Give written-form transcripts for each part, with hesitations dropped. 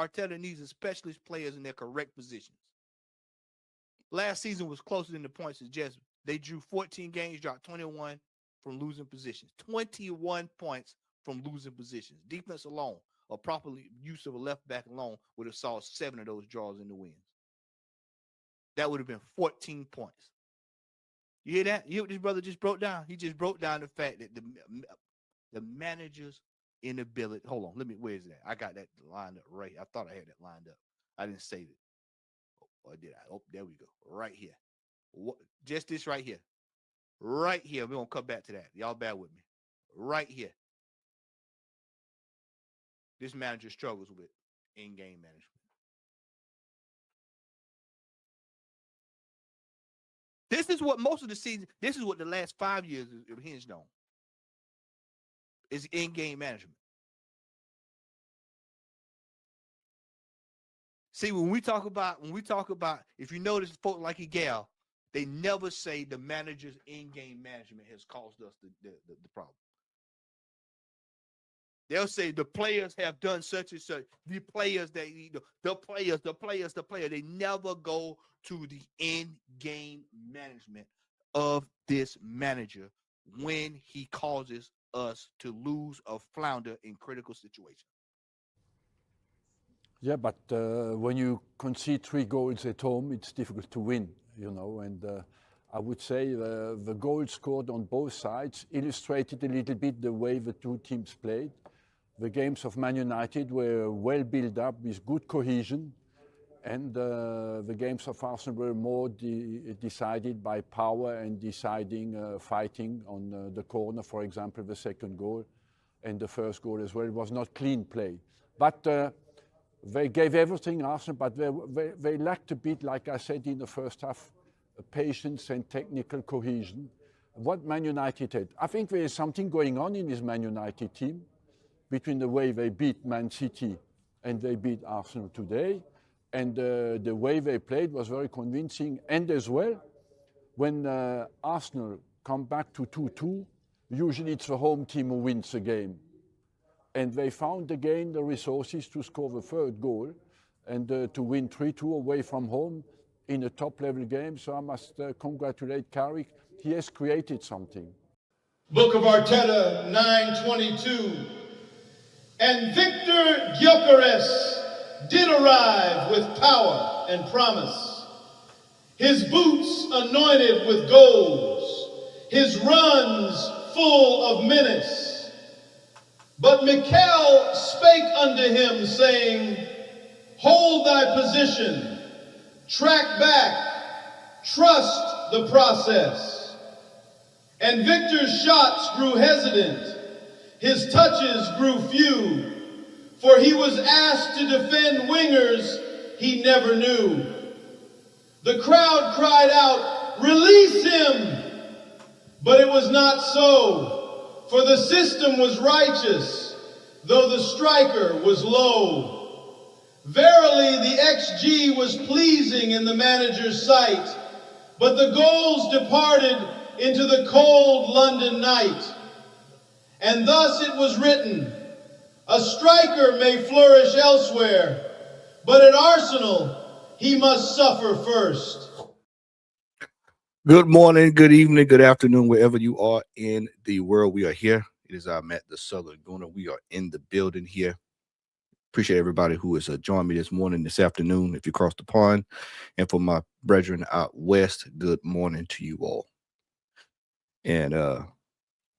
Arteta needs specialist players in their correct positions. Last season was closer than the points suggest. They drew 14 games, dropped 21 from losing positions. 21 points from losing positions. Defense alone, or proper use of a left back alone, would have saw 7 of those draws in the wins. That would have been 14 points. You hear that? You hear what this brother just broke down? He just broke down the fact that the manager's inability. Hold on, where's that? I got that lined up right. I thought I had that lined up. I didn't save it. Or did I? Oh, there we go. Right here. Just this right here. Right here. We're going to come back to that. Y'all bear with me. Right here. This manager struggles with in-game management. This is what most of the season, this is what the last 5 years is hinged on. Is in-game management. See, when we talk about, if you notice, folks like Egal, they never say the manager's in-game management has caused us the problem. They'll say the players have done such and such. The players, the players. They never go to the in-game management of this manager when he causes us to lose or flounder in critical situations. Yeah, but when you concede 3 goals at home, it's difficult to win, you know. And I would say the goals scored on both sides illustrated a little bit the way the two teams played. The games of Man United were well built up with good cohesion, and the games of Arsenal were more decided by power and deciding fighting on the corner, for example, the second goal, and the first goal as well. It was not clean play. But they gave everything, Arsenal, but they lacked a bit, like I said in the first half, patience and technical cohesion. What Man United had. I think there is something going on in this Man United team between the way they beat Man City and they beat Arsenal today. And the way they played was very convincing. And as well, when Arsenal come back to 2-2, usually it's the home team who wins the game. And they found again the resources to score the third goal and to win 3-2 away from home in a top-level game. So I must congratulate Carrick. He has created something. Book of Arteta 9:22. And Victor Gyökeres did arrive with power and promise. His boots anointed with goals, his runs full of menace. But Mikel spake unto him, saying, Hold thy position, track back, trust the process. And Victor's shots grew hesitant. His touches grew few, for he was asked to defend wingers he never knew. The crowd cried out, Release him! But it was not so, for the system was righteous, though the striker was low. Verily, the XG was pleasing in the manager's sight, but the goals departed into the cold London night. And thus it was written, a striker may flourish elsewhere, but at Arsenal he must suffer first. Good morning, good evening, good afternoon, wherever you are in the world. We are here. It is Matt the Southern Gooner. We are in the building here. Appreciate everybody who has joined me this morning, this afternoon, if you cross the pond. And for my brethren out west, good morning to you all. And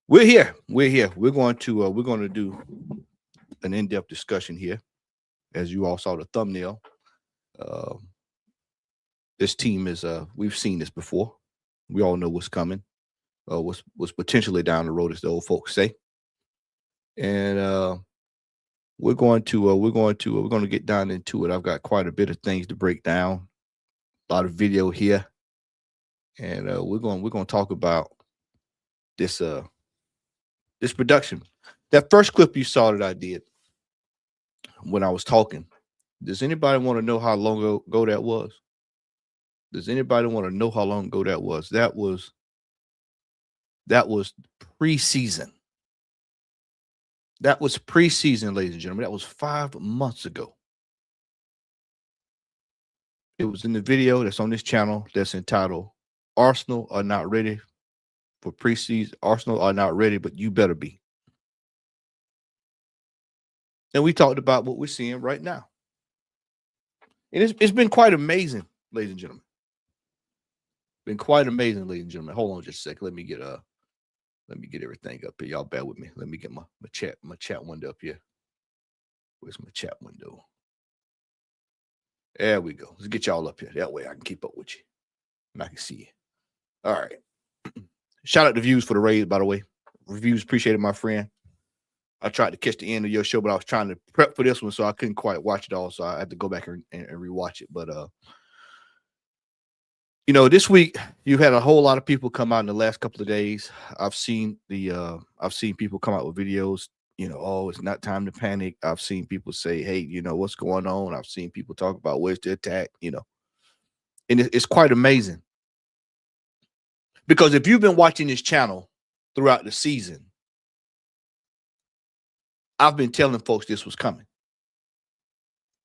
we're here. We're going to do an in-depth discussion here. As you all saw the thumbnail, this team is we've seen this before. We all know what's coming, what's potentially down the road, as the old folks say. And we're going to get down into it. I've got quite a bit of things to break down, a lot of video here, and we're going to talk about this this production. That first clip you saw that I did when I was talking. Does anybody want to know how long ago that was? Does anybody want to know how long ago that was? That was preseason. That was preseason, ladies and gentlemen. That was 5 months ago. It was in the video that's on this channel that's entitled Arsenal Are Not Ready for Preseason. Arsenal are not ready, but you better be. And we talked about what we're seeing right now. And it's been quite amazing, ladies and gentlemen. Been quite amazing, ladies and gentlemen. Hold on just a second. Let me get everything up here. Y'all bear with me. Let me get my chat window up here. Where's my chat window? There we go. Let's get y'all up here. That way I can keep up with you. And I can see you. All right. Shout out to Views for the raid, by the way. Reviews, appreciate it, my friend. I tried to catch the end of your show, but I was trying to prep for this one, so I couldn't quite watch it all. So I had to go back and rewatch it. But you know, this week you've had a whole lot of people come out in the last couple of days. I've seen people come out with videos, you know, oh, it's not time to panic. I've seen people say, hey, you know, what's going on? I've seen people talk about where's the attack, you know. And it's quite amazing. Because if you've been watching this channel throughout the season, I've been telling folks this was coming.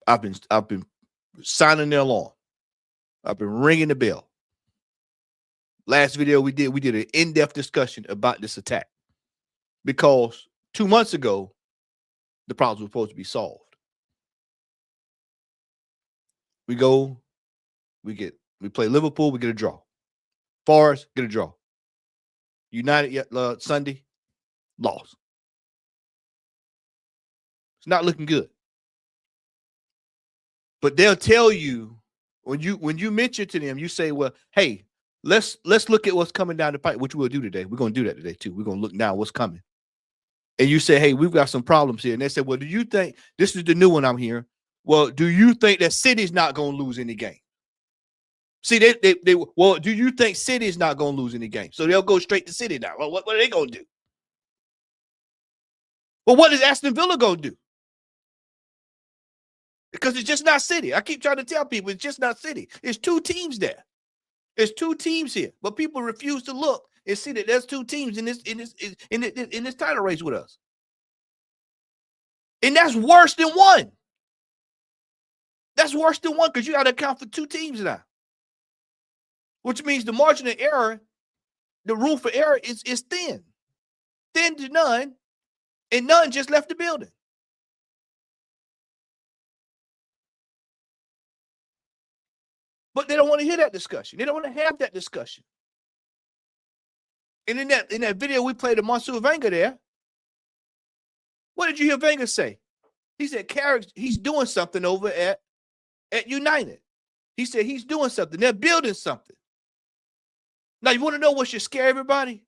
I've been signing their alarm. I've been ringing the bell. Last video we did an in-depth discussion about this attack because 2 months ago, the problems were supposed to be solved. We play Liverpool, we get a draw. Forest, get a draw. United Sunday, lost. It's not looking good. But they'll tell you when you mention to them, you say, well, hey, let's look at what's coming down the pipe, which we'll do today. We're going to do that today too. We're going to look now what's coming. And you say, hey, we've got some problems here. And they say, well, do you think this is the new one I'm hearing? Well, do you think that City's not going to lose any game? See, well, do you think City's not going to lose any game? So they'll go straight to City now. Well, what are they going to do? Well, what is Aston Villa going to do? Because it's just not City. I keep trying to tell people it's just not City. There's two teams there. There's two teams here, but people refuse to look and see that there's two teams in this title race with us. And that's worse than one. That's worse than one because you got to account for two teams now. Which means the margin of error, the room for error is thin. Thin to none, and none just left the building. But they don't want to hear that discussion. They don't want to have that discussion. And in that video we played of Monsieur Wenger there, what did you hear Wenger say? He said he's doing something over at United. He said he's doing something. They're building something. Now, you want to know what should scare everybody?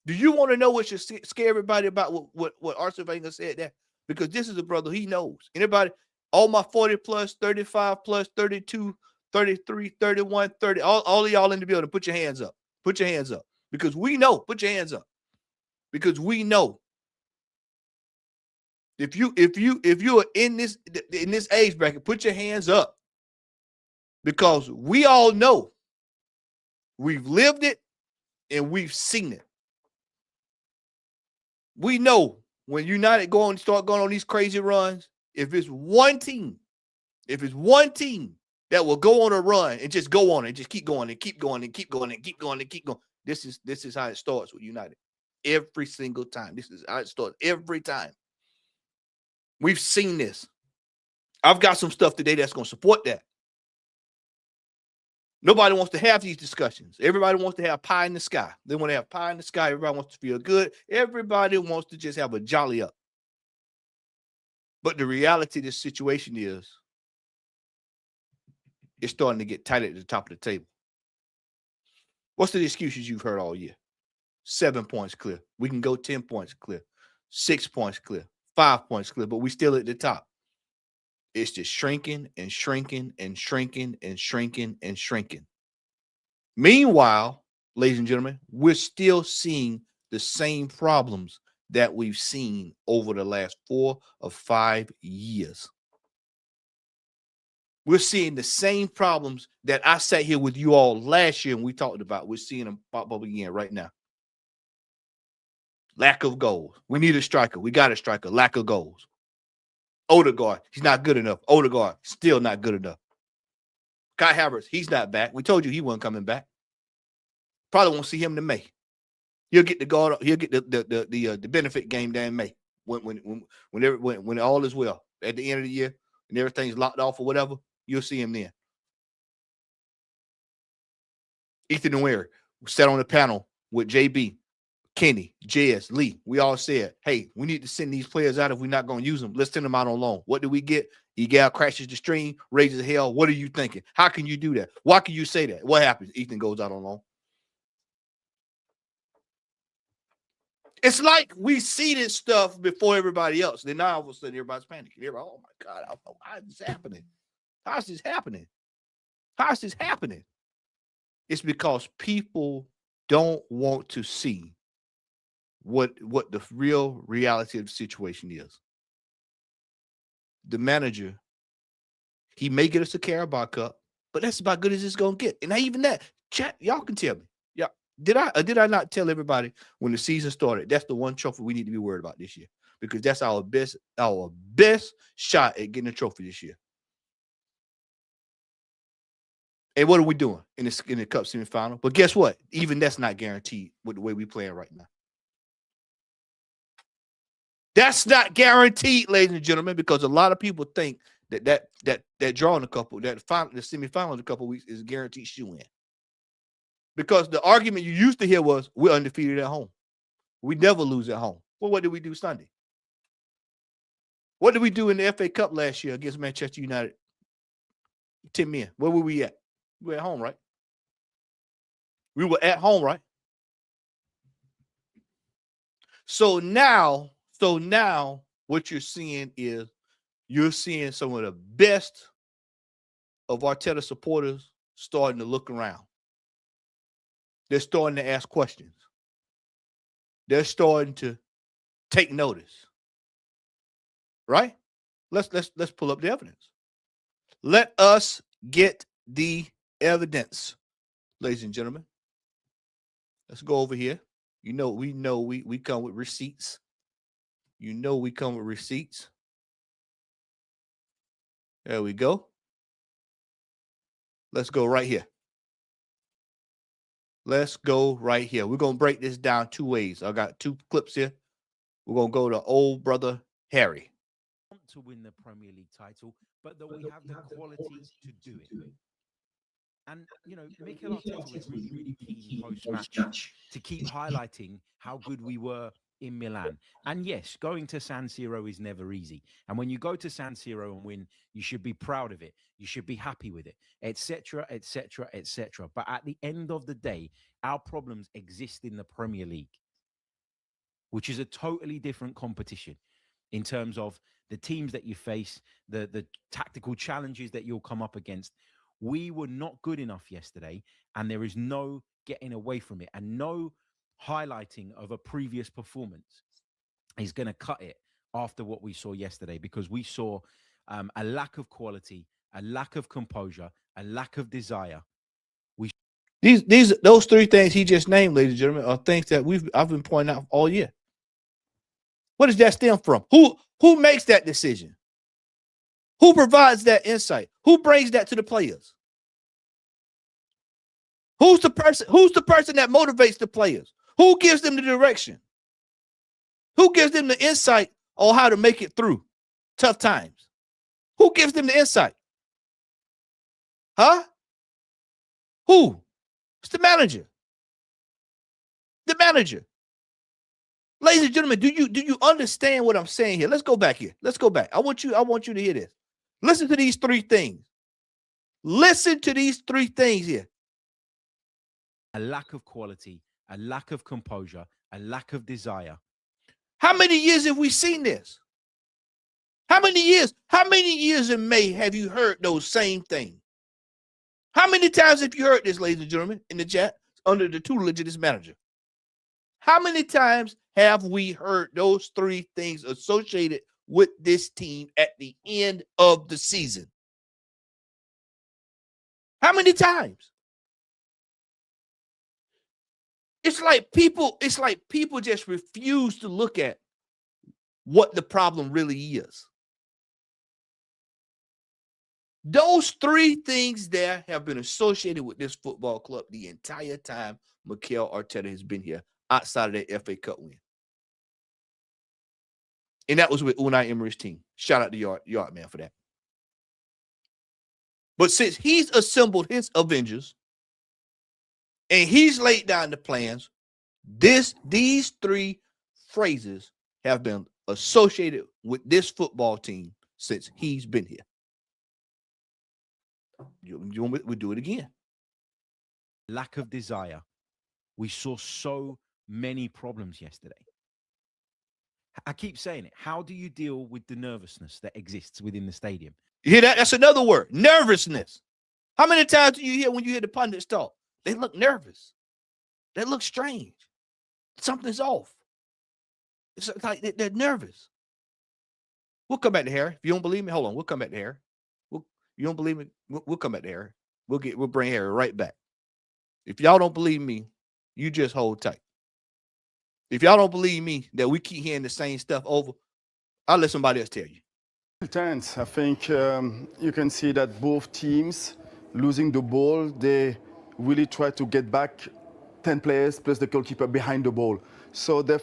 Do you want to know what should scare everybody about what Arsene Wenger said there? Because this is a brother he knows. Anybody, all my 40 plus, 35 plus, 32, 33, 31, 30, all of y'all in the building, put your hands up. Put your hands up. Because we know, put your hands up. Because we know. If you are in this age bracket, put your hands up. Because we all know. We've lived it and we've seen it. We know when United start going on these crazy runs, if it's one team that will go on a run and just go on and just keep going and keep going and keep going and keep going and keep going. This is how it starts with United. Every single time. This is how it starts every time. We've seen this. I've got some stuff today that's going to support that. Nobody wants to have these discussions. Everybody wants to have pie in the sky. They want to have pie in the sky. Everybody wants to feel good. Everybody wants to just have a jolly up. But the reality of this situation is it's starting to get tight at the top of the table. What's the excuses you've heard all year? 7 points clear. We can go 10 points clear. 6 points clear. 5 points clear. But we still at the top. It's just shrinking and shrinking and shrinking and shrinking and shrinking. Meanwhile, ladies and gentlemen, we're still seeing the same problems that we've seen over the last 4 or 5 years. We're seeing the same problems that I sat here with you all last year and we talked about. We're seeing them pop up again right now. Lack of goals. We need a striker. We got a striker. Lack of goals. Odegaard, he's not good enough. Odegaard, still not good enough. Kai Havertz, he's not back. We told you he wasn't coming back. Probably won't see him in May. He'll get the guard. He'll get the benefit game there in May when all is well at the end of the year and everything's locked off or whatever. You'll see him then. Ethan Nweri sat on the panel with JB, Kenny, JS, Lee. We all said, hey, we need to send these players out if we're not going to use them. Let's send them out on loan. What do we get? Egal crashes the stream, raises hell. What are you thinking? How can you do that? Why can you say that? What happens? Ethan goes out on loan. It's like we see this stuff before everybody else. Then now all of a sudden everybody's panicking. Everybody, oh my God, how is this happening? How is this happening? How is this happening? It's because people don't want to see what the real reality of the situation is. The manager, he may get us a Carabao Cup, but that's about good as it's gonna get. And not even that, chat, y'all can tell me. Yeah, did I not tell everybody when the season started? That's the one trophy we need to be worried about this year, because that's our best shot at getting a trophy this year. And what are we doing in the Cup semifinal? But guess what? Even that's not guaranteed with the way we're playing right now. That's not guaranteed, ladies and gentlemen, because a lot of people think that draw in the semifinal in a couple of weeks is a guaranteed shoe-in. Because the argument you used to hear was we're undefeated at home. We never lose at home. Well, what did we do Sunday? What did we do in the FA Cup last year against Manchester United? 10 men. Where were we at? We were at home, right? We were at home, right? So now what you're seeing is you're seeing some of the best of Arteta supporters starting to look around. They're starting to ask questions. They're starting to take notice. Right? Let's pull up the evidence. Let us get the evidence, ladies and gentlemen. Let's go over here. We come with receipts. We come with receipts. There we go. Let's go right here. Let's go right here. We're going to break this down two ways. I got two clips here. We're going to go to old brother Harry. To win the Premier League title, but that we have the quality to do it. And, Mikel Arteta was really keen post-match to keep highlighting how good we were in Milan. And yes, going to San Siro is never easy. And when you go to San Siro and win, you should be proud of it. You should be happy with it, etc., etc., etc. But at the end of the day, our problems exist in the Premier League, which is a totally different competition in terms of the teams that you face, the tactical challenges that you'll come up against. We were not good enough yesterday, and there is no getting away from it, and no highlighting of a previous performance is going to cut it after what we saw yesterday, because we saw a lack of quality, a lack of composure, a lack of desire. Those three things he just named, ladies and gentlemen, are things that I've been pointing out all year. What does that stem from? Who makes that decision? Who provides that insight? Who brings that to the players? Who's the person that motivates the players? Who gives them the direction? Who gives them the insight on how to make it through tough times? Who gives them the insight? Huh? Who? It's the manager. The manager. Ladies and gentlemen, do you understand what I'm saying here? Let's go back here. Let's go back. I want you to hear this. Listen to these three things. Listen to these three things here. A lack of quality, a lack of composure, a lack of desire. How many years have we seen this? How many years? How many years in May have you heard those same things? How many times have you heard this, ladies and gentlemen, in the chat under the tutelage of this manager? How many times have we heard those three things associated with this team at the end of the season? How many times? It's like people just refuse to look at what the problem really is. Those three things there have been associated with this football club the entire time Mikel Arteta has been here, outside of that FA Cup win. And that was with Unai Emery's team. Shout out to Yard Man for that. But since he's assembled his Avengers and he's laid down the plans, these three phrases have been associated with this football team since he's been here. We'll do it again. Lack of desire. We saw so many problems yesterday. I keep saying it. How do you deal with the nervousness that exists within the stadium? You hear that? That's another word. Nervousness. How many times do you hear when you hear the pundits talk? They look nervous. They look strange. Something's off. It's like they're nervous. We'll come back to Harry. If you don't believe me, hold on. We'll come back to Harry. You don't believe me? We'll come back to Harry. We'll bring Harry right back. If y'all don't believe me, you just hold tight. If y'all don't believe me that we keep hearing the same stuff over, I'll let somebody else tell you. Times, I think you can see that both teams losing the ball, they really try to get back 10 players plus the goalkeeper behind the ball. So the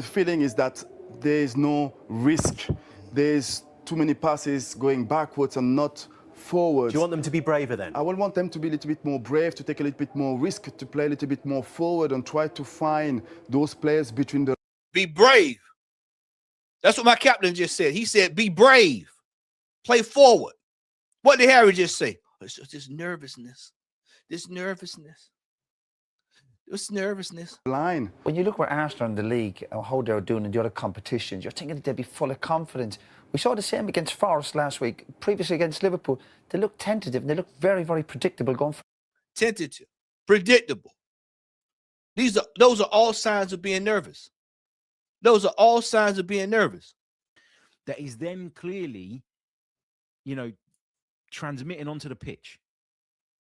feeling is that there is no risk. There's too many passes going backwards and not forwards. Do you want them to be braver then? I would want them to be a little bit more brave, to take a little bit more risk, to play a little bit more forward and try to find those players between the... Be brave. That's what my captain just said. He said, be brave. Play forward. What did Harry just say? It's just this nervousness. This nervousness. line. When you look where Arsenal in the league, how they're doing in the other competitions, you're thinking that they'd be full of confidence. We saw the same against Forest last week. Previously against Liverpool, they looked tentative and they looked very, very predictable going forward. Tentative, predictable. Those are all signs of being nervous. Those are all signs of being nervous. That is then clearly, transmitting onto the pitch.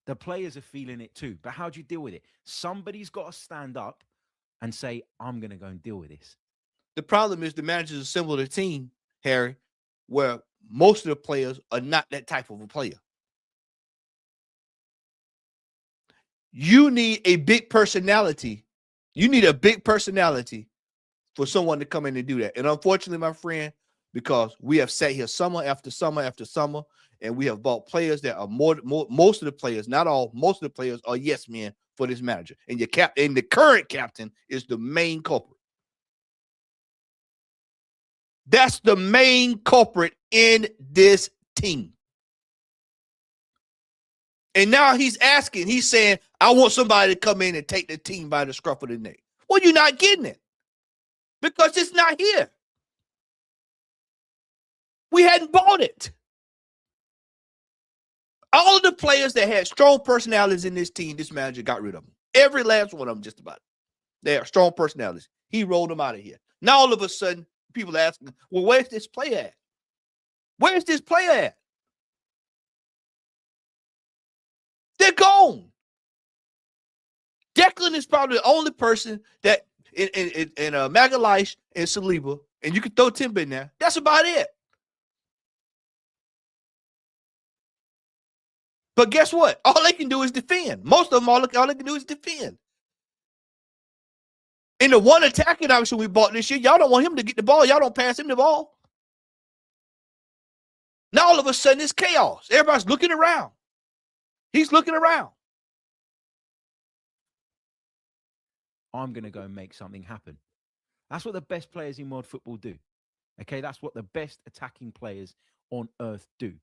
The players are feeling it too. But how do you deal with it? Somebody's got to stand up and say, I'm going to go and deal with this. The problem is the managers assembled a team, Harry, where most of the players are not that type of a player. You need a big personality. You need a big personality for someone to come in and do that. And unfortunately, my friend, because we have sat here summer after summer after summer, and we have bought players that are most of the players, not all, most of the players are yes men for this manager. And the current captain is the main culprit. That's the main culprit in this team. And now he's saying, I want somebody to come in and take the team by the scruff of the neck. Well, you're not getting it because it's not here. We hadn't bought it. All of the players that had strong personalities in this team, this manager got rid of them. Every last one of them, just about. They are strong personalities. He rolled them out of here. Now, all of a sudden, people are asking, well, where's this player at? Where's this player at? They're gone. Declan is probably the only person that in Magalhaes and Saliba, and you can throw Timber in there. That's about it. But guess what? All they can do is defend. Most of them, all they can do is defend. In the one attacking option we bought this year, y'all don't want him to get the ball. Y'all don't pass him the ball. Now all of a sudden it's chaos. Everybody's looking around. He's looking around. I'm going to go and make something happen. That's what the best players in world football do. Okay, that's what the best attacking players on earth do.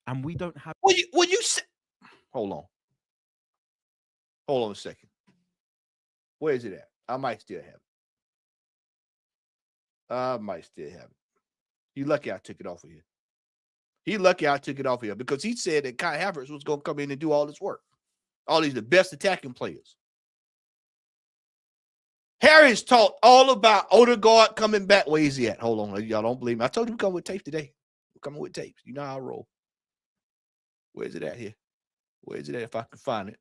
And we don't have... Will you say... Hold on. Hold on a second. Where is it at? I might still have it. He's lucky I took it off of here. Because he said that Kai Havertz was going to come in and do all this work. All these the best attacking players. Harry's talked all about Odegaard coming back. Where is he at? Hold on. Y'all don't believe me. I told you we're coming with tapes today. We're coming with tapes. You know how I roll. Where is it at here? Where is it at if I can find it?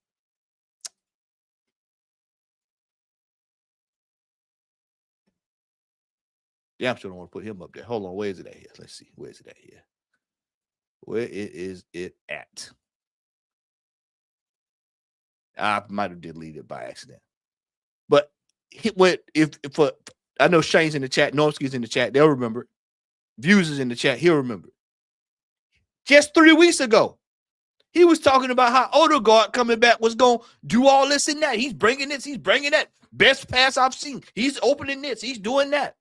Yeah, I'm sure don't want to put him up there. Hold on. Where is it at here? Let's see. Where is it at here? Where is it at? I might have deleted it by accident. But he went for I know Shane's in the chat, Norski's in the chat, they'll remember it. Views is in the chat, he'll remember it. Just 3 weeks ago, he was talking about how Odegaard coming back was going to do all this and that. He's bringing this, he's bringing that. Best pass I've seen. He's opening this, he's doing that.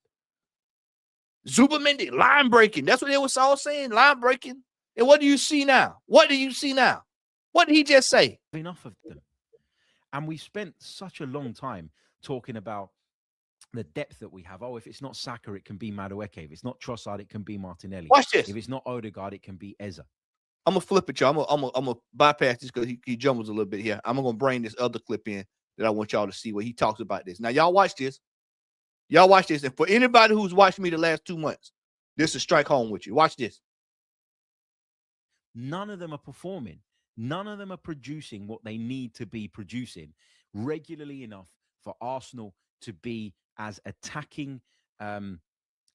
Zubamendi, line breaking. That's what they was all saying, line breaking. And what do you see now? What do you see now? What did he just say? Enough of them. And we spent such a long time talking about the depth that we have. Oh, if it's not Saka, it can be Madueke. If it's not Trossard, it can be Martinelli. Watch this. If it's not Odegaard, it can be Eza. I'm going to flip it, y'all. I'm going to bypass this because he jumbles a little bit here. I'm going to bring this other clip in that I want y'all to see where he talks about this. Now, y'all watch this. Y'all watch this. And for anybody who's watched me the last 2 months, this is strike home with you. Watch this. None of them are performing. None of them are producing what they need to be producing regularly enough for Arsenal to be as attacking and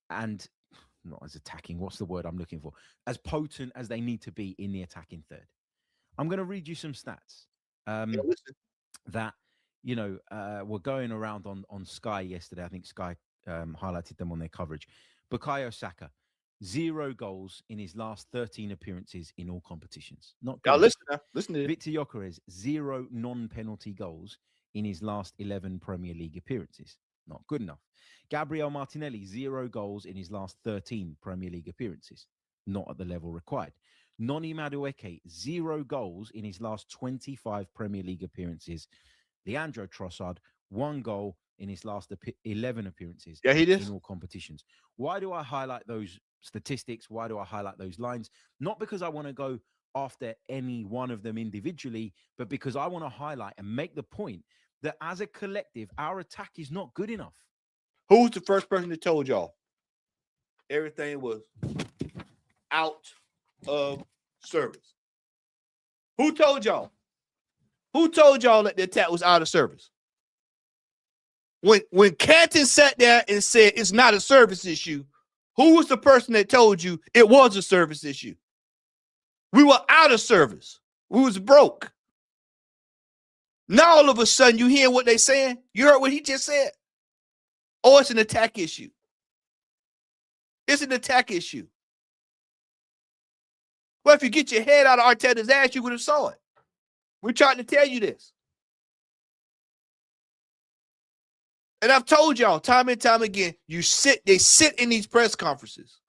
not as attacking. What's the word I'm looking for? As potent as they need to be in the attacking third. I'm going to read you some stats that, you know, were going around on Sky yesterday. I think Sky highlighted them on their coverage. Bukayo Saka, 0 goals in his last 13 appearances in all competitions. Not good. Now listen to it. Victor Gyökeres, 0 non-penalty goals in his last 11 Premier League appearances. Not good enough. Gabriel Martinelli, 0 goals in his last 13 Premier League appearances. Not at the level required. Noni Madueke, 0 goals in his last 25 Premier League appearances. Leandro Trossard, 1 goal in his last 11 appearances in all competitions. Why do I highlight those statistics? Why do I highlight those lines? Not because I want to go after any one of them individually, but because I want to highlight and make the point that as a collective, our attack is not good enough. Who's the first person that told y'all everything was out of service? Who told y'all? Who told y'all that the attack was out of service? When Canton sat there and said it's not a service issue, who was the person that told you it was a service issue? We were out of service. We was broke. Now all of a sudden you hear what they saying? You heard what he just said? Oh, it's an attack issue. It's an attack issue. Well, if you get your head out of Arteta's ass, you would have saw it. We're trying to tell you this. And I've told y'all time and time again, they sit in these press conferences.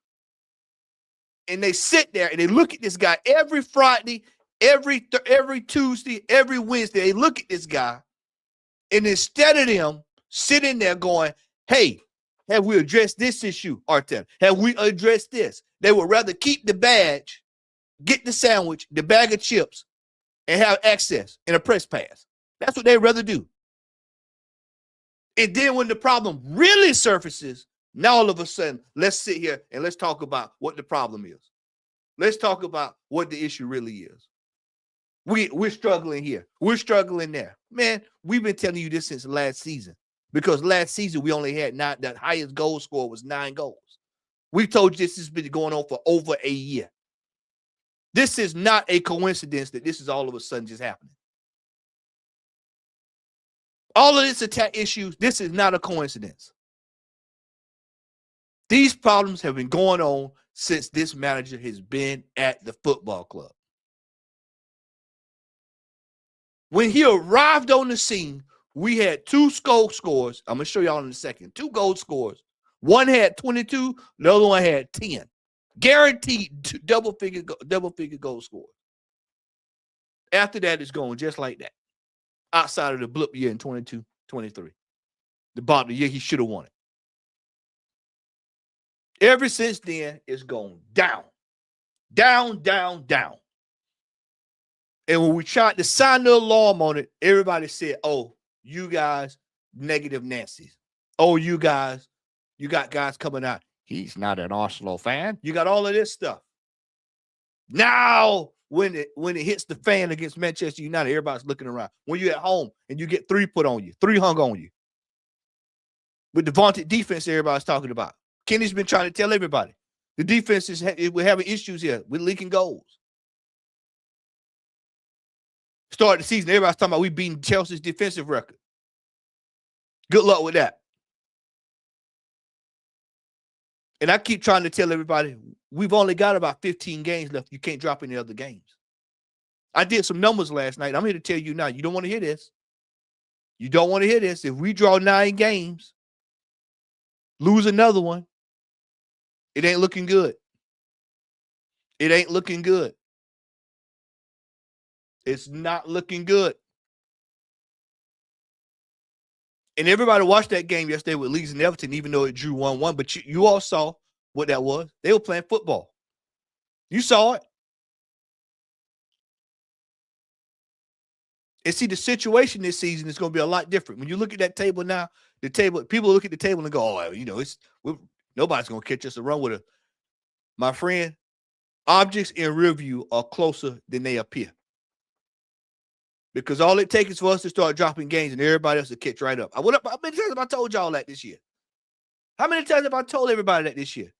And they sit there and they look at this guy every Friday, every Tuesday, every Wednesday. They look at this guy. And instead of them sitting there going, hey, have we addressed this issue, Arteta? Have we addressed this? They would rather keep the badge, get the sandwich, the bag of chips, and have access in a press pass. That's what they'd rather do. And then when the problem really surfaces, now all of a sudden, let's sit here and let's talk about what the problem is. Let's talk about what the issue really is. We're struggling here. We're struggling there. Man, we've been telling you this since last season. Because last season, we only had the highest goal score was 9 goals. We told you this has been going on for over a year. This is not a coincidence that this is all of a sudden just happening. All of this attack issues, this is not a coincidence. These problems have been going on since this manager has been at the football club. When he arrived on the scene, we had 2 goal scorers. I'm going to show y'all in a second. 2 goal scorers. One had 22. The other one had 10. Guaranteed double-figure goal scorers. After that, it's going just like that. Outside of the blip year in 22-23. The bottom of the year, he should have won it. Ever since then, it's gone down. Down, down, down. And when we tried to sign the alarm on it, everybody said, oh, you guys, negative Nancy's. Oh, you guys, you got guys coming out. He's not an Arsenal fan. You got all of this stuff. Now, when it hits the fan against Manchester United, everybody's looking around. When you're at home and you get 3 put on you, 3 hung on you. With the vaunted defense everybody's talking about. Kenny's been trying to tell everybody. The defense we're having issues here. We're leaking goals. Start the season, everybody's talking about we beating Chelsea's defensive record. Good luck with that. And I keep trying to tell everybody, we've only got about 15 games left. You can't drop any other games. I did some numbers last night. I'm here to tell you now, you don't want to hear this. You don't want to hear this. If we draw 9 games, lose another one, it ain't looking good. It ain't looking good. It's not looking good. And everybody watched that game yesterday with Leeds and Everton, even though it drew 1-1. But you all saw what that was. They were playing football. You saw it. And see, the situation this season is going to be a lot different. When you look at that table now, people look at the table and go, oh, nobody's going to catch us a run with it. My friend, objects in rear view are closer than they appear. Because all it takes is for us to start dropping games and everybody else to catch right up. How many times have I told y'all that this year? How many times have I told everybody that this year?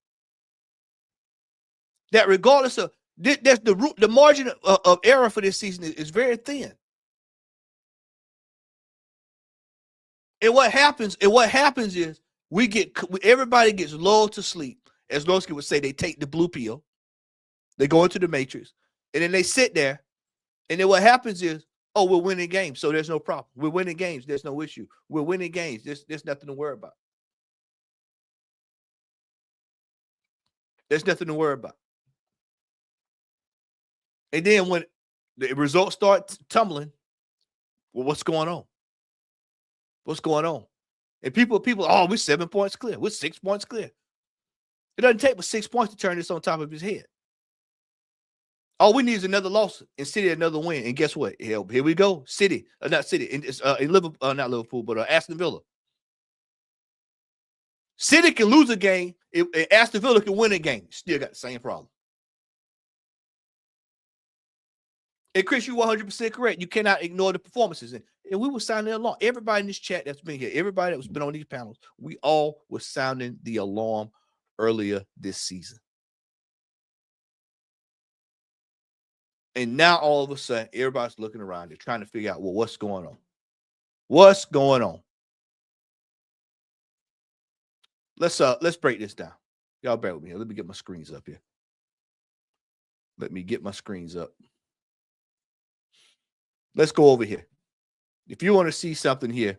That regardless of that's the margin of error for this season is very thin. And what happens is everybody gets lulled to sleep. As Lowski would say, they take the blue pill, they go into the matrix, and then they sit there. And then what happens is, oh, we're winning games, so there's no problem. We're winning games, there's no issue. We're winning games, there's nothing to worry about. There's nothing to worry about. And then when the results start tumbling, well, what's going on? What's going on? And people, oh, we're 7 points clear. We're 6 points clear. It doesn't take but 6 points to turn this on top of his head. All we need is another loss and City another win. And guess what? Here we go. City, not City, in Liverpool, not Liverpool, but Aston Villa. City can lose a game. Aston Villa can win a game. Still got the same problem. And Chris, you're 100% correct. You cannot ignore the performances. And we were sounding the alarm. Everybody in this chat that's been here, everybody that's been on these panels, we all were sounding the alarm earlier this season. And now all of a sudden, everybody's looking around. They're trying to figure out, well, what's going on? What's going on? Let's break this down. Y'all bear with me. Let me get my screens up here. Let me get my screens up. Let's go over here. If you want to see something here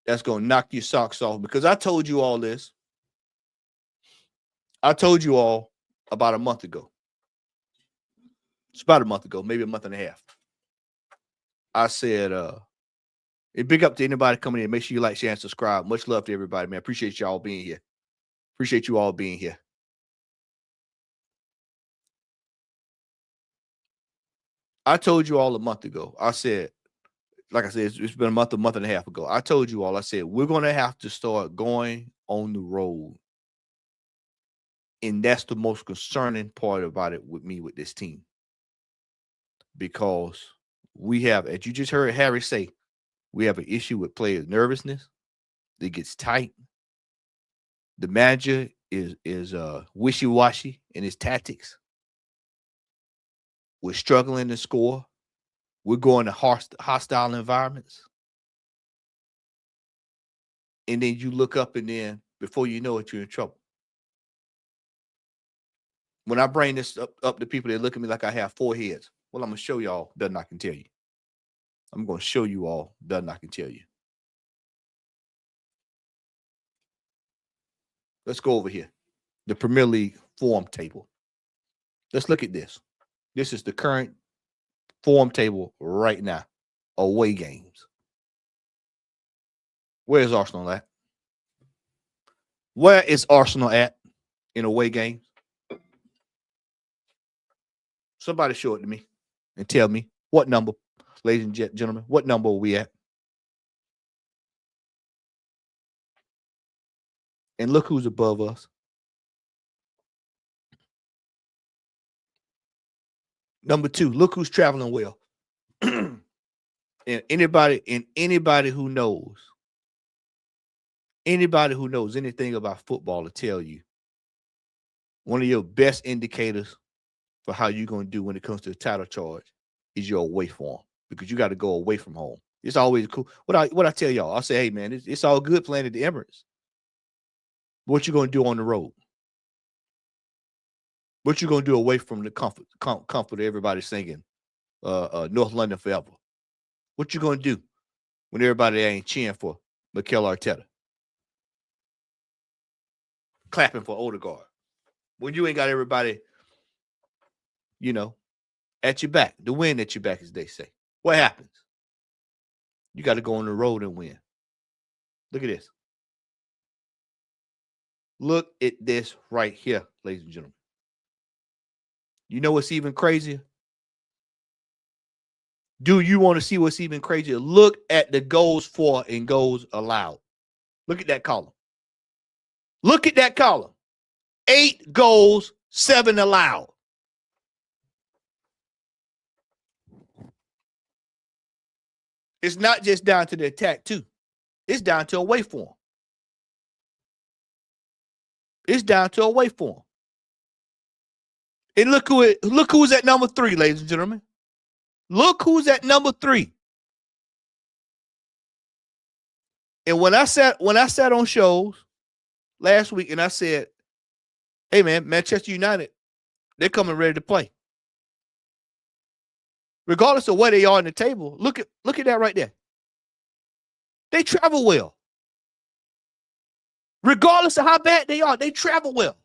that's going to knock your socks off, because I told you all this. I told you all about a month ago. It's about a month ago, maybe a month and a half. I said, big up to anybody coming in. Make sure you like, share, and subscribe. Much love to everybody, man. Appreciate y'all being here. Appreciate you all being here. I told you all a month ago. I said, like I said, it's been a month and a half ago. I told you all, I said, we're going to have to start going on the road. And that's the most concerning part about it with me, with this team. Because we have, as you just heard Harry say, we have an issue with players' nervousness. It gets tight. The manager is wishy-washy in his tactics. We're struggling to score. We're going to hostile environments. And then you look up and then before you know it, you're in trouble. When I bring this up to people, they look at me like I have 4 heads. Well, I'm going to show y'all better than I can tell you. I'm going to show you all better than I can tell you. Let's go over here. The Premier League form table. Let's look at this. This is the current form table right now. Away games. Where's Arsenal at? Where is Arsenal at in away games? Somebody show it to me and tell me what number, ladies and gentlemen, what number are we at? And look who's above us. Number 2, look who's traveling well. And anybody who knows Anybody who knows anything about football will tell you one of your best indicators for how you're going to do when it comes to the title charge is your away form, because you got to go away from home. It's always cool. What I tell y'all, I say, hey, man, it's all good playing at the Emirates. What you going to do on the road? What you going to do away from the comfort of everybody singing North London forever? What you going to do when everybody ain't cheering for Mikel Arteta? Clapping for Odegaard. When you ain't got everybody, at your back, the wind at your back, as they say. What happens? You got to go on the road and win. Look at this. Look at this right here, ladies and gentlemen. You know what's even crazier? Do you want to see what's even crazier? Look at the goals for and goals allowed. Look at that column. Look at that column. 8 goals, 7 allowed. It's not just down to the attack, too. It's down to away form. It's down to away form. And look who's at number 3, ladies and gentlemen. Look who's at number 3. And when I sat on shows last week and I said, hey man, Manchester United, they're coming ready to play. Regardless of where they are in the table, look at that right there. They travel well. Regardless of how bad they are, they travel well.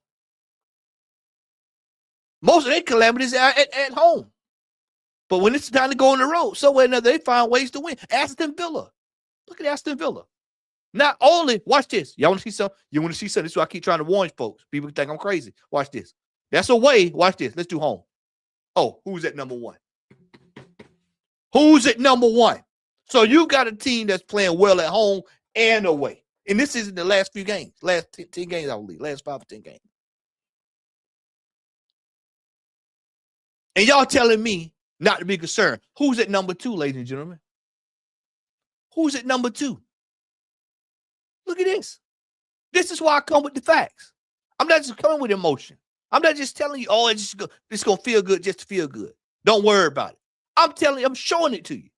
Most of their calamities are at home. But when it's time to go on the road, somewhere or another, they find ways to win. Aston Villa. Look at Aston Villa. Not only, watch this. Y'all want to see something? You want to see something? This is why I keep trying to warn folks. People think I'm crazy. Watch this. That's a way. Watch this. Let's do home. Oh, who's at number 1? Who's at number 1? So you got a team that's playing well at home and away. And this isn't the last few games. Last 10 games, I believe. Last 5 or 10 games. And y'all telling me not to be concerned. Who's at number 2, ladies and gentlemen? Who's at number 2? Look at this. This is why I come with the facts. I'm not just coming with emotion. I'm not just telling you, oh, it's going to feel good just to feel good. Don't worry about it. I'm telling you, I'm showing it to you.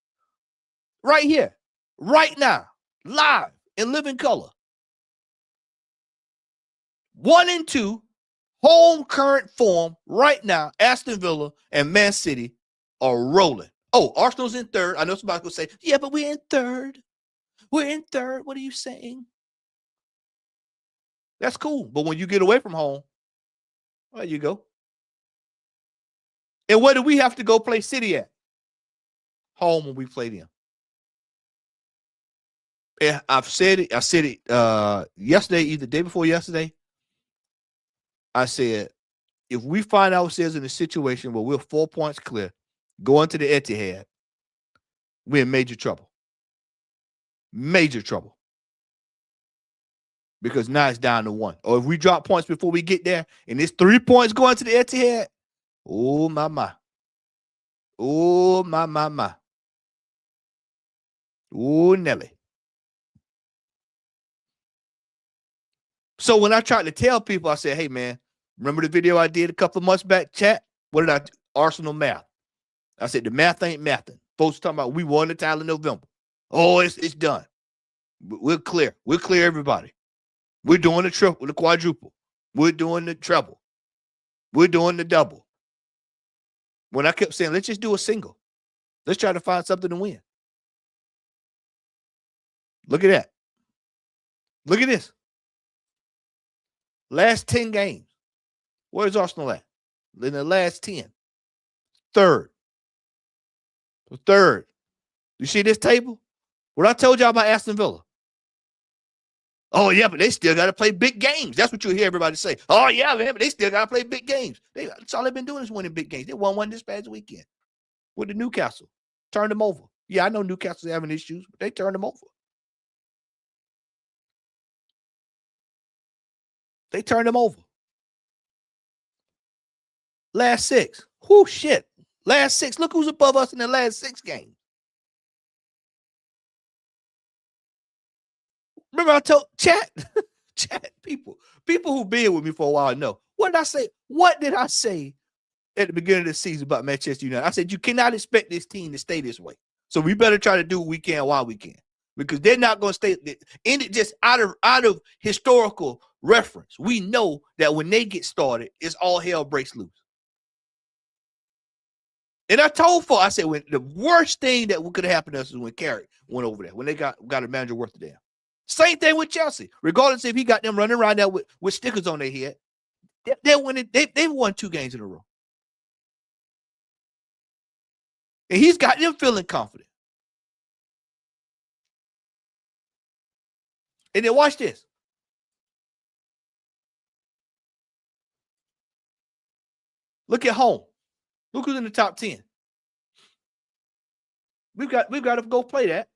Right here, right now, live in living color. 1 and 2, home current form right now, Aston Villa and Man City are rolling. Oh, Arsenal's in 3rd. I know somebody's going to say, yeah, but we're in 3rd. We're in 3rd. What are you saying? That's cool. But when you get away from home, there you go. And where do we have to go play City at? Home when we play them. And I've said it. I said it yesterday, either day before yesterday. I said, if we find ourselves in a situation where we're 4 points clear, going to the Etihad, we're in major trouble. Major trouble. Because now it's down to 1. Or if we drop points before we get there, and it's 3 points going to the Etihad, oh, my. Oh, my. Oh, Nelly. So when I tried to tell people, I said, hey, man, remember the video I did a couple of months back, chat? What did I do? Arsenal math. I said, the math ain't mathing. Folks talking about we won the title in November. Oh, it's done. We're clear. We're clear, everybody. We're doing the triple, the quadruple. We're doing the treble. We're doing the double. When I kept saying, let's just do a single. Let's try to find something to win. Look at that. Look at this. Last 10 games. Where's Arsenal at? In the last 10. 3rd. You see this table? What I told y'all about Aston Villa. Oh, yeah, but they still got to play big games. That's what you hear everybody say. Oh, yeah, man, but they still got to play big games. That's all they've been doing is winning big games. They won one this past weekend with the Newcastle. Turned them over. Yeah, I know Newcastle's having issues, but they turned them over. They turned them over. Last 6. Whoo, shit. Last 6. Look who's above us in the last 6 games. Remember I told chat people who been with me for a while know. What did I say? What did I say at the beginning of the season about Manchester United? I said you cannot expect this team to stay this way. So we better try to do what we can while we can, because they're not going to stay. And it just out of historical reference, we know that when they get started, it's all hell breaks loose. And I told folks, I said, when the worst thing that could have happened to us is when Carrick went over there, when they got a manager worth of damn. Same thing with Chelsea. Regardless if he got them running around there with stickers on their head, they've won 2 games in a row. And he's got them feeling confident. And then watch this. Look at home. Look who's in the top 10. We've got to go play that.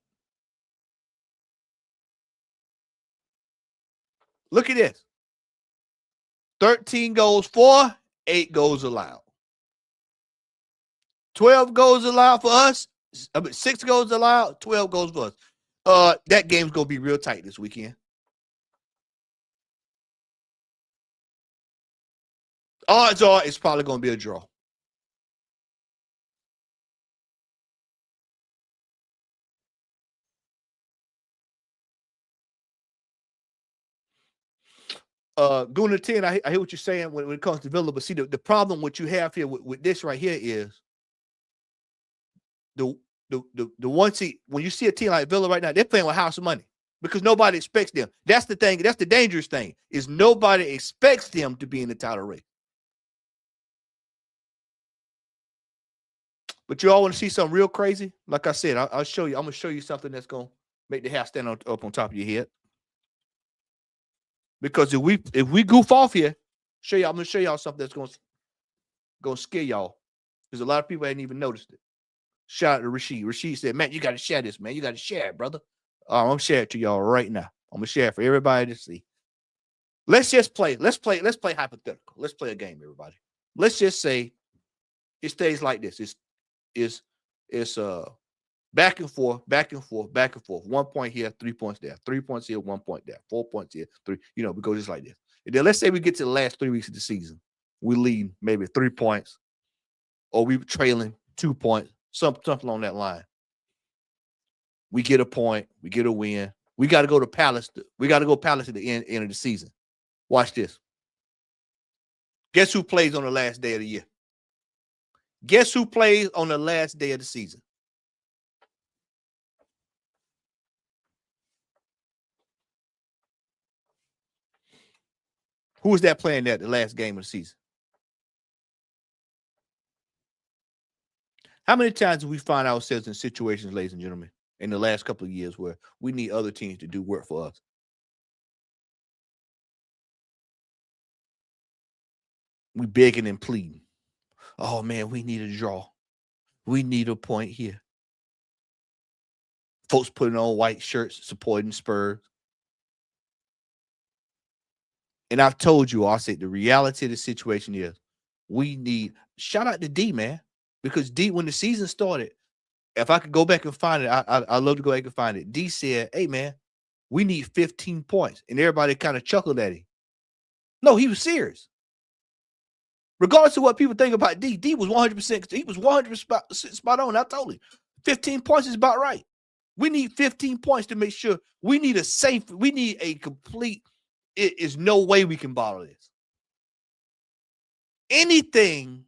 Look at this. 13 goals for, 8 goals allowed. 12 goals allowed for us. 6 goals allowed, 12 goals for us. That game's going to be real tight this weekend. Odds are it's probably going to be a draw. Going to 10, I hear what you're saying when it comes to Villa, but see, the problem what you have here with this right here is the one seat. When you see a team like Villa right now, they're playing with house money because nobody expects them. That's the thing. That's the dangerous thing, is nobody expects them to be in the title race. But you all want to see something real crazy? Like I said, I'll show you. I'm going to show you something that's going to make the hair stand up on top of your head. Because if we goof off here, I'm going to show y'all something that's going to scare y'all. Because a lot of people hadn't even noticed it. Shout out to Rashid. Rashid said, man, you got to share this, man. You got to share it, brother. I'm going to share it to y'all right now. I'm going to share it for everybody to see. Let's just play. Let's play hypothetical. Let's play a game, everybody. Let's just say it stays like this. It's back and forth, back and forth, back and forth. 1 point here, 3 points there. 3 points here, 1 point there. 4 points here, 3. We go just like this. And then let's say we get to the last 3 weeks of the season. We lead maybe 3 points, or we trailing 2 points, something along that line. We get a point, we get a win. We got to go to Palace. We got to go Palace at the end of the season. Watch this. Guess who plays on the last day of the year? Guess who plays on the last day of the season? Who was that playing at the last game of the season? How many times do we find ourselves in situations, ladies and gentlemen, in the last couple of years where we need other teams to do work for us? We begging and pleading. Oh, man, we need a draw. We need a point here. Folks putting on white shirts, supporting Spurs. And I've told you, I said the reality of the situation is we need, shout out to D, man, because D, when the season started, if I could go back and find it, I'd love to go back and find it. D said, hey, man, we need 15 points. And everybody kind of chuckled at him. No, he was serious. Regardless of what people think about D, D was 100%. He was 100% spot on. I told him 15 points is about right. We need 15 points to make sure we need a complete. It is no way we can bottle this. Anything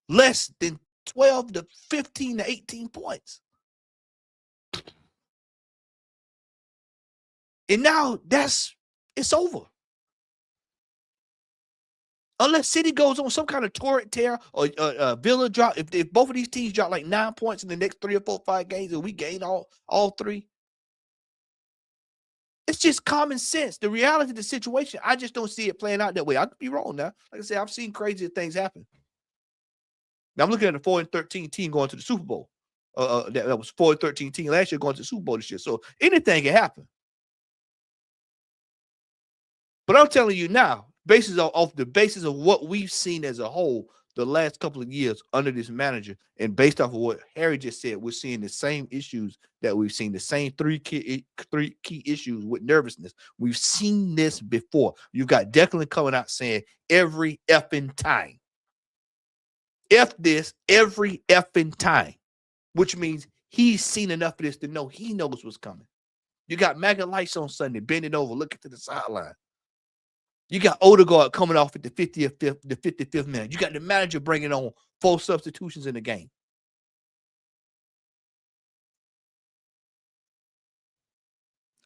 less than 12 to 15 to 18 points. And now it's over. Unless City goes on some kind of torrent tear or Villa drop, if both of these teams drop like 9 points in the next 3 or 4, 5 games and we gain all 3, it's just common sense. The reality of the situation, I just don't see it playing out that way. I could be wrong now. Like I said, I've seen crazier things happen. Now I'm looking at a 4-13 team going to the Super Bowl. That was 4-13 team last year going to the Super Bowl this year. So anything can happen. But I'm telling you now, off the basis of what we've seen as a whole the last couple of years under this manager, and based off of what Harry just said, we're seeing the same issues that we've seen, the same three key issues with nervousness. We've seen this before. You got Declan coming out saying every effing time. F this every effing time, which means he's seen enough of this to know he knows what's coming. You got Maggot Lights on Sunday, bending over, looking to the sideline. You got Odegaard coming off at the 55th minute. You got the manager bringing on 4 substitutions in the game.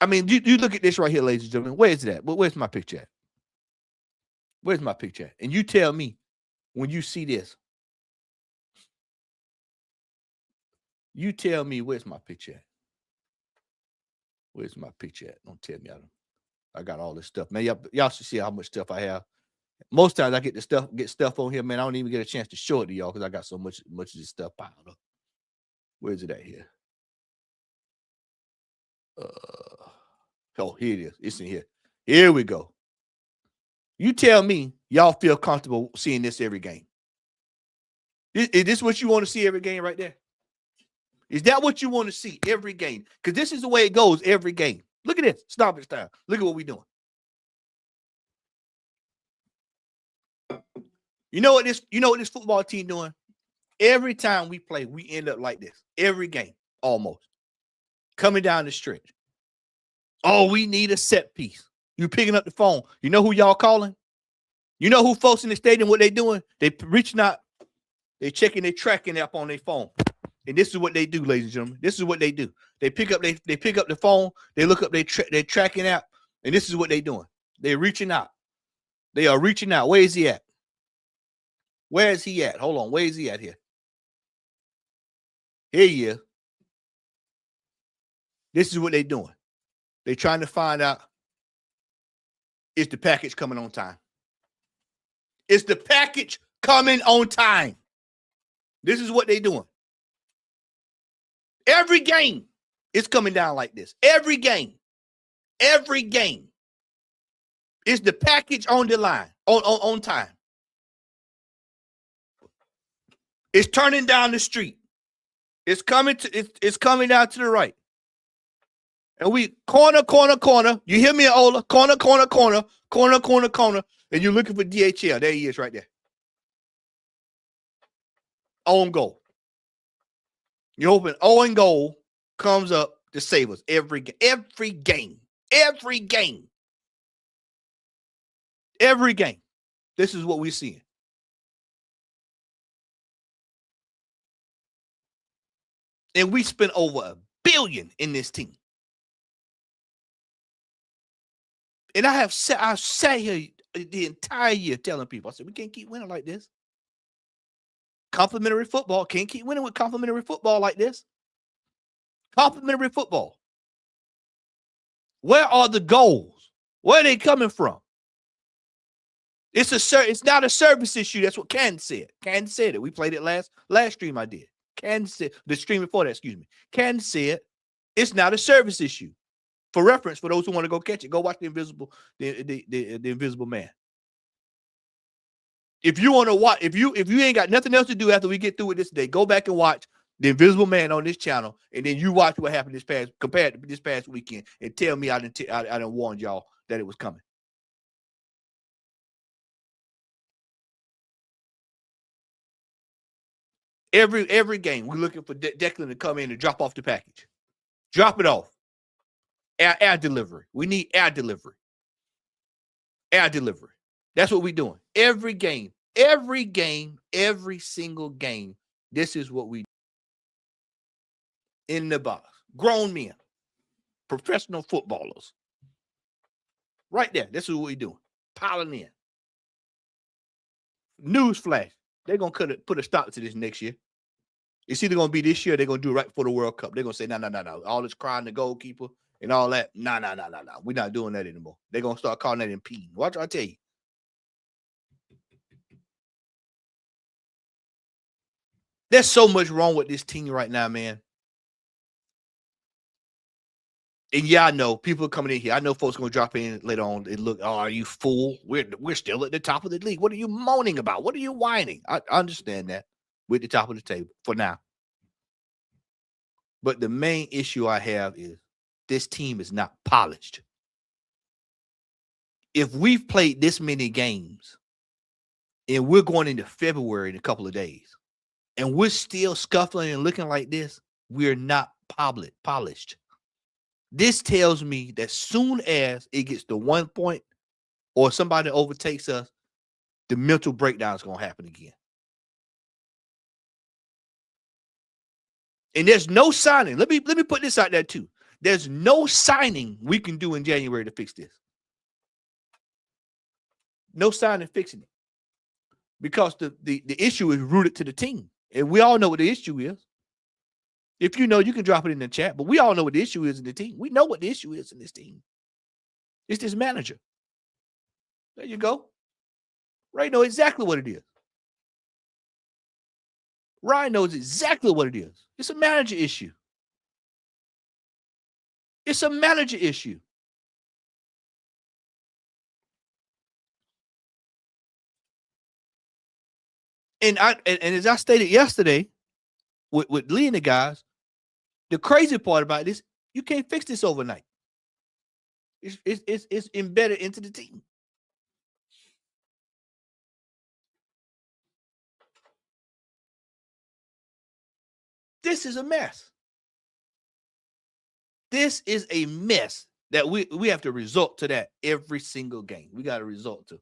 I mean, you look at this right here, ladies and gentlemen. Where is it at? Where's my picture at? Where's my picture at? And you tell me when you see this. You tell me where's my picture at? Where's my picture at? Don't tell me I got all this stuff, man. Y'all should see how much stuff I have. Most times I get stuff on here, man. I don't even get a chance to show it to y'all because I got so much of this stuff piled up. Where's it at here? Oh, here it is. It's in here. Here we go. You tell me y'all feel comfortable seeing this every game. Is this what you want to see every game right there? Is that what you want to see every game? Because this is the way it goes every game. Look at this. Stop it time. Look at what we're doing. You know what this football team doing? Every time we play, we end up like this. Every game, almost. Coming down the stretch. Oh, we need a set piece. You picking up the phone. You know who y'all calling? You know who folks in the stadium, what they doing? They reaching out. They checking their tracking app on their phone. And this is what they do, ladies and gentlemen. This is what they do. They pick up the phone. They look up their tracking app. And this is what they doing. They're reaching out. They are reaching out. Where is he at? Where is he at? Hold on. Where is he at here? Here he is. This is what they're doing. They're trying to find out, is the package coming on time? Is the package coming on time? This is what they're doing. Every game, it's coming down like this. Every game. Every game. Is the package on the line, on time? It's turning down the street. It's coming down to the right. And we corner. You hear me, Ola? Corner. And you're looking for DHL. There he is right there. On goal. You open Owen goal comes up to save us every game. Every game. This is what we're seeing. And we spent over $1 billion in this team. And I sat here the entire year telling people, I said, we can't keep winning like this. Complimentary football. Can't keep winning with complimentary football like this. Complimentary football. Where are the goals? Where are they coming from? It's not a service issue. That's what Ken said. Ken said it. We played it last stream I did. Ken said, the stream before that, excuse me. Ken said it's not a service issue. For reference, for those who want to go catch it, go watch the Invisible Man. If you want to watch, if you ain't got nothing else to do after we get through with this today, go back and watch the Invisible Man on this channel, and then you watch what happened compared to this past weekend, and tell me I didn't warn y'all that it was coming. Every game, we're looking for Declan to come in and drop off the package. Drop it off. Air delivery. We need air delivery. Air delivery. That's what we're doing. Every single game, this is what we do. In the box. Grown men. Professional footballers. Right there. This is what we're doing. Piling in. Newsflash. They're going to put a stop to this next year. It's either going to be this year or they're going to do it right before the World Cup. They're going to say, no. All this crying the goalkeeper and all that. No. We're not doing that anymore. They're going to start calling that impeding. Watch, I tell you. There's so much wrong with this team right now, man. And yeah, I know people are coming in here. I know folks going to drop in later on. They look, oh, are you fool? We're still at the top of the league. What are you moaning about? What are you whining? I understand that. We're at the top of the table for now. But the main issue I have is this team is not polished. If we've played this many games and we're going into February in a couple of days and we're still scuffling and looking like this, we're not polished. This tells me that soon as it gets to 1 point or somebody overtakes us, the mental breakdown is going to happen again. And there's no signing. Let me put this out there too. There's no signing we can do in January to fix this. No signing fixing it. Because the issue is rooted to the team. And we all know what the issue is. If you know, you can drop it in the chat, but we all know what the issue is in the team. We know what the issue is in this team. It's this manager. There you go. Ray knows exactly what it is. Ryan knows exactly what it is. It's a manager issue. It's a manager issue. And as I stated yesterday with Lee and the guys, the crazy part about this, you can't fix this overnight. It's embedded into the team. This is a mess. This is a mess that we have to resort to that every single game. We got to resort to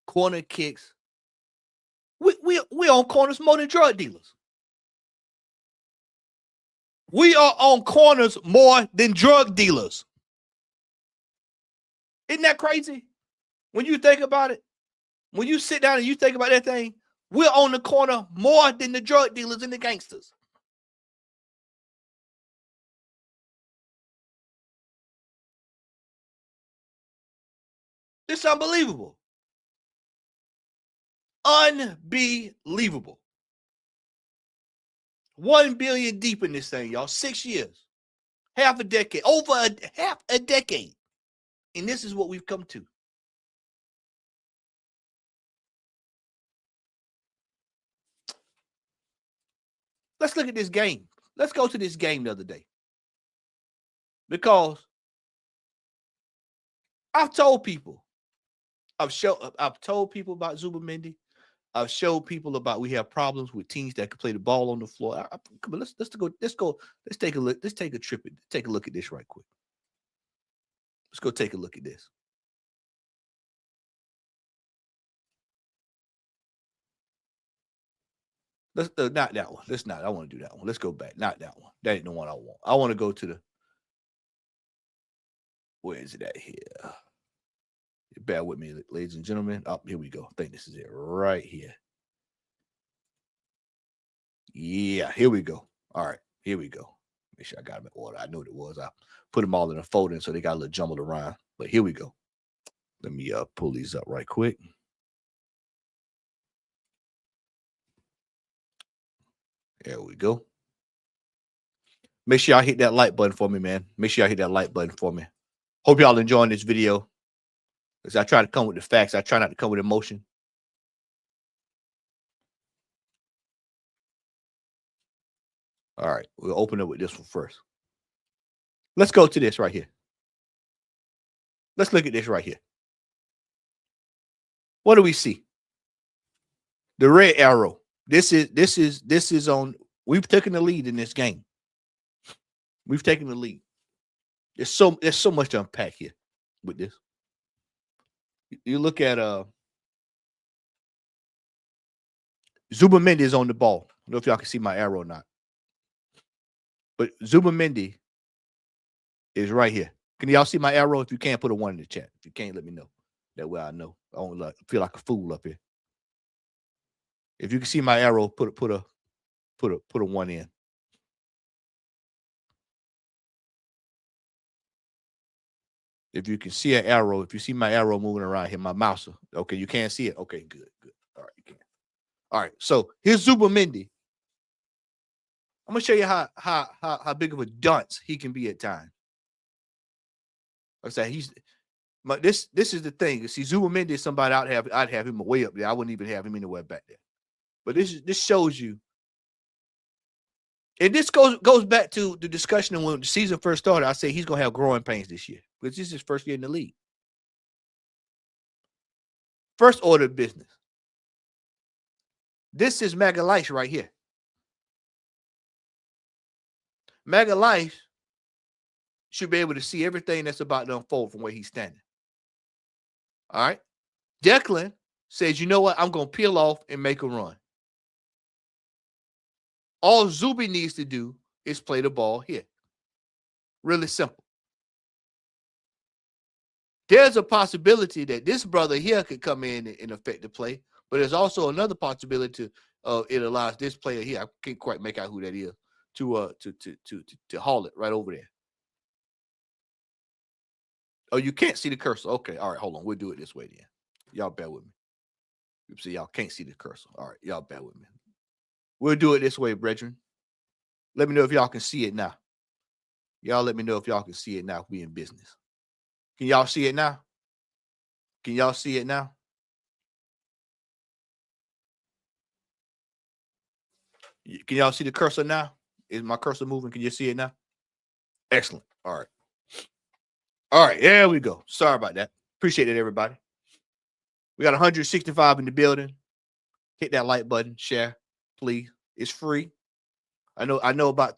corner kicks. We on corners more than drug dealers. We are on corners more than drug dealers. Isn't that crazy? When you think about it, when you sit down and you think about that thing, we're on the corner more than the drug dealers and the gangsters. It's unbelievable. Unbelievable. 1 billion deep in this thing, y'all. 6 years. Half a decade. Over half a decade. And this is what we've come to. Let's look at this game. Let's go to this game the other day. Because I've told people, I've told people about Zubomendi. I've showed people about we have problems with teams that can play the ball on the floor. Come on, let's take a look. Let's take a trip. Take a look at this right quick. Let's go take a look at this. Let's not that one. Let's not. I want to do that one. Let's go back. Not that one. That ain't the one I want. I want to go to the. Where is it at here? Bear with me, ladies and gentlemen. Oh, here we go. I think this is it right here. Yeah, here we go. All right, here we go. Make sure I got them in order. I knew what it was. I put them all in a folder, so they got a little jumbled around. But here we go. Let me pull these up right quick. There we go. Make sure y'all hit that like button for me, man. Make sure y'all hit that like button for me. Hope y'all enjoying this video. As I try to come with the facts, I try not to come with emotion. All right, we'll open up with this one first. Let's go to this right here. Let's look at this right here. What do we see? The red arrow. This is on. We've taken the lead in this game. We've taken the lead. There's so much to unpack here with this. You look at Zubomendi is on the ball. I don't know if y'all can see my arrow or not. But Zubomendi is right here. Can y'all see my arrow? If you can't, put a 1 in the chat. If you can't, let me know. That way I know. I don't feel like a fool up here. If you can see my arrow, put a 1 in. If you can see an arrow, if you see my arrow moving around here, my mouse. Okay, you can't see it. Okay, good. All right, you can. All right, so here's Zubomendi. I'm gonna show you how big of a dunce he can be at times. I say but this is the thing. See, Zubamendi is somebody I'd have him way up there. I wouldn't even have him anywhere back there. But this shows you. And this goes back to the discussion when the season first started. I said he's gonna have growing pains this year because this is his first year in the league. First order of business. This is Magalhaes right here. Magalhaes should be able to see everything that's about to unfold from where he's standing. All right. Declan says, you know what? I'm going to peel off and make a run. All Zuby needs to do is play the ball here. Really simple. There's a possibility that this brother here could come in and affect the play, but there's also another possibility it allows this player here, I can't quite make out who that is, to haul it right over there. Oh, you can't see the cursor. Okay, all right, hold on. We'll do it this way then. Y'all bear with me. You see, y'all can't see the cursor. All right, y'all bear with me. We'll do it this way, brethren. Let me know if y'all can see it now. Y'all let me know if y'all can see it now. We in business. Can y'all see it now? Can y'all see it now? Can y'all see the cursor now? Is my cursor moving? Can you see it now? Excellent. All right. All right, there we go. Sorry about that. Appreciate it, everybody. We got 165 in the building. Hit that like button, share, please. It's free. I know about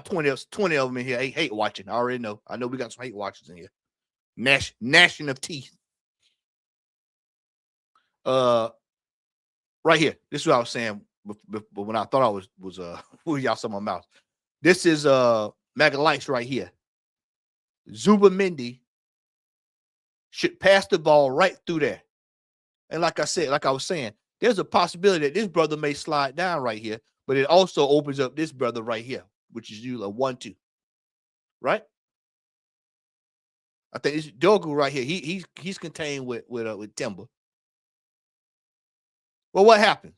20 of them in here hate watching. I already know. I know we got some hate watchers in here. Gnashing of teeth. Right here. This is what I was saying, but when I thought I was y'all saw my mouth. This is Magalhaes right here. Zubamendi should pass the ball right through there. And like I was saying, there's a possibility that this brother may slide down right here, but it also opens up this brother right here, which is usually a 1-2. Right? I think it's Dogu right here. He's contained with Timber. Well, what happens?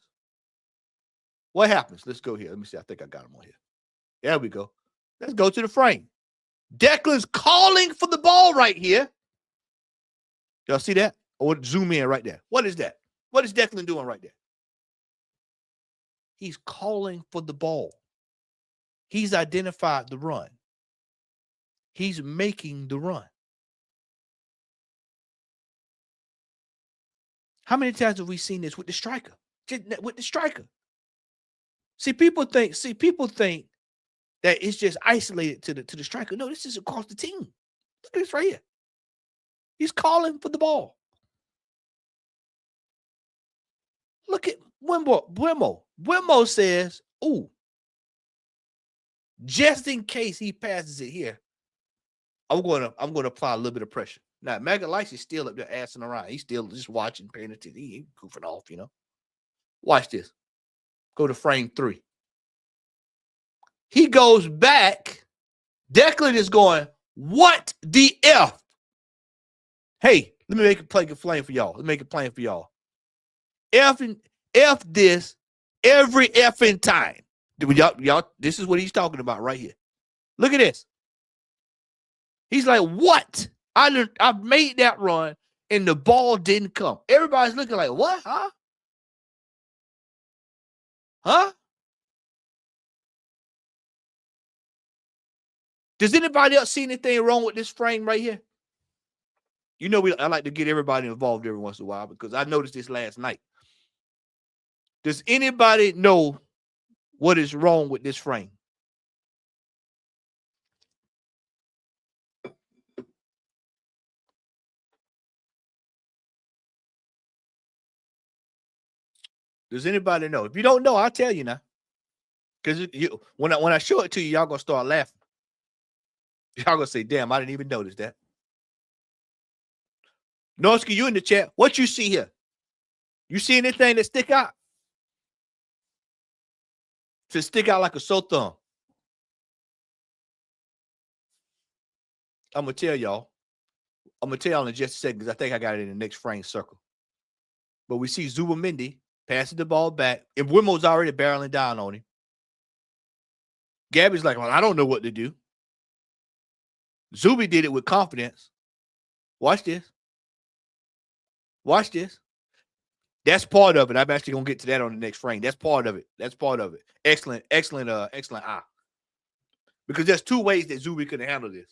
What happens? Let's go here. Let me see. I think I got him on here. There we go. Let's go to the frame. Declan's calling for the ball right here. Y'all see that? Or zoom in right there. What is that? What is Declan doing right there? He's calling for the ball. He's identified the run. He's making the run. How many times have we seen this with the striker? With the striker. See, people think that it's just isolated to the striker. No, this is across the team. Look at this right here. He's calling for the ball. Look at Wimmo. Wimmo says, ooh, just in case he passes it here, I'm going to apply a little bit of pressure. Now, Magalhaes is still up there assing around. He's still just watching, paying attention. He ain't goofing off, you know. Watch this. Go to frame 3. He goes back. Declan is going, what the F? Hey, let me make it plain for y'all. Let me make it plain for y'all. F this every effing time. Y'all, this is what he's talking about right here. Look at this. He's like, what? I've made that run and the ball didn't come. Everybody's looking like, what? Huh? Huh? Does anybody else see anything wrong with this frame right here? You know, I like to get everybody involved every once in a while because I noticed this last night. Does anybody know what is wrong with this frame? Does anybody know? If you don't know, I'll tell you now. Because when I show it to you, y'all gonna start laughing. Y'all gonna say, "Damn, I didn't even notice that." Norsky, you in the chat? What you see here? You see anything that stick out? To stick out like a sore thumb. I'm gonna tell y'all. I'm gonna tell y'all in just a second because I think I got it in the next frame circle. But we see Zubamendi passing the ball back, and Wimmo's already barreling down on him. Gabby's like, well, I don't know what to do. Zuby did it with confidence. Watch this. Watch this. That's part of it. I'm actually gonna get to that on the next frame. That's part of it. That's part of it. Excellent eye. Because there's two ways that Zuby could handle this,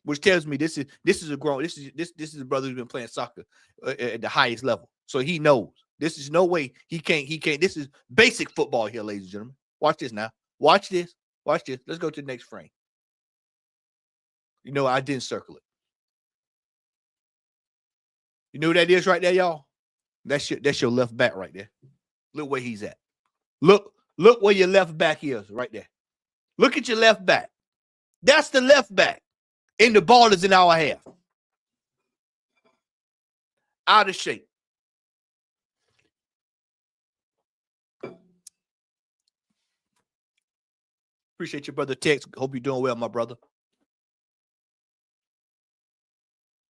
which tells me this is a brother who's been playing soccer at the highest level, so he knows this is no way he can't. This is basic football here, ladies and gentlemen. Watch this now. Watch this. Watch this. Let's go to the next frame. You know, I didn't circle it. You know who that is right there, y'all? That's your left back right there. Look where he's at. Look where your left back is right there. Look at your left back. That's the left back. And the ball is in our half. Out of shape. Appreciate your brother Tex. Hope you're doing well, my brother.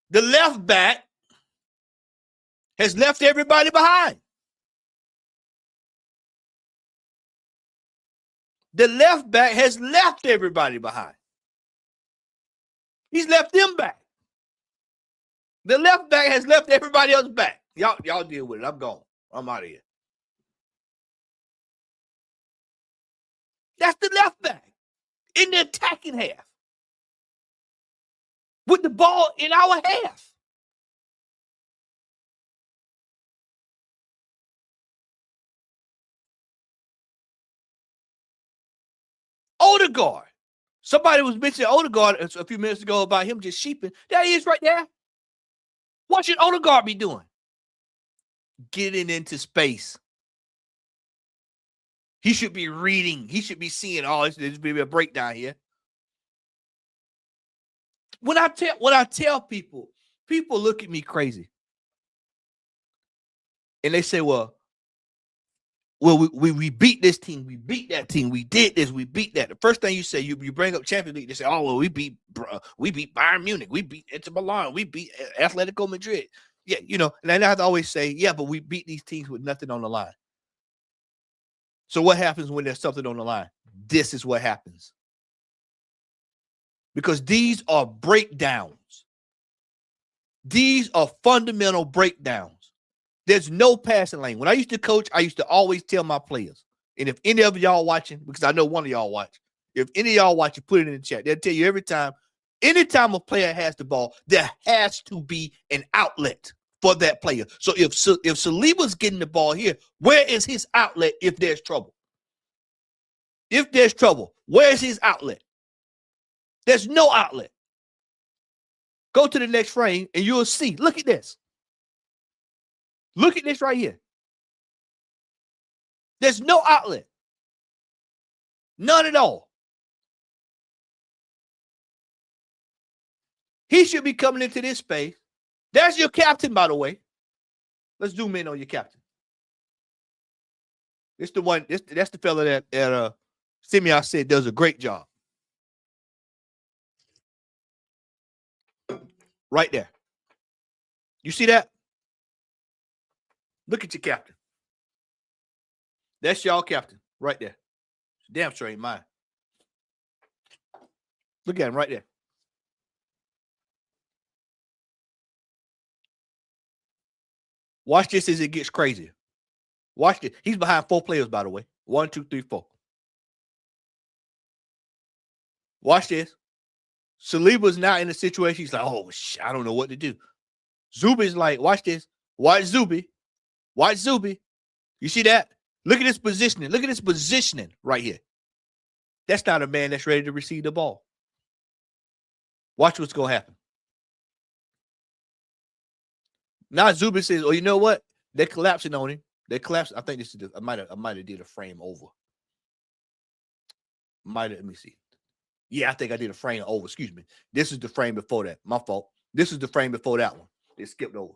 The left back has left everybody behind. The left back has left everybody behind. He's left them back. The left back has left everybody else back. Y'all deal with it. I'm gone. I'm out of here. That's the left back in the attacking half with the ball in our half. Odegaard. Somebody was mentioning Odegaard a few minutes ago about him just sheeping. There he is right there. What should Odegaard be doing? Getting into space. He should be reading. He should be seeing, there's maybe a breakdown here. When I tell people look at me crazy. And they say, well, we beat this team, we beat that team, we did this, we beat that. The first thing you say, you bring up Champions League, they say, oh, well, we beat Bayern Munich, we beat Inter Milan, we beat Atletico Madrid. Yeah, and I have to always say, yeah, but we beat these teams with nothing on the line. So what happens when there's something on the line? This is what happens. Because these are breakdowns. These are fundamental breakdowns. There's no passing lane. When I used to coach, I used to always tell my players, and if any of y'all watching, because I know one of y'all watch, if any of y'all watch, you put it in the chat. They'll tell you every time, anytime a player has the ball, there has to be an outlet for that player. So if Saliba's getting the ball here, where is his outlet if there's trouble? If there's trouble, where is his outlet? There's no outlet. Go to the next frame and you'll see. Look at this. Look at this right here. There's no outlet. None at all. He should be coming into this space. There's your captain, by the way. Let's zoom in on your captain. This the one. That's the fella that Simeon said does a great job. Right there. You see that? Look at your captain. That's y'all captain right there. Damn sure ain't mine. Look at him right there. Watch this as it gets crazier. Watch this. He's behind 4 players, by the way. 1, 2, 3, 4. Watch this. Saliba's now in a situation. He's like, oh, I don't know what to do. Zubi's like, watch this. Watch Zubi. Watch Zubi. You see that? Look at this positioning. Look at this positioning right here. That's not a man that's ready to receive the ball. Watch what's going to happen. Now Zubi says, oh, you know what? They're collapsing on him. They collapsed. I think this is I might have did a frame over. Let me see. Yeah, I think I did a frame over. Excuse me. This is the frame before that. My fault. This is the frame before that one. It skipped over.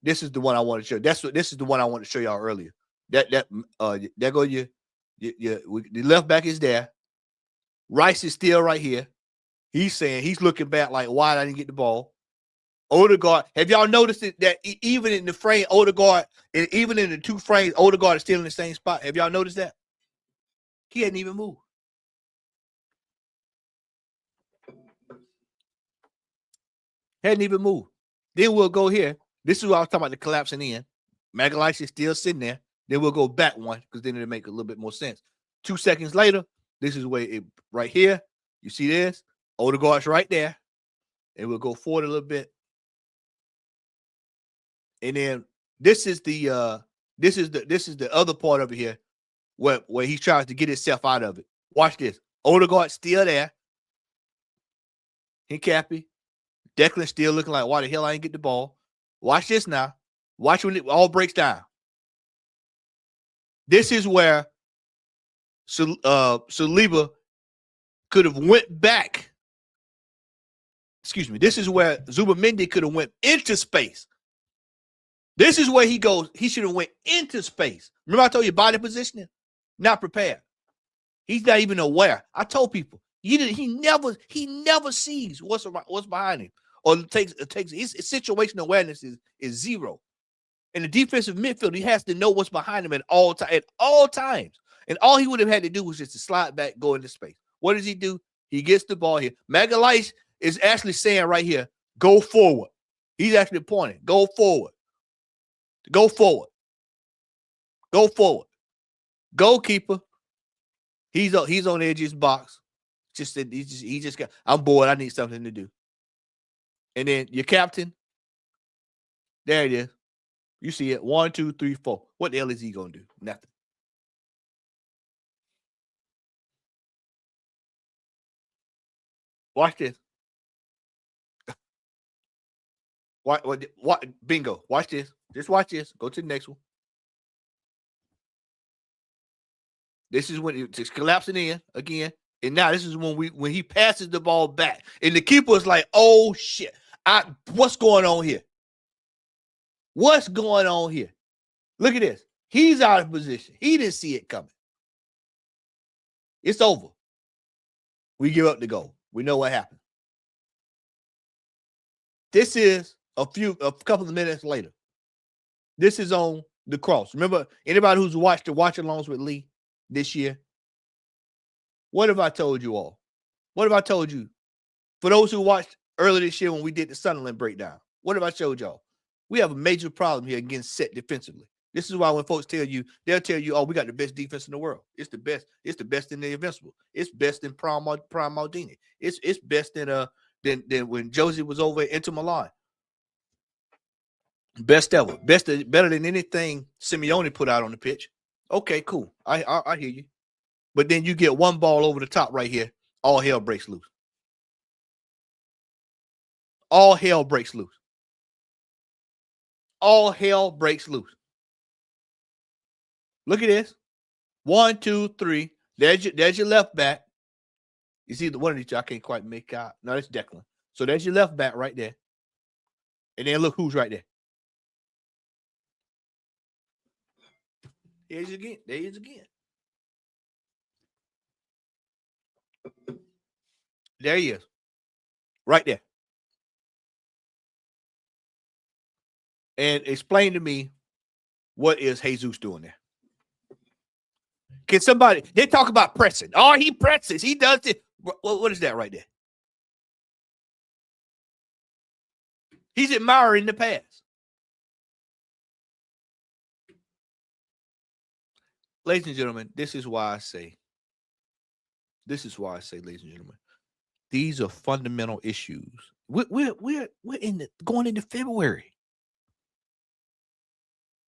This is the one I want to show. This is the one I want to show y'all earlier. There go the left back is there. Rice is still right here. He's saying he's looking back like, why did I didn't get the ball? Odegaard, have y'all noticed that even in the frame, Odegaard, and even in the 2 frames, Odegaard is still in the same spot? Have y'all noticed that? He hadn't even moved. Hadn't even moved. Then we'll go here. This is what I was talking about, the collapsing in. Magalhaes is still sitting there. Then we'll go back one because then it'll make a little bit more sense. 2 seconds later, this is where it right here. You see this? Odegaard's right there. And we'll go forward a little bit. And then this is the other part of it here where he tries to get himself out of it. Watch this. Odegaard's still there. Hincapié. Declan still looking like, why the hell I ain't get the ball? Watch this now. Watch when it all breaks down. This is where Saliba could have went back. Excuse me. This is where Zubimendi could have went into space. This is where he goes. He should have went into space. Remember I told you body positioning? Not prepared. He's not even aware. I told people he never sees what's behind him, or it takes his situational awareness is zero. In the defensive midfield, he has to know what's behind him at all times. And all he would have had to do was just to slide back, go into space. What does he do? He gets the ball here. Magalhaes is actually saying right here, go forward. He's actually pointing, go forward. Go forward. Go forward. Goalkeeper. He's on the edge of his box. He just got, I'm bored. I need something to do. And then your captain. There it is. You see it. 1, 2, 3, 4. What the hell is he gonna do? Nothing. Watch this. What? Bingo. Watch this. Just watch this. Go to the next one. This is when it's collapsing in again. And now this is when he passes the ball back. And the keeper is like, oh shit. What's going on here? What's going on here? Look at this. He's out of position. He didn't see it coming. It's over. We give up the goal. We know what happened. This is a couple of minutes later. This is on the cross. Remember, anybody who's watched the watch-alongs with Lee this year, what have I told you all? What have I told you? For those who watched earlier this year when we did the Sunderland breakdown, what have I showed y'all? We have a major problem here against set defensively. This is why when folks tell you, they'll tell you, oh, we got the best defense in the world. It's the best. It's the best in the Invincible. It's best in Prime Maldini. It's best than when Josie was over at Inter Milan. Best ever. Better than anything Simeone put out on the pitch. Okay, cool. I hear you. But then you get one ball over the top right here. All hell breaks loose. All hell breaks loose. All hell breaks loose. Look at this. 1, 2, 3. There's your left back. You see the one of these two I can't quite make out. No, that's Declan. So there's your left back right there. And then look who's right there. There he is again. There he is again. There he is. Right there. And explain to me, what is Jesus doing there? Can somebody, they talk about pressing. Oh, he presses. He does it. What is that right there? He's admiring the pass. Ladies and gentlemen, this is why I say, ladies and gentlemen, these are fundamental issues. We're going into February.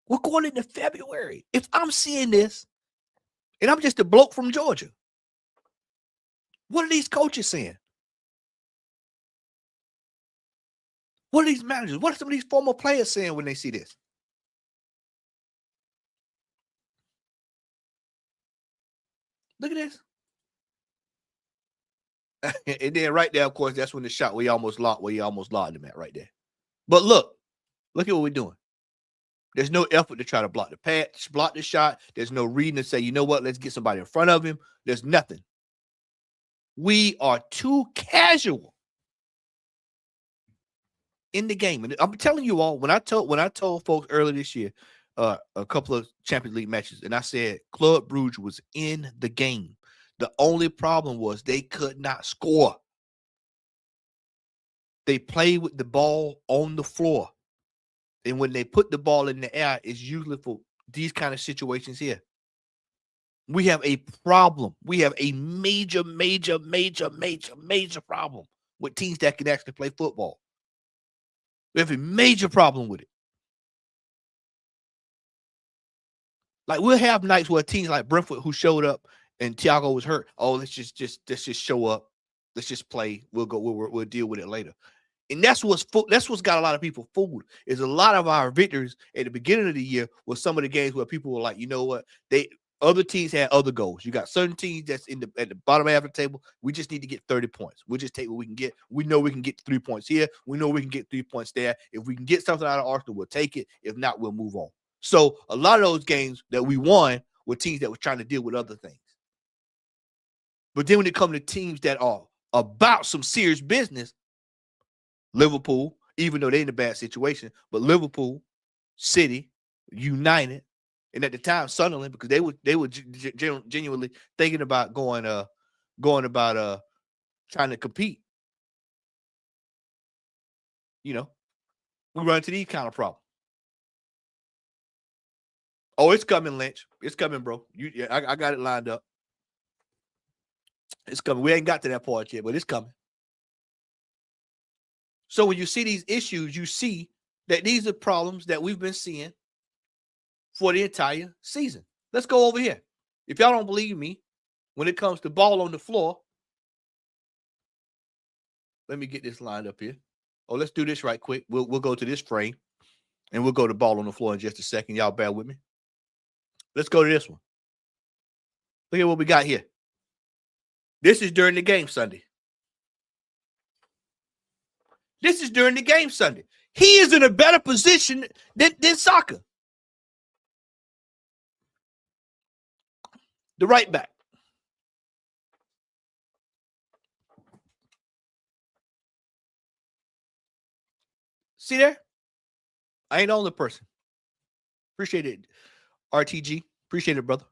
We're going into February. If I'm seeing this, and I'm just a bloke from Georgia, what are these coaches saying? What are these managers? What are some of these former players saying when they see this? Look at this. And then right there, of course, that's when the shot where he almost locked him at right there. But look at what we're doing. There's no effort to try to block the pass, block the shot. There's no reason to say, you know what, let's get somebody in front of him. There's nothing. We are too casual in the game. And I'm telling you all, when I told folks earlier this year, a couple of Champions League matches, and I said Club Brugge was in the game. The only problem was they could not score. They play with the ball on the floor. And when they put the ball in the air, it's usually for these kind of situations here. We have a problem. We have a major problem with teams that can actually play football. We have a major problem with it. Like, we'll have nights where teams like Brentford, who showed up and Thiago was hurt. Oh, let's just show up. Let's just play. We'll deal with it later. And that's what's got a lot of people fooled. Is a lot of our victories at the beginning of the year was some of the games where people were like, you know what, other teams had other goals. You got certain teams that's at the bottom half of the table. We just need to get 30 points. We'll just take what we can get. We know we can get 3 points here. We know we can get 3 points there. If we can get something out of Arsenal, we'll take it. If not, we'll move on. So a lot of those games that we won were teams that were trying to deal with other things. But then when it comes to teams that are about some serious business, Liverpool, even though they're in a bad situation, but Liverpool, City, United, and at the time Sunderland, because they were genuinely thinking about going about trying to compete. You know, we run into these kind of problems. Oh, it's coming, Lynch. It's coming, bro. I got it lined up. It's coming. We ain't got to that part yet, but it's coming. So when you see these issues, you see that these are problems that we've been seeing for the entire season. Let's go over here. If y'all don't believe me, when it comes to ball on the floor, let me get this lined up here. Oh, let's do this right quick. We'll go to this frame, and we'll go to ball on the floor in just a second. Y'all bear with me. Let's go to this one. Look at what we got here. This is during the game Sunday. This is during the game Sunday. He is in a better position than Saka. The right back. See there? I ain't the only person. Appreciate it, RTG. Appreciate it, brother.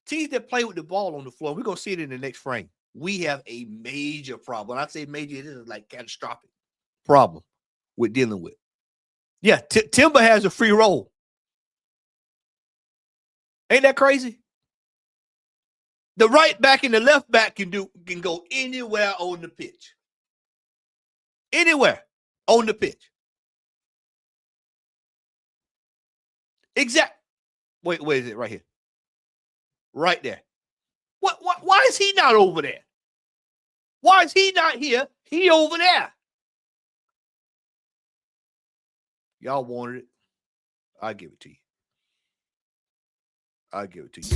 Teams that play with the ball on the floor, we're going to see it in the next frame. We have a major problem. When I say major, this is like catastrophic problem we're dealing with. Yeah, Timber has a free roll. Ain't that crazy? The right back and the left back can go anywhere on the pitch. Anywhere on the pitch. Exact. Wait, where is it? Right here. Right there. Why is he not over there? Why is he not here? He over there. Y'all wanted it. I'll give it to you. I'll give it to you.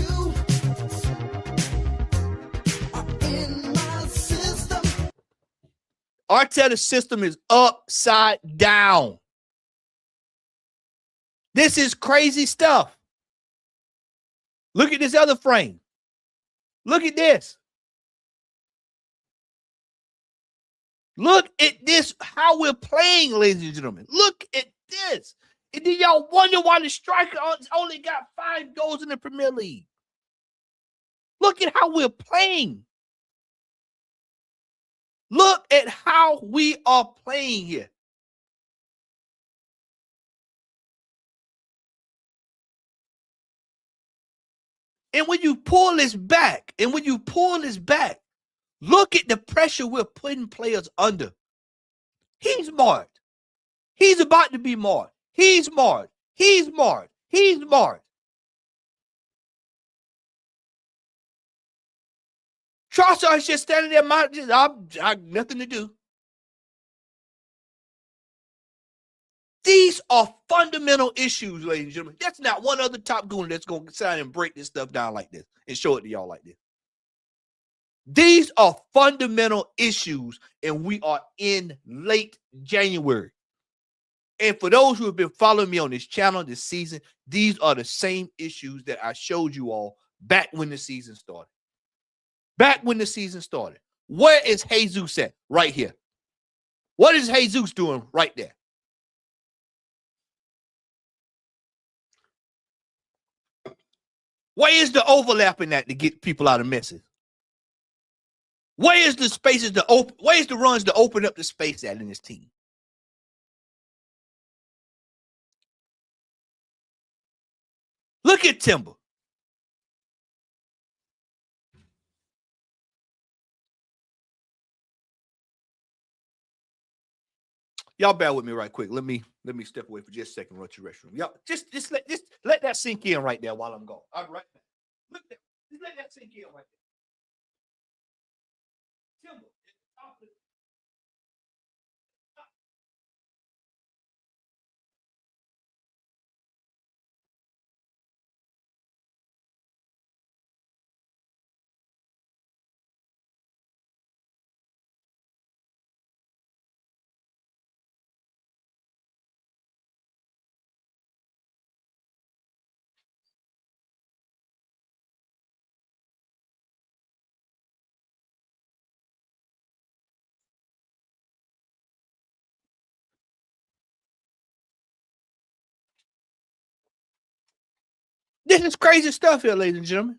Arteta's system is upside down. This is crazy stuff. Look at this other frame. Look at this. Look at this, how we're playing, ladies and gentlemen. Look at this. And then y'all wonder why the striker only got 5 goals in the Premier League. Look at how we're playing. Look at how we are playing here. And when you pull this back, look at the pressure we're putting players under. He's marred. He's about to be marred. He's marred. He's marred. He's marred. Trossard is just standing there, I nothing to do. These are fundamental issues, ladies and gentlemen. That's not one other top gooner that's going to sign and break this stuff down like this and show it to y'all like this. These are fundamental issues, and we are in late January. And for those who have been following me on this channel this season, these are the same issues that I showed you all back when the season started. Where is Jesus at? Right here. What is Jesus doing right there? Where is the overlap in that to get people out of messes? Where is the spaces to open? Where's the runs to open up the space at in this team? Look at Timber. Y'all bear with me right quick. Let me step away for just a second. Run to the restroom. Y'all just let that sink in right there while I'm gone. All right. Look at that. Just let that sink in right there. Timber. This is crazy stuff here, ladies and gentlemen.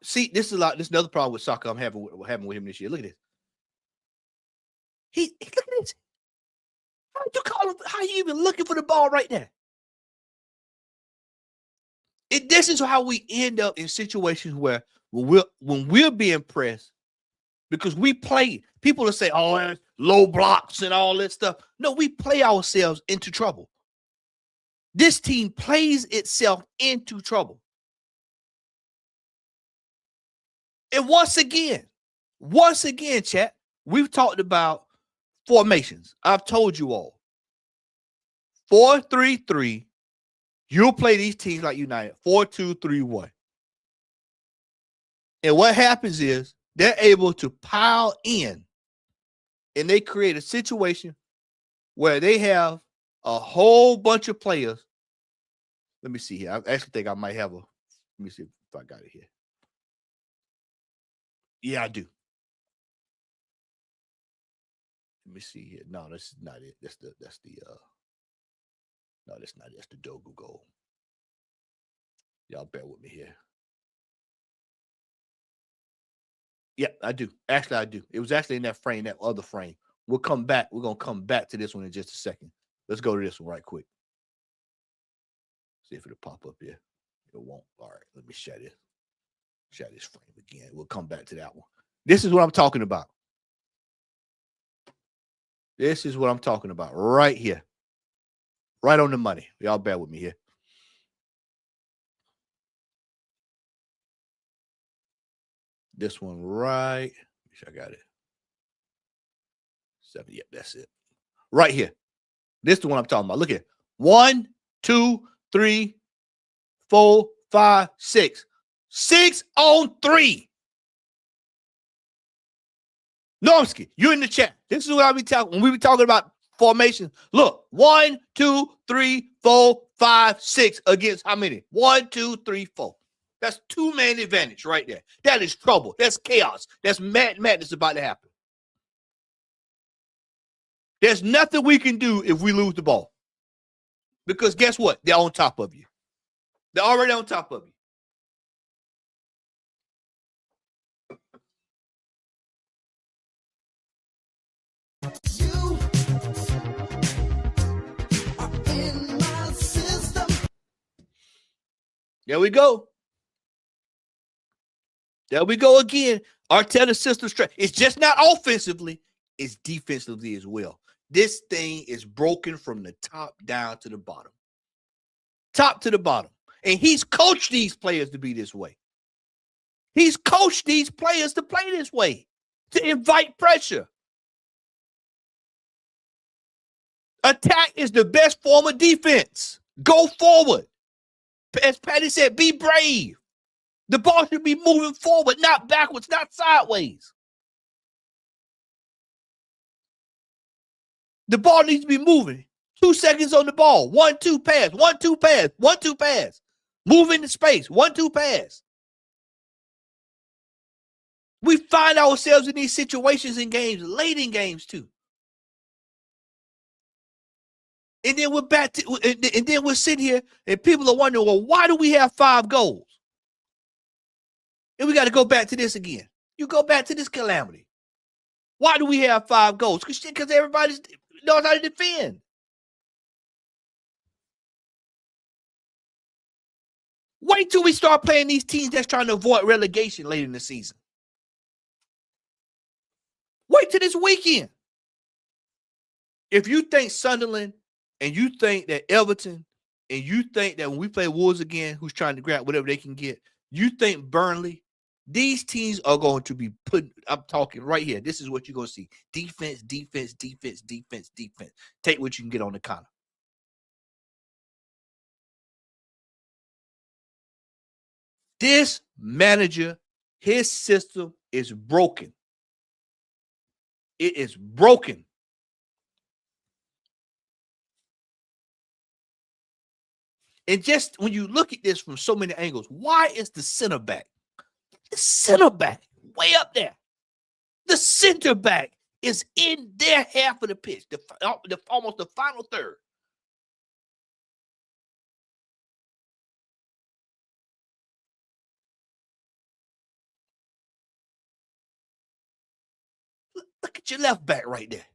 See, this is another problem with soccer I'm having with him this year. Look at this. Look at this. How you even looking for the ball right there? This is how we end up in situations where when we're being pressed, because we play, people will say, oh, low blocks and all this stuff. No, we play ourselves into trouble. This team plays itself into trouble. And once again, chat, we've talked about formations. I've told you all. 4-3-3. You'll play these teams like United. 4-2-3-1. And what happens is they're able to pile in, and they create a situation where they have a whole bunch of players. Let me see here. I actually think I might have let me see if I got it here. Yeah, I do. Let me see here. No, this is not it. That's the no, that's not it. That's the Dogu goal. Y'all bear with me here. Yeah, I do. Actually, I do. It was actually in that frame, that other frame. We'll come back. We're going to come back to this one in just a second. Let's go to this one right quick. See if it'll pop up here. It won't. All right, let me share this. Share this frame again. We'll come back to that one. This is what I'm talking about. This is what I'm talking about right here. Right on the money. Y'all bear with me here. This one right. Make sure I got it. 7. Yep, that's it. Right here. This is the one I'm talking about. Look at it. 1, 2, 3, 4, 5, 6. 6 on 3. Normski, you in the chat. This is what I be talking when we be talking about formation. Look, 1, 2, 3, 4, 5, 6 against how many? 1, 2, 3, 4. That's 2-man advantage right there. That is trouble. That's chaos. That's madness about to happen. There's nothing we can do if we lose the ball. Because guess what? They're on top of you. They're already on top of you. There we go. There we go again. Arteta's system strength. It's just not offensively, it's defensively as well. This thing is broken from the top down to the bottom. Top to the bottom. And he's coached these players to be this way. He's coached these players to play this way, to invite pressure. Attack is the best form of defense. Go forward. As Patty said, be brave. The ball should be moving forward, not backwards, not sideways. The ball needs to be moving. 2 seconds on the ball. 1-2 pass. 1-2 pass. 1-2 pass. Move into space. 1-2 pass. We find ourselves in these situations in games, late in games too. And then we're back to, and then we're sitting here and people are wondering, well, why do we have 5 goals? And we got to go back to this again. You go back to this calamity. Why do we have 5 goals? Because everybody knows how to defend. Wait till we start playing these teams that's trying to avoid relegation later in the season. Wait till this weekend. If you think Sunderland and you think that Everton and you think that when we play Wolves again, who's trying to grab whatever they can get, you think Burnley, these teams are going to be put, I'm talking right here. This is what you're going to see. Defense, defense, defense, defense, defense. Take what you can get on the counter. This manager, his system is broken. It is broken. And just when you look at this from so many angles, why is the center back? The center back way up there. The center back is in their half of the pitch, almost the final third. Look at your left back right there.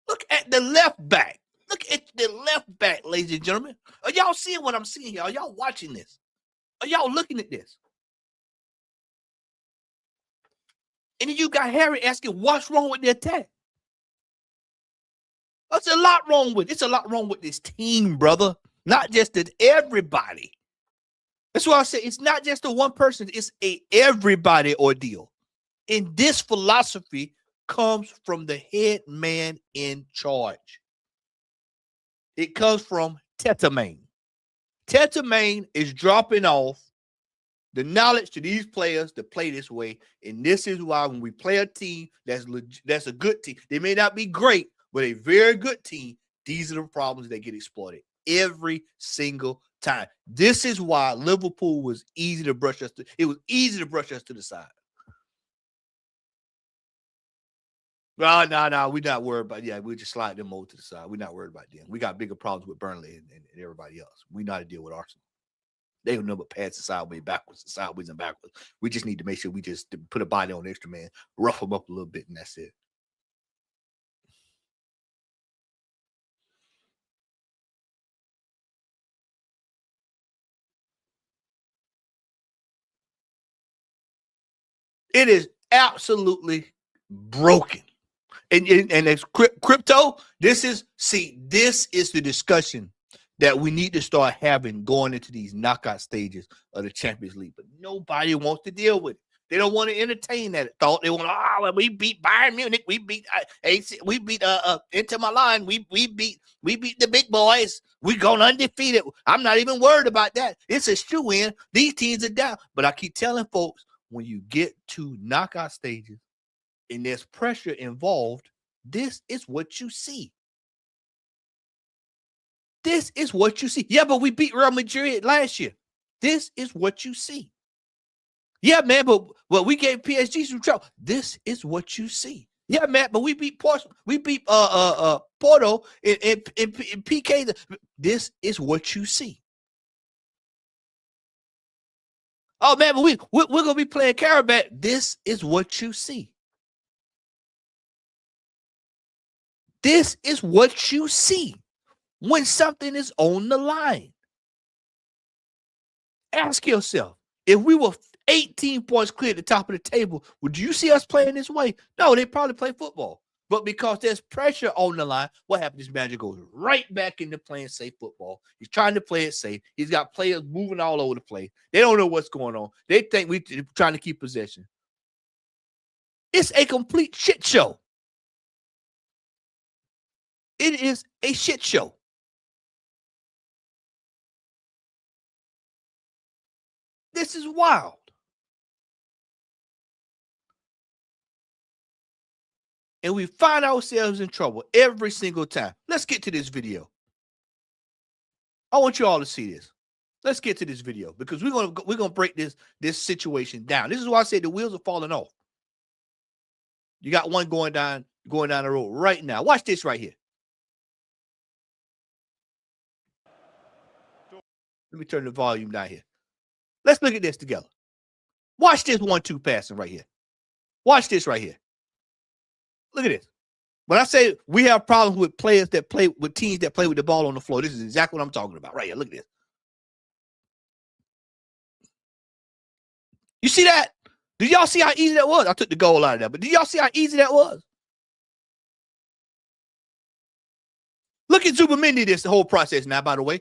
Look at the left back. Look at the left back, ladies and gentlemen. Are y'all seeing what I'm seeing here? Are y'all watching this? Are y'all looking at this? And then you got Harry asking, what's wrong with the attack? There's a lot wrong with it. It's a lot wrong with this team, brother. Not just that everybody. That's why I say it's not just the one person. It's a everybody ordeal. And this philosophy comes from the head man in charge. It comes from Tetamane. Tetamane is dropping off the knowledge to these players to play this way. And this is why when we play a team that's a good team, they may not be great, but a very good team, these are the problems that get exploited every single time. This is why Liverpool was easy to brush us to. It was easy to brush us to the side. No, we're not worried about. Yeah, we just slide them over to the side. We're not worried about them. We got bigger problems with Burnley and everybody else. We know how to deal with Arsenal. They don't know but pass the sideways, backwards, sideways, and backwards. We just need to make sure we just put a body on the extra man, rough them up a little bit, and that's it. It is absolutely broken. And as crypto, this is the discussion that we need to start having going into these knockout stages of the Champions League. But nobody wants to deal with it. They don't want to entertain that thought. They want to, we beat Bayern Munich, we beat Inter Milan, we beat the big boys. We going undefeated. I'm not even worried about that. It's a shoe-in. These teams are down. But I keep telling folks, when you get to knockout stages and there's pressure involved, this is what you see. This is what you see. Yeah, but we beat Real Madrid last year. This is what you see. Yeah, man, but we gave PSG some trouble. This is what you see. Yeah, man, but we beat Porto in PK. This is what you see. Oh man, but we're gonna be playing Carabao. This is what you see. This is what you see when something is on the line. Ask yourself, if we were 18 points clear at the top of the table, would you see us playing this way? No, they probably play football. But because there's pressure on the line, what happens? This manager goes right back into playing safe football. He's trying to play it safe. He's got players moving all over the place. They don't know what's going on. They think we're trying to keep possession. It's a complete shit show. It is a shit show. This is wild. And we find ourselves in trouble every single time. Let's get to this video. I want you all to see this. Let's get to this video because we're gonna break this situation down. This is why I say the wheels are falling off. You got one going down the road right now. Watch this right here. Let me turn the volume down here. Let's look at this together. Watch this 1-2 passing right here. Watch this right here. Look at this. When I say we have problems with players that play with teams that play with the ball on the floor, this is exactly what I'm talking about right here. Look at this. You see that? Did y'all see how easy that was? I took the goal out of that, but did y'all see how easy that was? Look at Zubamendi this whole process now, by the way.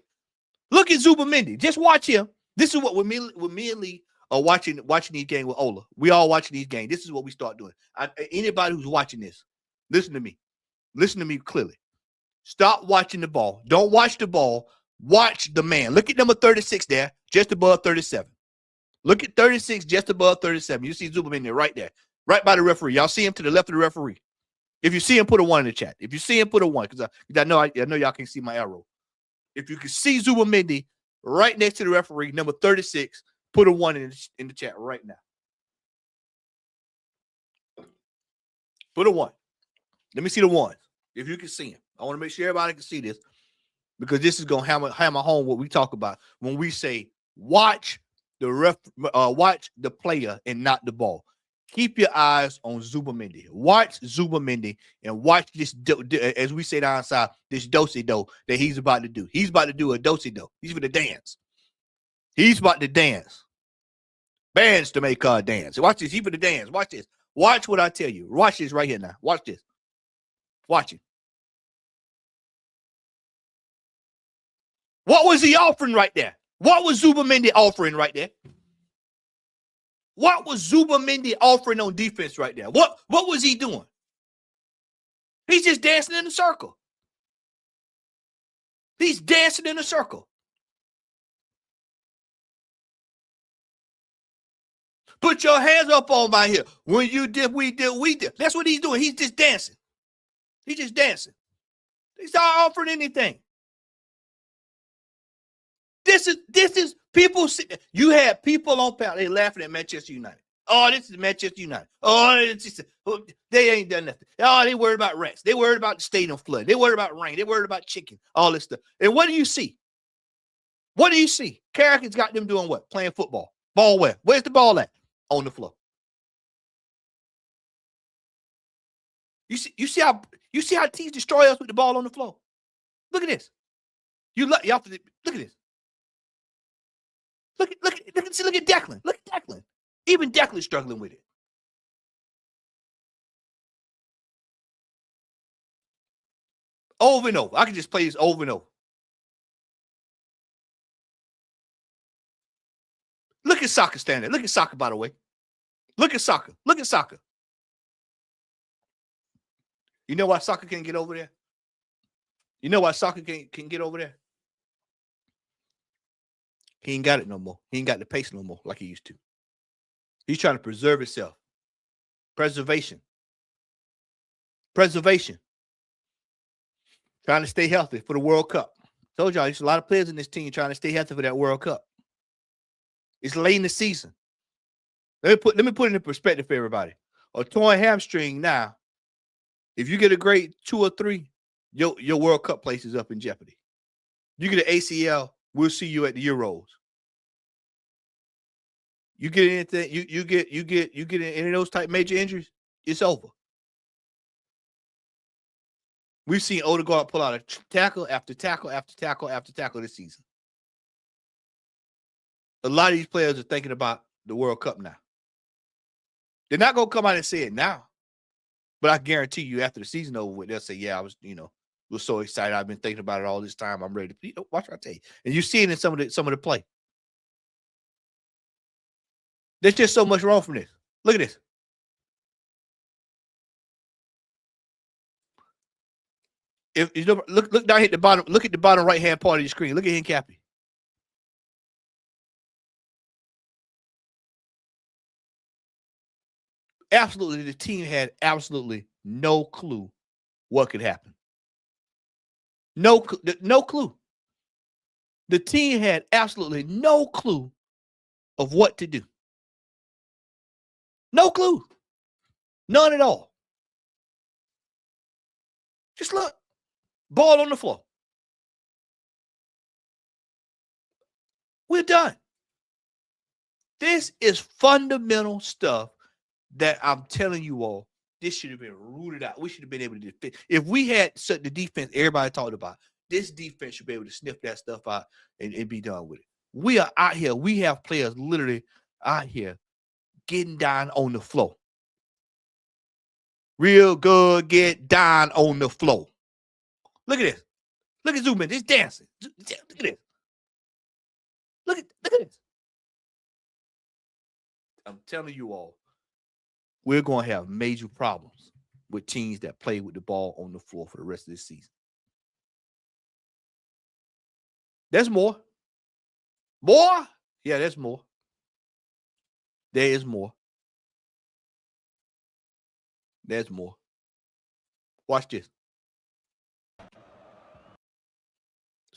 Look at Zubamendi. Just watch him. This is what when me and Lee are watching these games with Ola. We all watching these games. This is what we start doing. Anybody who's watching this, listen to me. Listen to me clearly. Stop watching the ball. Don't watch the ball. Watch the man. Look at number 36 there, just above 37. Look at 36, just above 37. You see Zubamendi right there, right by the referee. Y'all see him to the left of the referee. If you see him, put a 1 in the chat. If you see him, put a 1, because I know y'all can see my arrow. If you can see Zubamendi right next to the referee, number 36, put a 1 in the chat right now. Put a 1. Let me see the 1. If you can see him. I want to make sure everybody can see this, because this is going to hammer home what we talk about when we say watch the player and not the ball. Keep your eyes on Zubamendi. Watch Zubamendi and watch this, as we say down south, this do-si-do that he's about to do. He's about to do a do-si-do. He's going to dance. He's about to dance. Bands to make her dance. Watch this. He's going to dance. Watch this. Watch what I tell you. Watch this right here now. Watch this. Watch it. What was he offering right there? What was Zubamendi offering right there? What was Zubamendi offering on defense right there? What was he doing? He's just dancing in a circle. He's dancing in a circle. Put your hands up on my hip. When you did, we did. That's what he's doing. He's just dancing. He's just dancing. He's not offering anything. This is people. You had people on panel. They laughing at Manchester United. Oh, this is Manchester United. Oh, they ain't done nothing. Oh, they worried about rats. They worried about the stadium flood. They worried about rain. They worried about chicken. All this stuff. And what do you see? What do you see? Carrick's got them doing what? Playing football. Ball where? Where's the ball at? On the floor. You see how teams destroy us with the ball on the floor. Look at this. Y'all look at this. Look at Declan. Look at Declan. Even Declan's struggling with it. Over and over. I can just play this over and over. Look at Soccer standing there. Look at Soccer, by the way. Look at Soccer. Look at Soccer. You know why Soccer can't get over there? You know why Soccer can get over there? He ain't got it no more. He ain't got the pace no more like he used to. He's trying to preserve himself. Preservation. Preservation. Trying to stay healthy for the World Cup. Told y'all, there's a lot of players in this team trying to stay healthy for that World Cup. It's late in the season. Let me put it in perspective for everybody. A torn hamstring now, if you get a grade 2 or 3, your World Cup place is up in jeopardy. You get an ACL, we'll see you at the Euros. You get anything, you get any of those type major injuries, it's over. We've seen Odegaard pull out a tackle after tackle after tackle after tackle this season. A lot of these players are thinking about the World Cup now. They're not going to come out and say it now. But I guarantee you after the season over with, they'll say, yeah, I was so excited. I've been thinking about it all this time. I'm ready to watch what I tell you. And you see it in some of the play. There's just so much wrong from this. Look at this. If you look down at the bottom, look at the bottom right hand part of your screen. Look at Hincapié. Absolutely, the team had absolutely no clue what could happen. No clue. The team had absolutely no clue of what to do. No clue. None at all. Just look. Ball on the floor. We're done. This is fundamental stuff that I'm telling you all. This should have been rooted out. We should have been able to defend. If we had the defense everybody talked about, this defense should be able to sniff that stuff out and be done with it. We are out here. We have players literally out here getting down on the floor. Real good, get down on the floor. Look at this. Look at Zoom in. It's dancing. Look at this. Look at this. I'm telling you all, we're going to have major problems with teams that play with the ball on the floor for the rest of this season. There's more. More? Yeah, there's more. There is more. There's more. Watch this. Let's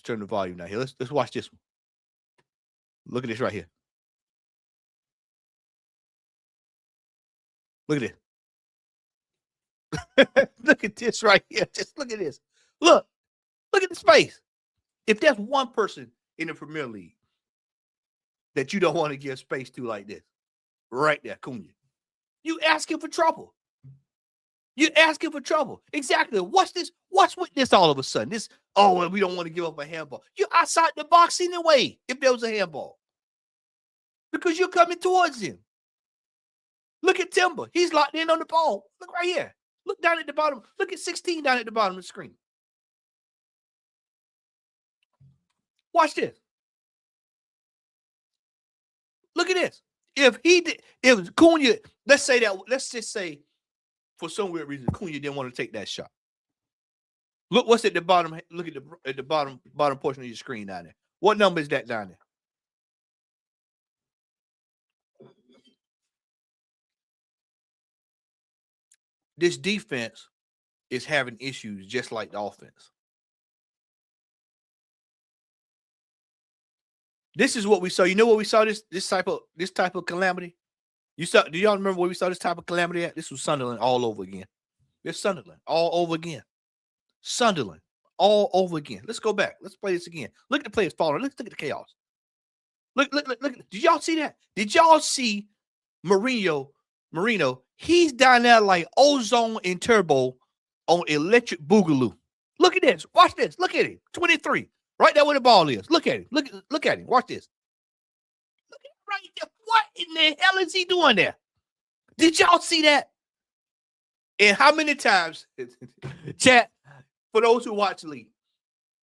turn the volume down here. Let's watch this one. Look at this right here. Look at this. Look at this right here. Just look at this. Look at the space. If there's one person in the Premier League that you don't want to give space to like this, right there, Cunha, you asking for trouble. You're asking for trouble. Exactly. What's this? What's with this all of a sudden? This, well, we don't want to give up a handball. You're outside the box anyway, if there was a handball. Because you're coming towards him. Look at Timber. He's locked in on the ball. Look right here. Look down at the bottom. Look at 16 down at the bottom of the screen. Watch this. Look at this. If Cunha, let's just say for some weird reason, Cunha didn't want to take that shot. Look what's at the bottom. Look at the bottom portion of your screen down there. What number is that down there? This defense is having issues just like the offense. This is what we saw. You know what we saw this type of calamity? Do y'all remember where we saw this type of calamity at? This was Sunderland all over again. It's Sunderland all over again. Sunderland all over again. Let's go back. Let's play this again. Look at the players falling. Look at the chaos. Look. Did y'all see that? Did y'all see Marino? He's down there like Ozone and Turbo on Electric Boogaloo. Look at this. Watch this. Look at him. 23. Right there where the ball is. Look at him. Look at him. Watch this. Look at him right there. What in the hell is he doing there? Did y'all see that? And how many times, chat, for those who watch the league,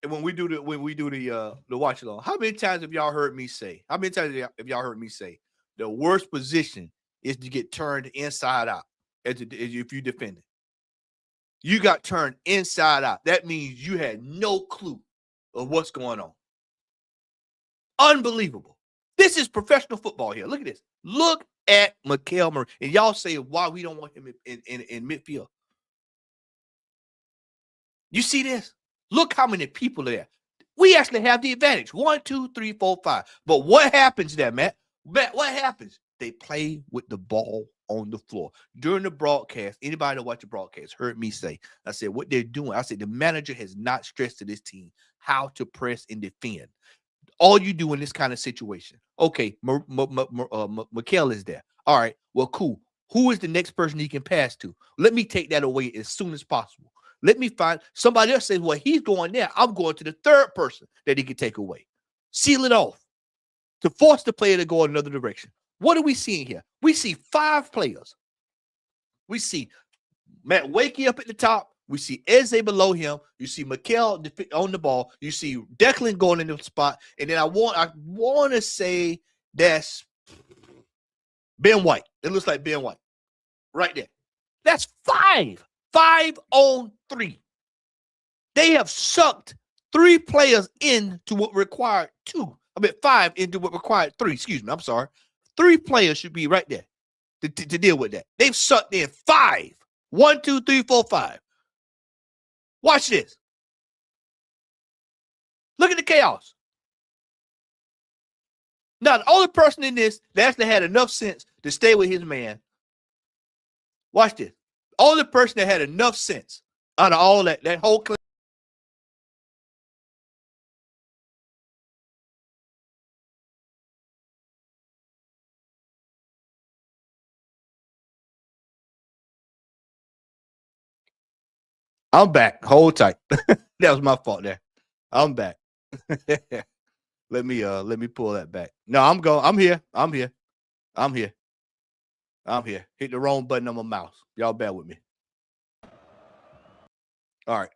and when we do the watch along, how many times have y'all heard me say? How many times have y'all heard me say the worst position is to get turned inside out if you defend it? You got turned inside out. That means you had no clue of what's going on. Unbelievable. This is professional football here. Look at this. Look at Mikael Murray. And y'all say why we don't want him in midfield. You see this? Look how many people are there. We actually have the advantage. 1, 2, 3, 4, 5. But what happens there, Matt? What happens? They play with the ball on the floor. During the broadcast, anybody that watched the broadcast heard me say, I said, what they're doing, I said, the manager has not stressed to this team how to press and defend. All you do in this kind of situation. Okay, Mikael is there. All right, well, cool. Who is the next person he can pass to? Let me take that away as soon as possible. Let me find somebody else says, well, he's going there. I'm going to the third person that he can take away. Seal it off to force the player to go another direction. What are we seeing here? We see 5 players. We see Matt Wakey up at the top. We see Eze below him. You see Mikael on the ball. You see Declan going in the spot. And then I want to say that's Ben White. It looks like Ben White right there. That's 5. 5 on 3. They have sucked 3 players into what required 2. 5 into what required 3. Excuse me. I'm sorry. 3 players should be right there to deal with that. They've sucked in 5. 1, 2, 3, 4, 5. Watch this. Look at the chaos. Now, the only person in this that actually had enough sense to stay with his man. Watch this. Only person that had enough sense out of all that whole I'm back. Hold tight. That was my fault there. I'm back. Let me pull that back. No, I'm going. I'm here. Hit the wrong button on my mouse. Y'all bear with me. All right.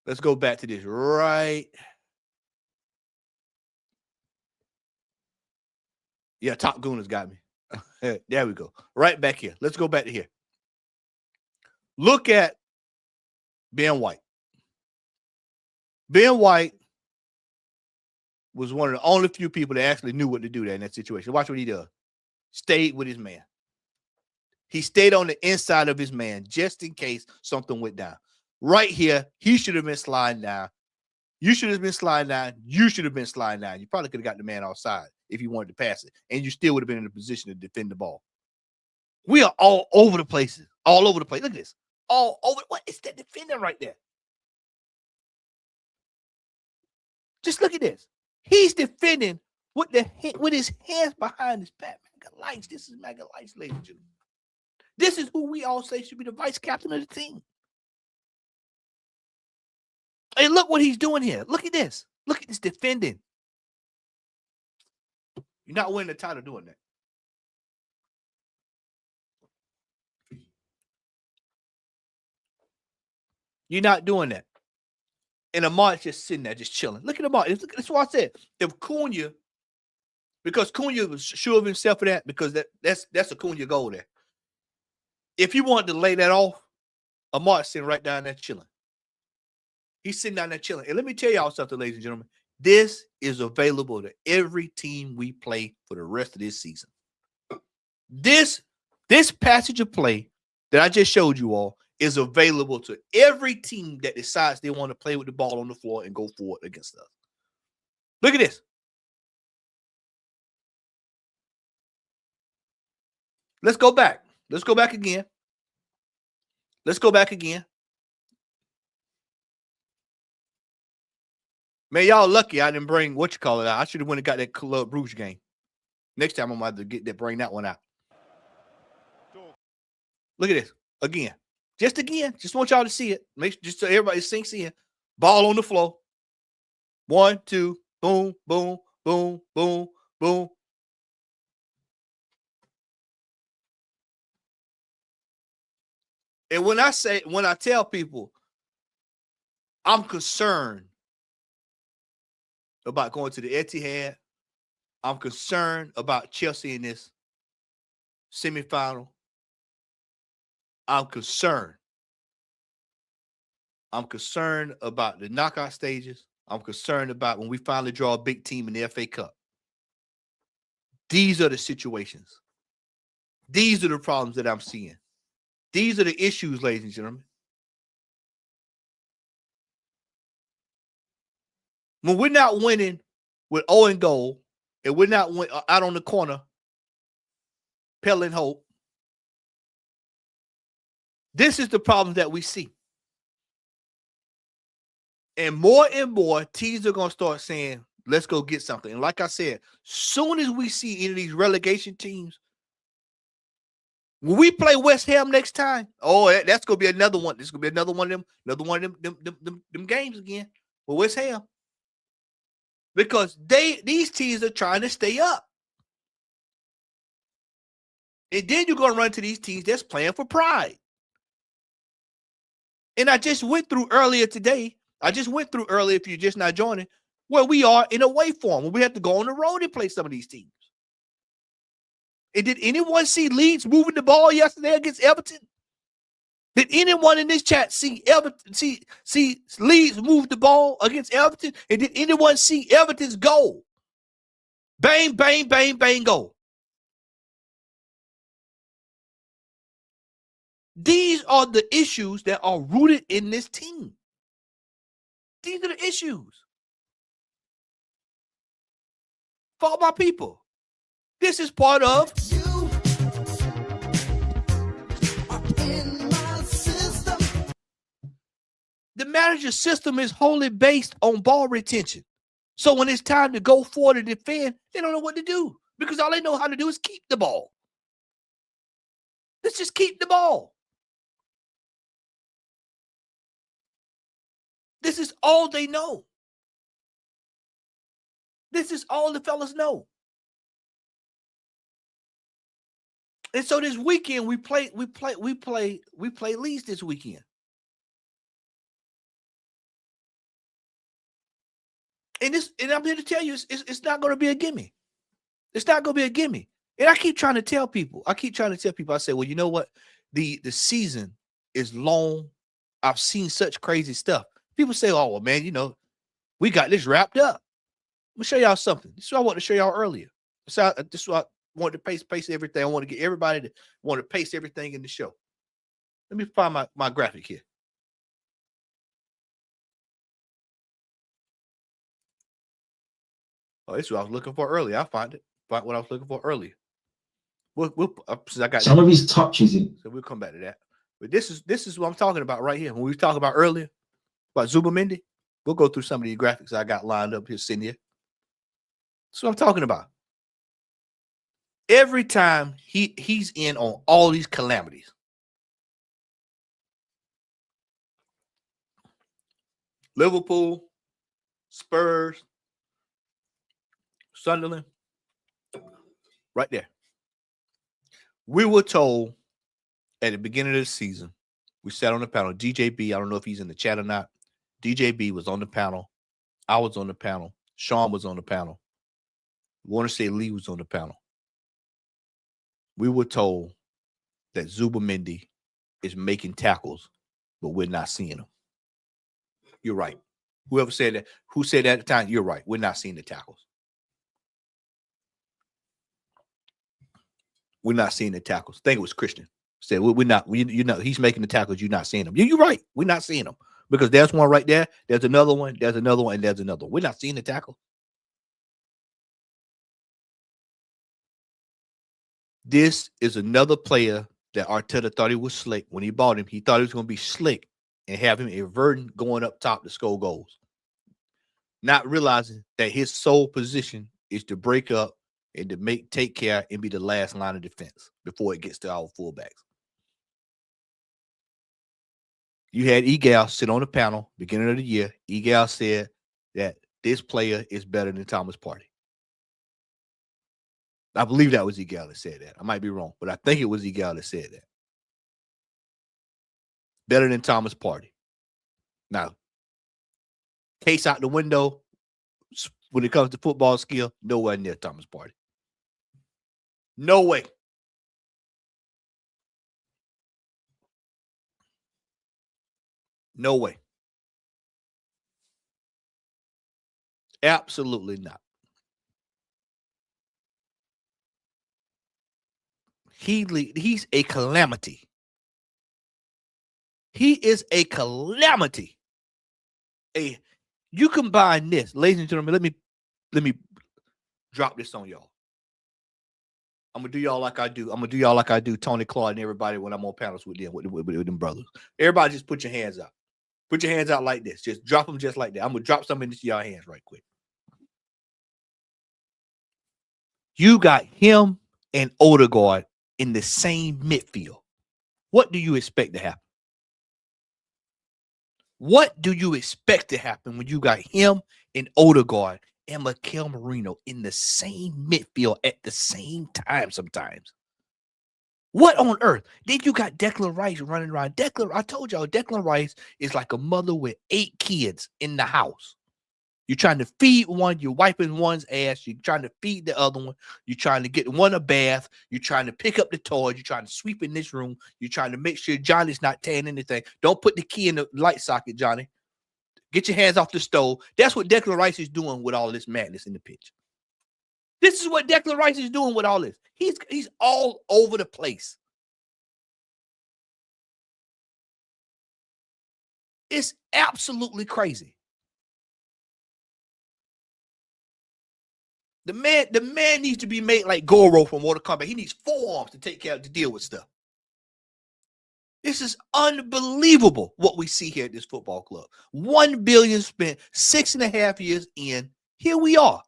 Let's go back to this right. Yeah, Top Gooners got me. There we go. Right back here. Let's go back to here. Look at Ben White. Ben White was one of the only few people that actually knew what to do there in that situation. Watch what he does. Stayed with his man. He stayed on the inside of his man just in case something went down. Right here, he should have been sliding down. You should have been sliding down. You should have been sliding down. You probably could have got the man outside if you wanted to pass it, and you still would have been in a position to defend the ball. We are all over the places. All over the place. Look at this. All over. What is that defending right there? Just look at this. He's defending with his hands behind his back. Mega Lights. This is Mega Lights, ladies and gentlemen. This is who we all say should be the vice captain of the team. And look what he's doing here. Look at this. Look at this defending. You're not winning the title doing that. You're not doing that. And Amar's just sitting there, just chilling. Look at Amar. That's what I said. If Cunha, because Cunha was sure of himself for that, because that's a Cunha goal there. If you wanted to lay that off, Amar's sitting right down there chilling. He's sitting down there chilling. And let me tell y'all something, ladies and gentlemen. This is available to every team we play for the rest of this season. This passage of play that I just showed you all is available to every team that decides they want to play with the ball on the floor and go forward against us. Look at this. Let's go back. Let's go back again. Let's go back again. Man, y'all lucky I didn't bring what you call it out. I should have went and got that Club Rouge game. Next time I'm going to have to bring that one out. Look at this. Again. Just again. Just want y'all to see it. Just so everybody sinks in. Ball on the floor. 1, 2, boom, boom, boom, boom, boom. And when I tell people I'm concerned about going to the Etihad, I'm concerned about Chelsea in this semifinal. I'm concerned. I'm concerned about the knockout stages. I'm concerned about when we finally draw a big team in the FA Cup. These are the situations. These are the problems that I'm seeing. These are the issues, ladies and gentlemen. When we're not winning with Owen goal, and we're not out on the corner, peddling hope, this is the problem that we see. And more teams are going to start saying, let's go get something. And like I said, soon as we see any of these relegation teams, when we play West Ham next time, that's going to be another one. This is going to be another one of them games again with West Ham. Because these teams are trying to stay up. And then you're going to run to these teams that's playing for pride. And I just went through earlier today. If you're just not joining, where we are in away form, where we have to go on the road and play some of these teams. And did anyone see Leeds moving the ball yesterday against Everton? Did anyone in this chat see Leeds move the ball against Everton? And did anyone see Everton's goal? Bang, bang, bang, bang, goal. These are the issues that are rooted in this team. These are the issues. For my people, this is part of the manager system is wholly based on ball retention. So when it's time to go forward and defend, they don't know what to do because all they know how to do is keep the ball. Let's just keep the ball. This is all they know. This is all the fellas know. And so this weekend we play Leeds this weekend. And I'm here to tell you, it's not going to be a gimme. It's not going to be a gimme. And I keep trying to tell people. I say, well, you know what? The season is long. I've seen such crazy stuff. People say, oh, well, man, you know, we got this wrapped up. Let me show y'all something. This is what I wanted to show y'all earlier. This is what I wanted to paste everything. I want to get everybody to want to paste everything in the show. Let me find my graphic here. Oh, this is what I was looking for earlier. I find what I was looking for earlier. Since I got some of his touches in. So we'll come back to that. But this is what I'm talking about right here. When we were talking about earlier about Zubimendi, we'll go through some of the graphics I got lined up here, sitting here. That's what I'm talking about. Every time he's in on all these calamities. Liverpool, Spurs, Sunderland, right there. We were told at the beginning of the season, we sat on the panel. DJB, I don't know if he's in the chat or not. DJB was on the panel. I was on the panel. Sean was on the panel. Warner State Lee was on the panel. We were told that Zubimendi is making tackles, but we're not seeing them. You're right. Who said that at the time? You're right. We're not seeing the tackles. We're not seeing the tackles. I think it was Christian. Said we're not. You know, he's making the tackles. You're not seeing them. You're right. We're not seeing them because there's one right there. There's another one. There's another one. And there's another one. We're not seeing the tackle. This is another player that Arteta thought he was slick when he bought him. He thought he was going to be slick and have him inverting going up top to score goals, not realizing that his sole position is to break up and to take care and be the last line of defense before it gets to our fullbacks. You had Egal sit on the panel beginning of the year. Egal said that this player is better than Thomas Partey. I believe that was Egal that said that. I might be wrong, but I think it was Egal that said that. Better than Thomas Partey. Now, case out the window when it comes to football skill, nowhere near Thomas Partey. No way. No way. Absolutely not. He's a calamity. He is a calamity. You combine this, ladies and gentlemen. Let me drop this on y'all. I'm gonna do y'all like I do. I'm gonna do y'all like I do Tony Claude and everybody when I'm on panels with them, with them brothers. Everybody just put your hands out. Put your hands out like this. Just drop them just like that. I'm gonna drop some into y'all hands right quick. You got him and Odegaard in the same midfield. What do you expect to happen? What do you expect to happen when you got him and Odegaard and Mikel Merino in the same midfield at the same time sometimes? What on earth? Then you got Declan Rice running around. I told y'all, Declan Rice is like a mother with 8 kids in the house. You're trying to feed one, you're wiping one's ass, you're trying to feed the other one, you're trying to get one a bath, you're trying to pick up the toys, you're trying to sweep in this room, you're trying to make sure Johnny's not tearing anything. Don't put the key in the light socket, Johnny. Get your hands off the stove. That's what Declan Rice is doing with all this madness in the pitch. This is what Declan Rice is doing with all this. He's all over the place. It's absolutely crazy. The man needs to be made like Goro from Mortal Kombat. He needs 4 arms to deal with stuff. This is unbelievable what we see here at this football club. $1 billion spent, 6.5 years in. Here we are.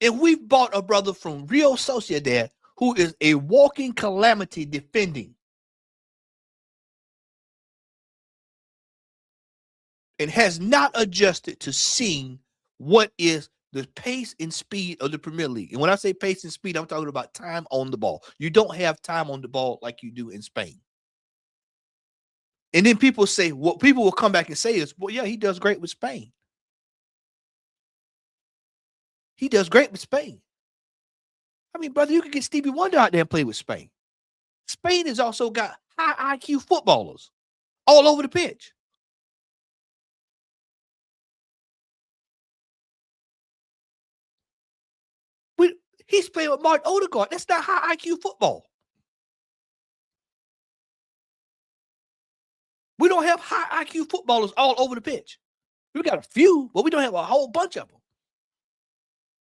And we've bought a brother from Real Sociedad who is a walking calamity defending. and has not adjusted to seeing what is the pace and speed of the Premier League. And when I say pace and speed, I'm talking about time on the ball. You don't have time on the ball like you do in Spain. And then people say, what people will come back and say is, well, yeah, he does great with Spain. He does great with Spain. I mean, brother, you can get Stevie Wonder out there and play with Spain. Spain has also got high IQ footballers all over the pitch. He's playing with Martin Odegaard. That's not high IQ football. We don't have high IQ footballers all over the pitch. We got a few, but we don't have a whole bunch of them.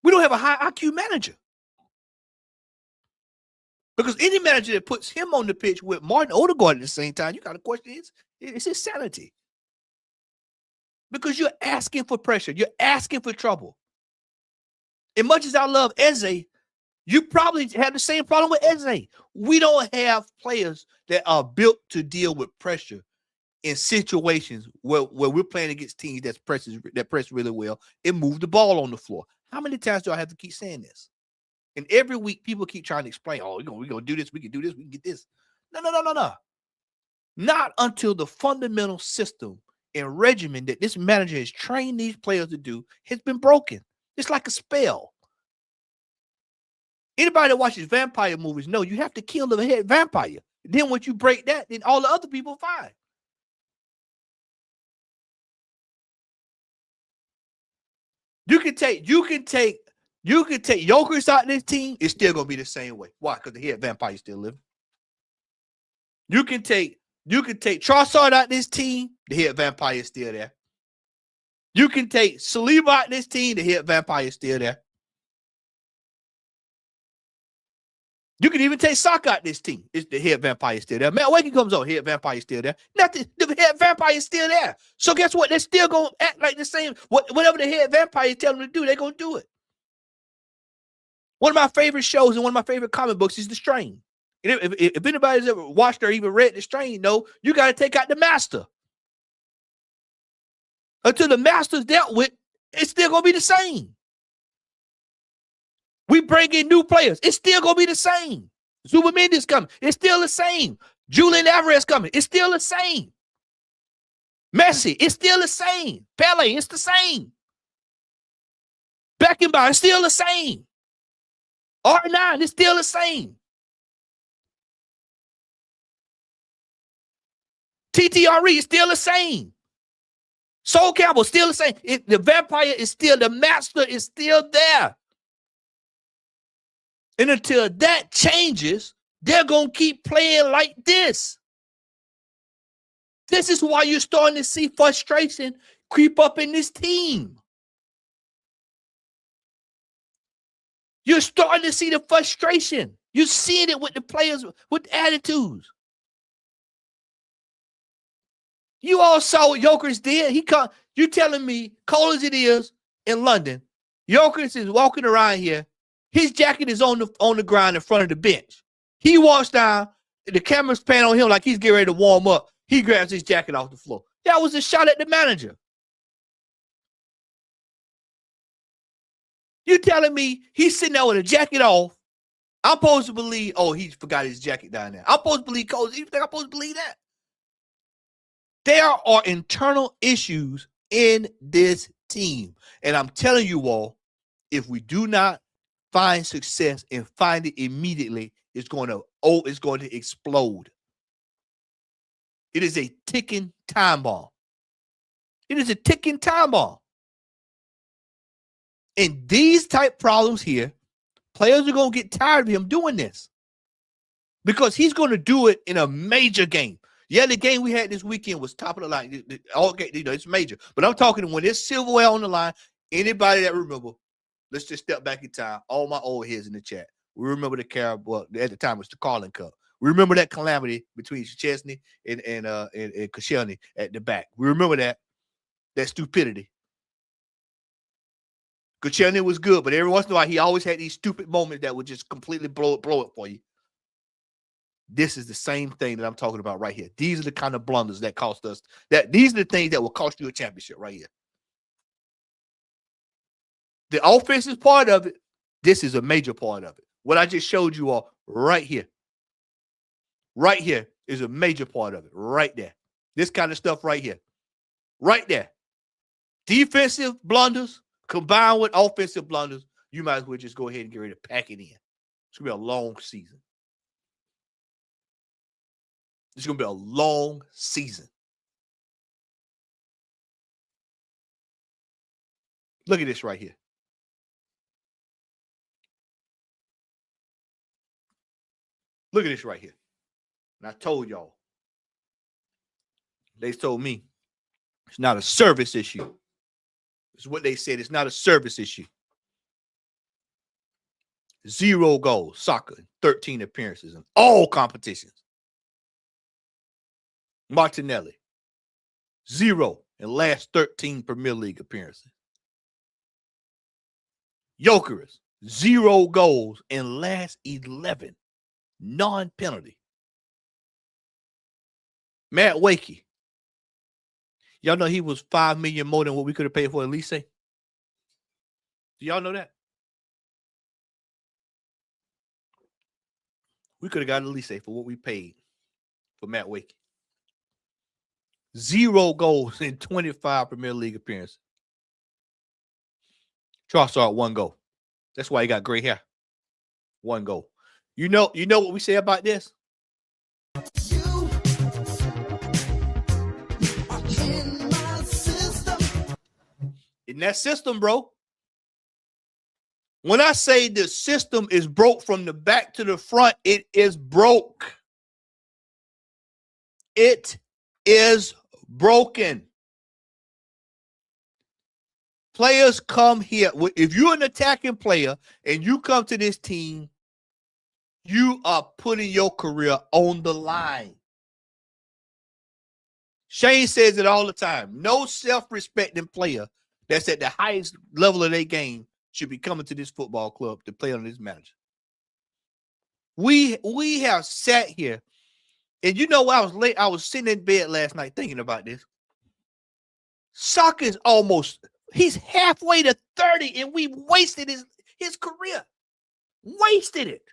We don't have a high IQ manager. Because any manager that puts him on the pitch with Martin Odegaard at the same time, you got to question it's his sanity. Because you're asking for pressure. You're asking for trouble. As much as I love Eze, you probably have the same problem with Eze. We don't have players that are built to deal with pressure in situations where we're playing against teams that press really well and move the ball on the floor. How many times do I have to keep saying this? And every week people keep trying to explain, oh, we're going to do this, we can do this, we can get this. No. Not until the fundamental system and regimen that this manager has trained these players to do has been broken. It's like a spell. Anybody that watches vampire movies know you have to kill the head vampire. Then once you break that, then all the other people are fine. You can take Jokers out of this team, it's still gonna be the same way. Why? Because the head vampire is still living. You can take Trossard out of this team, the head vampire is still there. You can take Saliba out of this team, the head vampire is still there. You can even take Saka out this team. It's the head vampire still there. Matt Wakey comes on, head vampire still there. Nothing, the head vampire is still there. So guess what? They're still going to act like the same. Whatever the head vampire tell them to do, they're going to do it. One of my favorite shows and one of my favorite comic books is The Strain. And if anybody's ever watched or even read The Strain, you got to take out the master. Until the master's dealt with, it's still going to be the same. We bring in new players. It's still going to be the same. Zubamendi's coming. It's still the same. Julian Alvarez coming. It's still the same. Messi, it's still the same. Pele, it's the same. Beckenbauer, it's still the same. R9, it's still the same. TTRE is still the same. Sol Campbell, still the same. The vampire is still, the master is still there. And until that changes, they're going to keep playing like this. This is why you're starting to see frustration creep up in this team. You're starting to see the frustration. You're seeing it with the players with attitudes. You all saw what Jokers did. You telling me, cold as it is in London, Jokers is walking around here. His jacket is on the ground in front of the bench. He walks down, the camera's pan on him like he's getting ready to warm up. He grabs his jacket off the floor. That was a shot at the manager. You telling me he's sitting there with a jacket off? I'm supposed to believe, oh, he forgot his jacket down there. I'm supposed to believe cold. You think I'm supposed to believe that? There are internal issues in this team. And I'm telling you all, if we do not find success and find it immediately, it's going to explode. It is a ticking time bomb. It is a ticking time bomb. And these type problems here, players are going to get tired of him doing this because he's going to do it in a major game. Yeah, the game we had this weekend was top of the line. It's major. But I'm talking when there's silverware on the line, anybody that remember, let's just step back in time. All my old heads in the chat. We remember the Carabao, at the time it was the Carling Cup. We remember that calamity between Chesney and Koscielny at the back. We remember that stupidity. Koscielny was good, but every once in a while he always had these stupid moments that would just completely blow it for you. This is the same thing that I'm talking about right here. These are the kind of blunders that cost us. These are the things that will cost you a championship right here. The offense is part of it. This is a major part of it. What I just showed you all right here. Right here is a major part of it. Right there. This kind of stuff right here. Right there. Defensive blunders combined with offensive blunders. You might as well just go ahead and get ready to pack it in. It's going to be a long season. It's going to be a long season. Look at this right here. Look at this right here. And I told y'all. They told me it's not a service issue. It's what they said. It's not a service issue. 0 goals, soccer, 13 appearances in all competitions. Martinelli, 0 in last 13 Premier League appearances. Gyökeres, 0 goals in last 11 non-penalty. Matt Wakey, y'all know he was $5 million more than what we could have paid for Elise. Do y'all know that? We could have got Elise for what we paid for Matt Wakey. 0 goals in 25 Premier League appearances. Trossard, 1 goal. That's why he got gray hair. 1 goal. You know what we say about this? In that system, bro. When I say the system is broke from the back to the front, it is broke. It is broken. Players come here. If you're an attacking player and you come to this team, you are putting your career on the line. Shane says it all the time. No self-respecting player that's at the highest level of their game should be coming to this football club to play under this manager. We have sat here, and you know, I was late. I was sitting in bed last night thinking about this. Soccer is he's halfway to 30, and we wasted his career. Wasted it.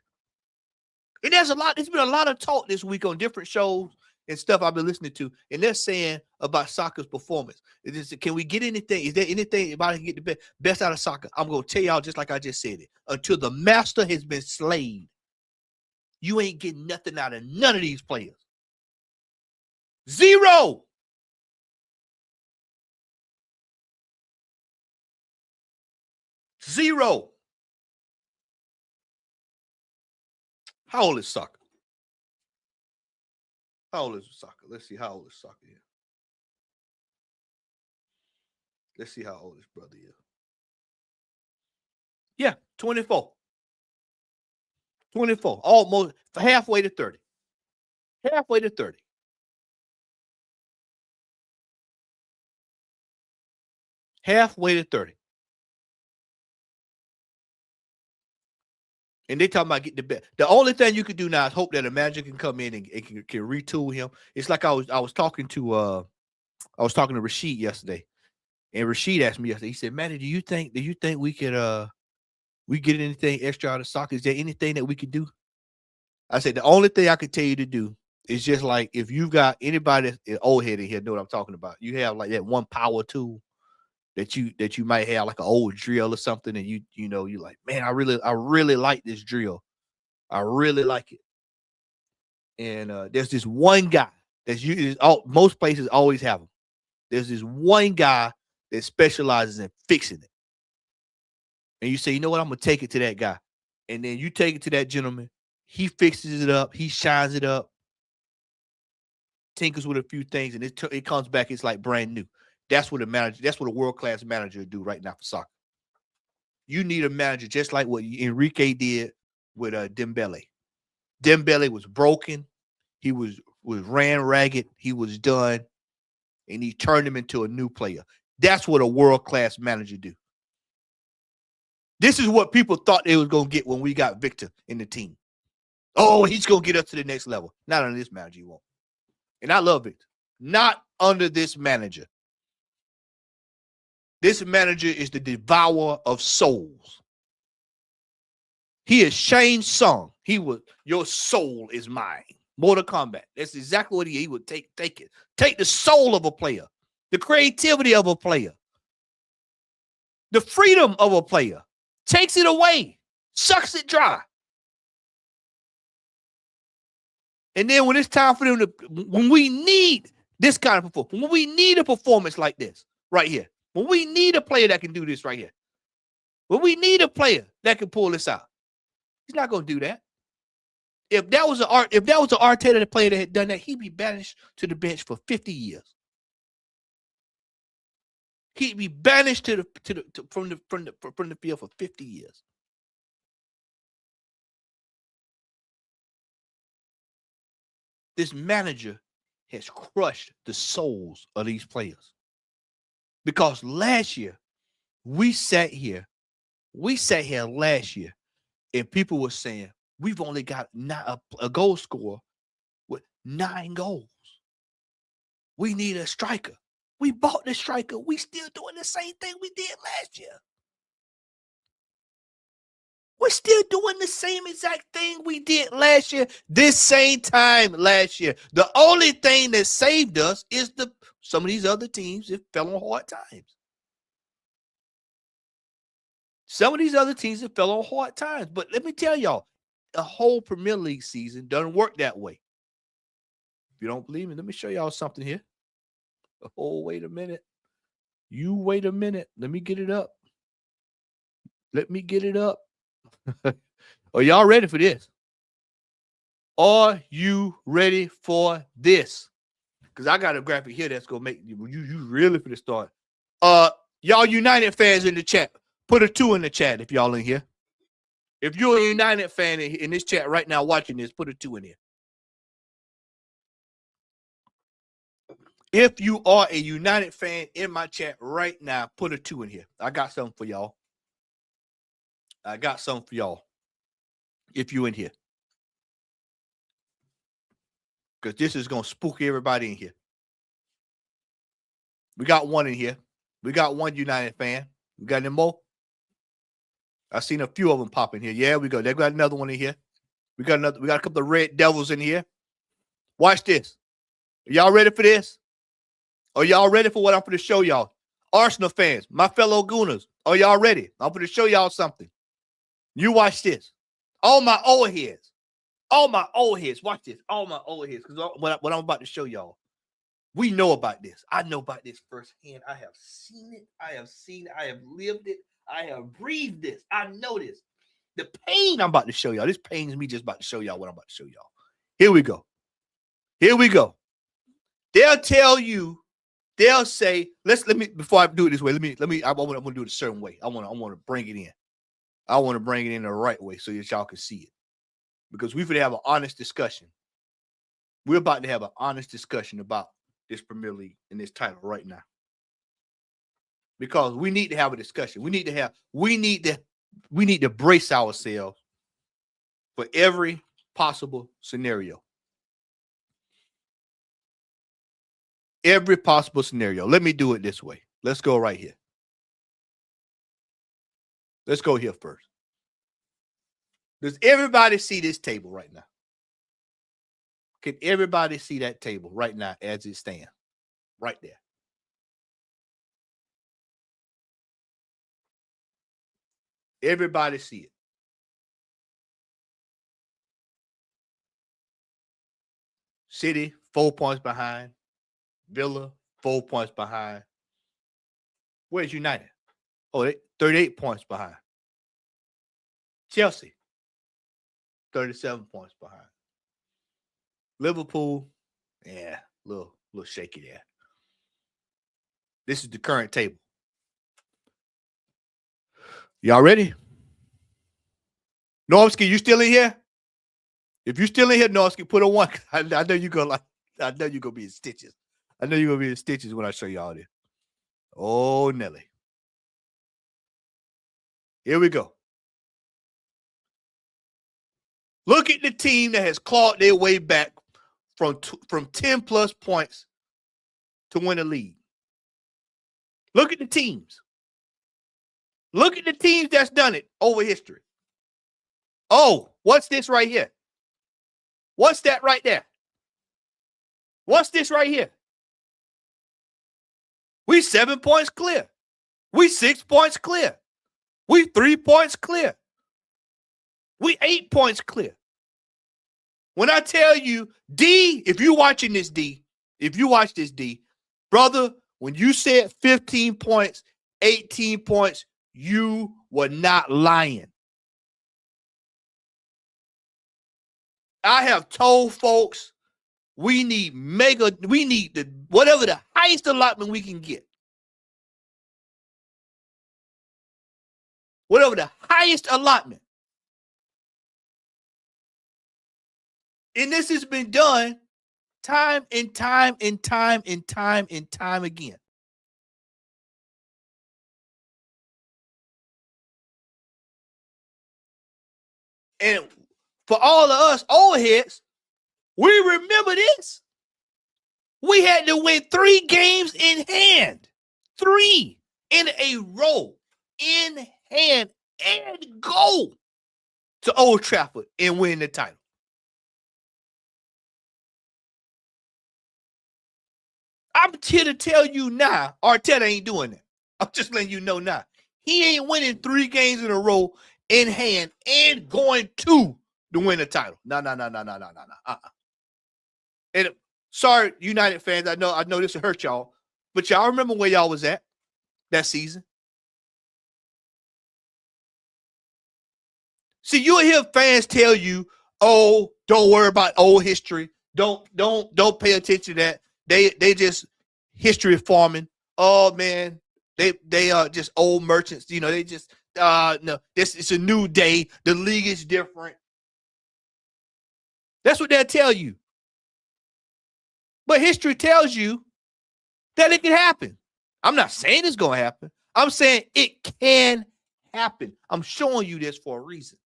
And there's been a lot of talk this week on different shows and stuff I've been listening to, and they're saying about soccer's performance. Can we get anything? Is there anything anybody can get the best out of soccer? I'm going to tell y'all just like I just said it. Until the master has been slayed, you ain't getting nothing out of none of these players. 0. Zero. How old is soccer? How old is soccer? Let's see how old is soccer here. Let's see how old this brother is. Yeah, 24. 24. Almost halfway to 30. Halfway to 30. Halfway to 30. And they talking about getting the best. The only thing you can do now is hope that a manager can come in and can retool him. It's like I was talking to Rashid yesterday, and Rashid asked me yesterday. He said, "Manny, do you think we could we get anything extra out of soccer? Is there anything that we could do?" I said the only thing I could tell you to do is just like if you've got anybody that's old head in here know what I'm talking about. You have like that one power tool that you might have like an old drill or something, and you're like, man, I really like this drill. I really like it. And there's this one guy most places always have him. There's this one guy that specializes in fixing it. And you say, you know what, I'm gonna take it to that guy. And then you take it to that gentleman, he fixes it up, he shines it up, tinkers with a few things, and it comes back, it's like brand new. That's what a world-class manager would do right now for soccer. You need a manager just like what Enrique did with Dembele. Dembele was broken. He was ran ragged. He was done. And he turned him into a new player. That's what a world-class manager do. This is what people thought they was going to get when we got Victor in the team. Oh, he's going to get us to the next level. Not under this manager, he won't. And I love it. Not under this manager. This manager is the devourer of souls. He is Shane Sung. He would, your soul is mine. Mortal Kombat. That's exactly what he would take it. Take the soul of a player, the creativity of a player, the freedom of a player, takes it away, sucks it dry. And then when it's time for them to, when we need this kind of performance, when we need a performance like this right here, when we need a player that can do this right here, when we need a player that can pull this out, he's not going to do that. If that was an Arteta player that had done that, he'd be banished to the bench for 50 years. He'd be banished from the field for 50 years. This manager has crushed the souls of these players. Because last year, we sat here last year, and people were saying, we've only got a goal scorer with 9 goals. We need a striker. We bought the striker. We still doing the same thing we did last year. We're still doing the same exact thing we did last year, this same time last year. The only thing that saved us is some of these other teams that fell on hard times. Some of these other teams that fell on hard times. But let me tell y'all, a whole Premier League season doesn't work that way. If you don't believe me, let me show y'all something here. Oh, wait a minute. You wait a minute. Let me get it up. Let me get it up. Are y'all ready for this? Are you ready for this? Because I got a graphic here that's going to make you really for the start. Y'all United fans in the chat, put a 2 in the chat if y'all in here. If you're a United fan in this chat right now watching this, put a 2 in here. If you are a United fan in my chat right now, put a 2 in here. I got something for y'all. I got something for y'all. If you in here. Because this is going to spook everybody in here. We got one in here. We got one United fan. We got any more? I've seen a few of them pop in here. Yeah, we go. They got another one in here. We got a couple of Red Devils in here. Watch this. Are y'all ready for this? Are y'all ready for what I'm going to show y'all? Arsenal fans, my fellow Gooners, are y'all ready? I'm going to show y'all something. You watch this. All my old heads. All my old heads. Watch this. All my old heads. Because what I'm about to show y'all, we know about this. I know about this firsthand. I have seen it. I have lived it. I have breathed this. I know this. The pain I'm about to show y'all. This pains me just about to show y'all what I'm about to show y'all. Here we go. Here we go. They'll tell you, they'll say, let me, before I do it this way, I want to do it a certain way. I want to bring it in. I want to bring it in the right way so that y'all can see it. Because we're going to have an honest discussion. We're about to have an honest discussion about this Premier League and this title right now. Because we need to have a discussion. We need to brace ourselves for every possible scenario. Every possible scenario. Let me do it this way. Let's go right here. Let's go here first. Does everybody see this table right now? Can everybody see that table right now as it stands? Right there. Everybody see it. City, 4 points behind. Villa, 4 points behind. Where's United? Oh, 38 points behind. Chelsea, 37 points behind. Liverpool, yeah, a little shaky there. This is the current table. Y'all ready? Norski, you still in here? If you still in here, Norski, put a 1. I know you're gonna be in stitches. I know you're gonna be in stitches when I show y'all this. Oh, Nelly. Here we go. Look at the team that has clawed their way back from 10-plus points to win a league. Look at the teams. Look at the teams that's done it over history. Oh, what's this right here? What's that right there? What's this right here? We 7 points clear. We 6 points clear. We 3 points clear. We 8 points clear. When I tell you, D, if you're watching this, D, if you watch this, D, brother, when you said 15 points, 18 points, you were not lying. I have told folks we need whatever the highest allotment we can get. Whatever the highest allotment. And this has been done time and time and time and time and time again. And for all of us old heads, we remember this. We had to win 3 games in hand. 3 in a row. In hand. And go to Old Trafford and win the title. I'm here to tell you now, Arteta ain't doing that. I'm just letting you know now. He ain't winning 3 games in a row in hand and going to win the title. No. And sorry, United fans, I know this will hurt y'all, but y'all remember where y'all was at that season. See, you'll hear fans tell you, "Oh, don't worry about old history. Don't pay attention to that. They just history farming. Oh man, they are just old merchants. You know, they just no. It's a new day. The league is different. That's what they'll tell you. But history tells you that it can happen. I'm not saying it's going to happen. I'm saying it can happen. I'm showing you this for a reason.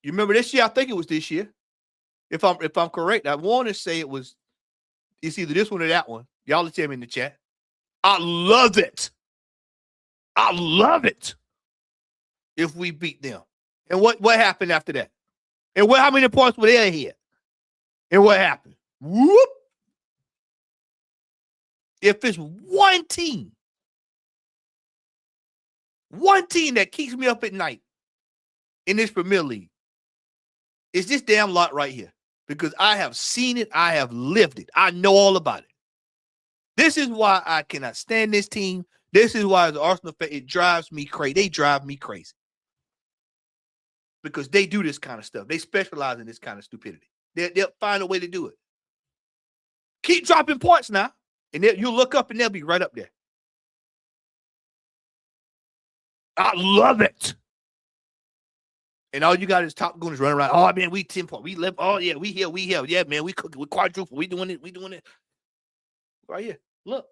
You remember this year? I think it was this year. If I'm correct, I want to say it's either this one or that one. Y'all will tell me in the chat. I love it. I love it if we beat them. And what happened after that? And how many points were they here? And what happened? Whoop. If it's one team that keeps me up at night in this Premier League, it's this damn lot right here. Because I have seen it. I have lived it. I know all about it. This is why I cannot stand this team. This is why, as an Arsenal fan, it drives me crazy. They drive me crazy. Because they do this kind of stuff. They specialize in this kind of stupidity. They'll find a way to do it. Keep dropping points now. And you'll look up and they'll be right up there. I love it. And all you got is top gunners running around. Oh, man, we 10 points. We live. Oh, yeah, we here. Yeah, man, we cooking. We quadruple. We doing it. Right here. Look.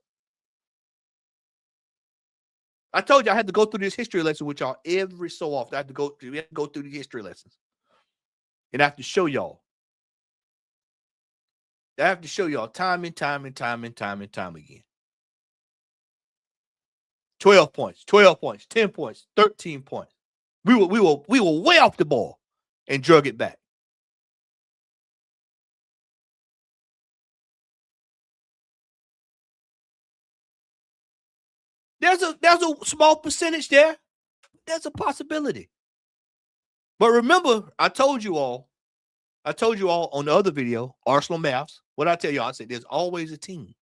I told you I had to go through this history lesson with y'all every so often. We have to go through the history lessons. And I have to show y'all. I have to show y'all time and time again. 12 points, 10 points, 13 points. We were way off the ball and drug it back. There's a small percentage there. There's a possibility. But remember, I told you all on the other video, Arsenal Maths. What I tell you, I said there's always a team.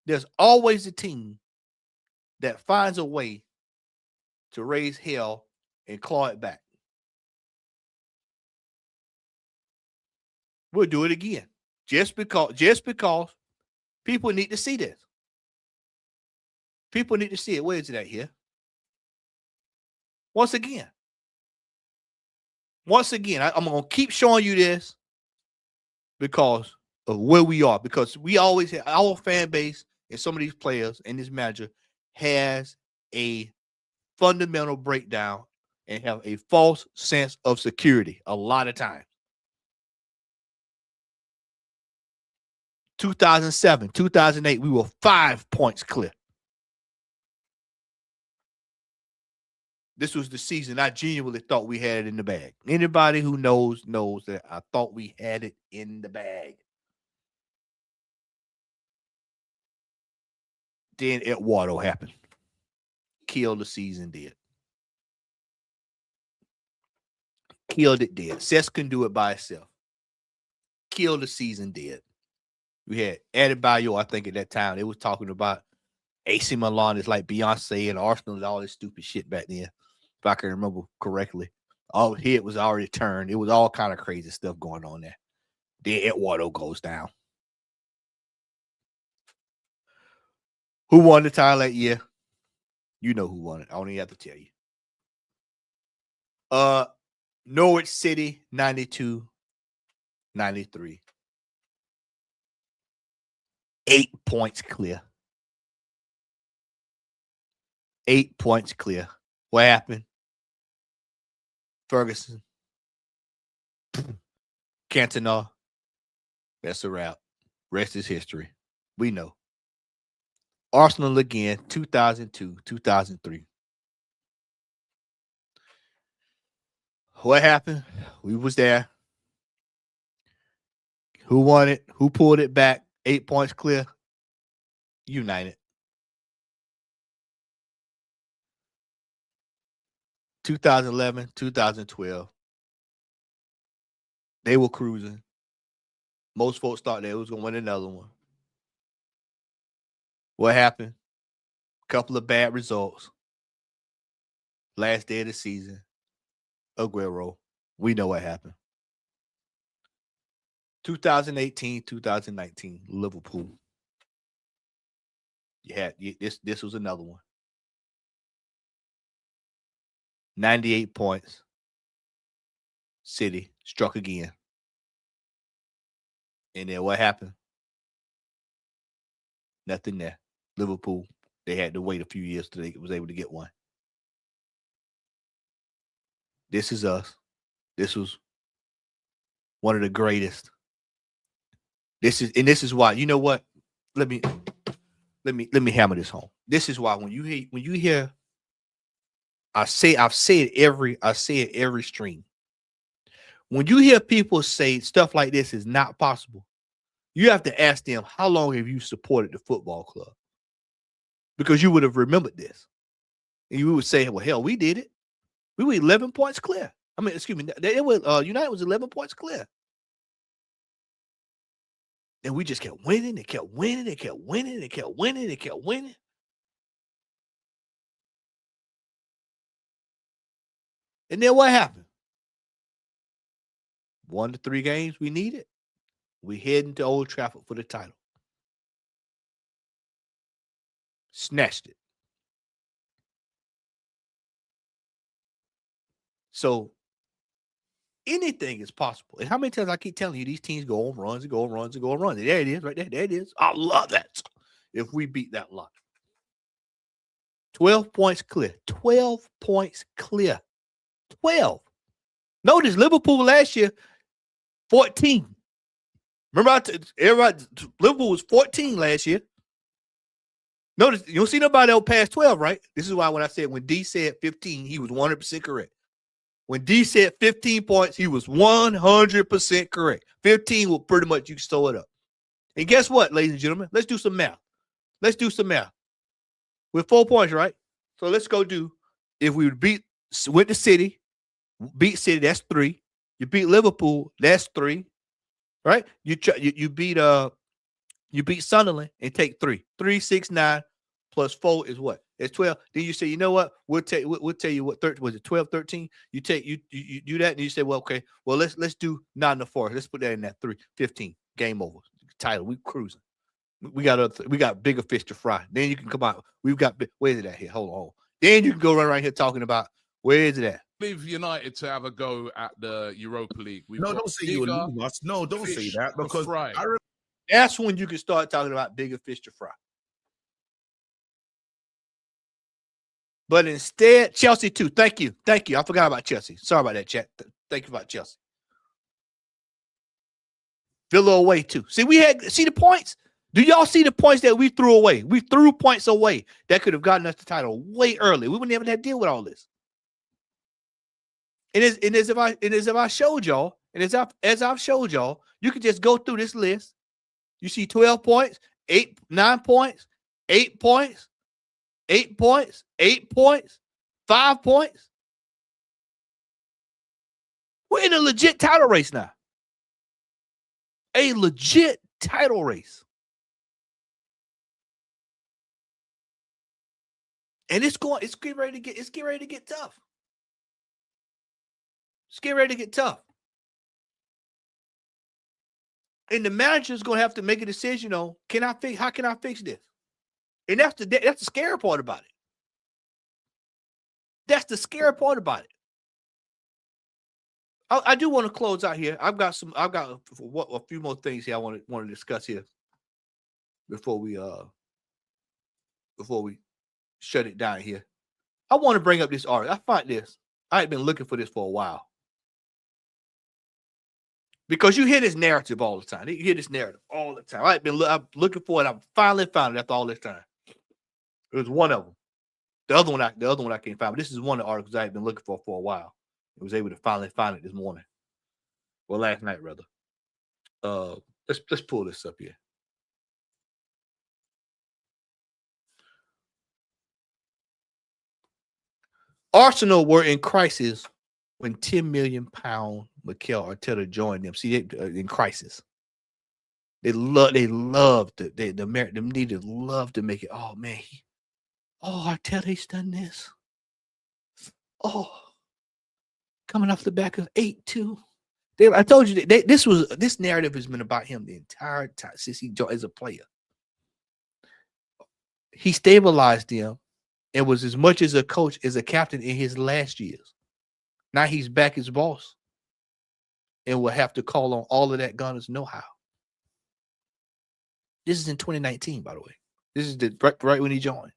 There's always a team that finds a way to raise hell and claw it back. We'll do it again. Just because people need to see this. People need to see it. Where is it at here? Once again, I'm going to keep showing you this because of where we are. Because we always have our fan base and some of these players and this manager has a fundamental breakdown and have a false sense of security a lot of times. 2007, 2008, we were 5 points clear. This was the season I genuinely thought we had it in the bag. Anybody who knows that I thought we had it in the bag. Then Eduardo happened. Killed the season dead. Killed it dead. Cesc couldn't do it by itself. Killed the season dead. We had Adebayo, I think at that time, they was talking about AC Milan is like Beyonce and Arsenal and all this stupid shit back then, if I can remember correctly. All head was already turned. It was all kind of crazy stuff going on there. Then Eduardo goes down. Who won the title that year? You know who won it. I don't even have to tell you. Norwich City, 92, 93. 8 points clear. 8 points clear. What happened? Ferguson. Cantona. That's a wrap. Rest is history. We know. Arsenal again, 2002, 2003. What happened? We was there. Who won it? Who pulled it back? 8 points clear. United. 2011, 2012. They were cruising. Most folks thought they was going to win another one. What happened? Couple of bad results. Last day of the season. Aguero. We know what happened. 2018, 2019, Liverpool. This was another one. 98 points. City struck again. And then what happened? Nothing there. Liverpool, they had to wait a few years till they was able to get one. This is us. This was one of the greatest. This is why. You know what? Let me hammer this home. This is why when you hear I say it every stream. When you hear people say stuff like this is not possible, you have to ask them, how long have you supported the football club? Because you would have remembered this. And you would say, well, hell, we did it. We were 11 points clear. I mean, excuse me, United was 11 points clear. And we just kept winning and kept winning and kept winning and kept winning and kept winning. And then what happened? 1 to 3 games we needed. We heading to Old Trafford for the title. Snatched it. So anything is possible. And how many times I keep telling you these teams go on runs and go on runs and go on runs. And there it is, right there. There it is. I love that. If we beat that lot. 12 points clear. 12 points clear. 12. Notice Liverpool last year, 14. Remember, everybody, Liverpool was 14 last year. Notice, you don't see nobody else past 12, right? This is why when I said, when D said 15, he was 100% correct. When D said 15 points, he was 100% correct. 15 will pretty much, you can sew it up. And guess what, ladies and gentlemen? Let's do some math. Let's do some math. With 4 points, right? So let's go do, if we went to City, beat City, that's 3. You beat Liverpool, that's 3. Right? You beat Sunderland and take 3. 3, 6, 9 plus 4 is what? It's 12. Then you say, you know what? We'll tell you what 13 was it 12, 13? You do that and you say, well, okay, well, let's do 9 to 4. Let's put that in that 3, 15. Game over. Title. We cruising. We got bigger fish to fry. Then you can come out. We've got where is it at here? Hold on. Then you can go right here talking about where is it at? Leave United to have a go at the Europa League. Don't say you will leave us. No, don't say that because that's when you can start talking about bigger fish to fry. But instead, Chelsea too. Thank you. I forgot about Chelsea. Sorry about that, chat. Thank you about Chelsea. Villa away too. See the points? Do y'all see the points that we threw away? We threw points away that could have gotten us the title way early. We wouldn't even have to deal with all this. As I've showed y'all, you can just go through this list. You see 12 points, 9 points, 8 points, 8 points, 8 points, 5 points. We're in a legit title race now. A legit title race. And it's getting ready to get tough. It's getting ready to get tough. And the manager's going to have to make a decision on how can I fix this? And that's the scary part about it. That's the scary part about it. I do want to close out here. I've got a few more things here I want to discuss here before we shut it down here. I want to bring up this article. I find this. I had been looking for this for a while. Because you hear this narrative all the time. You hear this narrative all the time. I'm looking for it. I finally found it after all this time. It was one of them. The other one I can't find. But this is one of the articles I had been looking for a while. I was able to finally find it this morning. Well, last night rather. Let's pull this up here. Arsenal were in crisis when £10 million Mikel Arteta joined them. See, they in crisis. They loved to make it. Oh man, Arteta's done this. Oh, coming off the back of 8-2. I told you this narrative has been about him the entire time since he joined as a player. He stabilized them and was as much as a coach as a captain in his last years. Now he's back as boss and will have to call on all of that Gunners know-how. This is in 2019, by the way. This is right when he joined.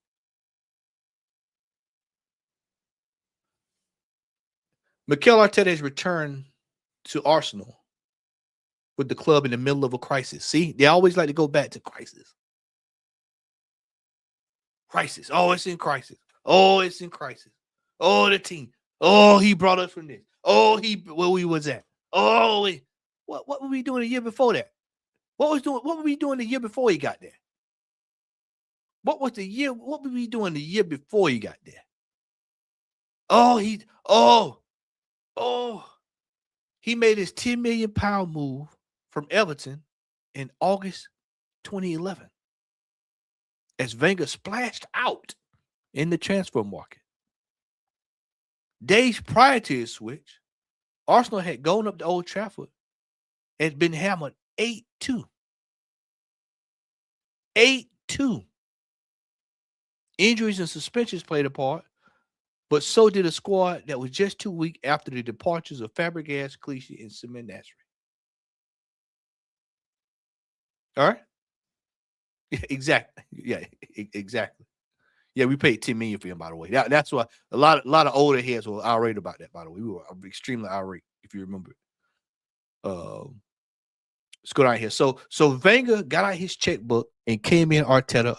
Mikel Arteta's return to Arsenal with the club in the middle of a crisis. See, they always like to go back to crisis. Crisis. Oh, it's in crisis. Oh, it's in crisis. Oh, the team. Oh, he brought us from this. Oh, where we was at. Oh, what were we doing the year before that? What were we doing the year before he got there? What were we doing the year before he got there? He made his £10 million move from Everton in August 2011 as Wenger splashed out in the transfer market. Days prior to his switch, Arsenal had gone up to Old Trafford and been hammered 8-2. 8-2. Injuries and suspensions played a part, but so did a squad that was just 2 weeks after the departures of Fabregas, Clichy, and Semen Nasri. All right? Yeah, exactly. Yeah, exactly. Yeah, we paid $10 million for him, by the way. That's why a lot of older heads were irate about that, by the way. We were extremely irate, if you remember. Let's go down here. So Wenger got out his checkbook and came in Arteta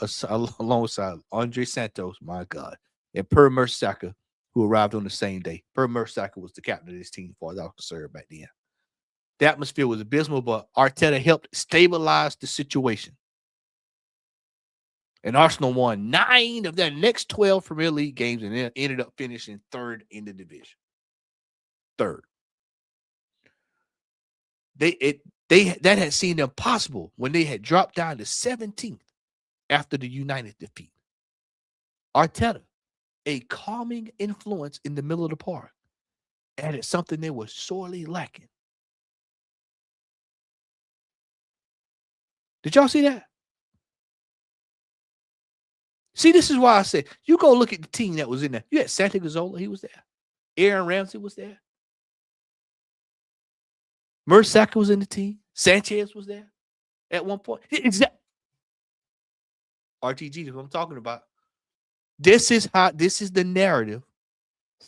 alongside Andre Santos, my God, and Per Mertesacker, who arrived on the same day. Per Mertesacker was the captain of this team as far as I was concerned back then. The atmosphere was abysmal, but Arteta helped stabilize the situation. And Arsenal won 9 of their next 12 Premier League games and then ended up finishing third in the division. Third. That had seemed impossible when they had dropped down to 17th after the United defeat. Arteta, a calming influence in the middle of the park, added something they were sorely lacking. Did y'all see that? See, this is why I say, you go look at the team that was in there. You had Santi Cazorla, he was there. Aaron Ramsey was there. Mertesacker was in the team. Sanchez was there at one point. RTG is what I'm talking about. This is the narrative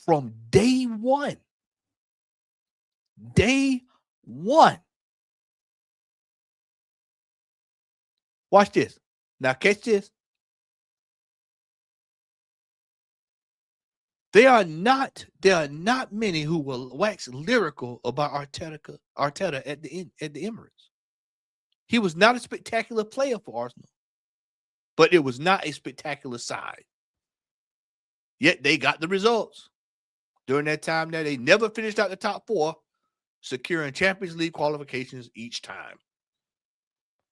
from day one. Day one. Watch this. Now catch this. There are not many who will wax lyrical about Arteta at the Emirates. He was not a spectacular player for Arsenal, but it was not a spectacular side. Yet they got the results. During that time there, they never finished out the top four, securing Champions League qualifications each time.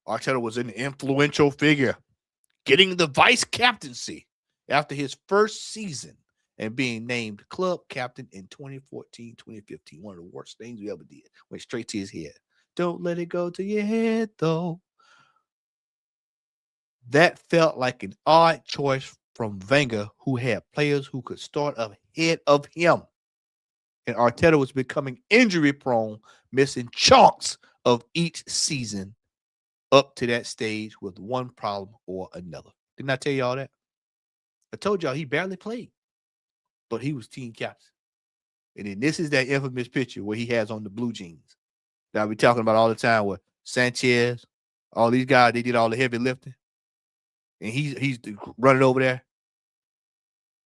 Arteta was an influential figure, getting the vice captaincy after his first season and being named club captain in 2014-2015. One of the worst things we ever did. Went straight to his head. Don't let it go to your head, though. That felt like an odd choice from Wenger, who had players who could start ahead of him. And Arteta was becoming injury-prone, missing chunks of each season up to that stage with one problem or another. Didn't I tell you all that? I told y'all he barely played, but he was team captain. And then this is that infamous picture where he has on the blue jeans that I be talking about all the time with Sanchez, all these guys, they did all the heavy lifting. And he's running over there.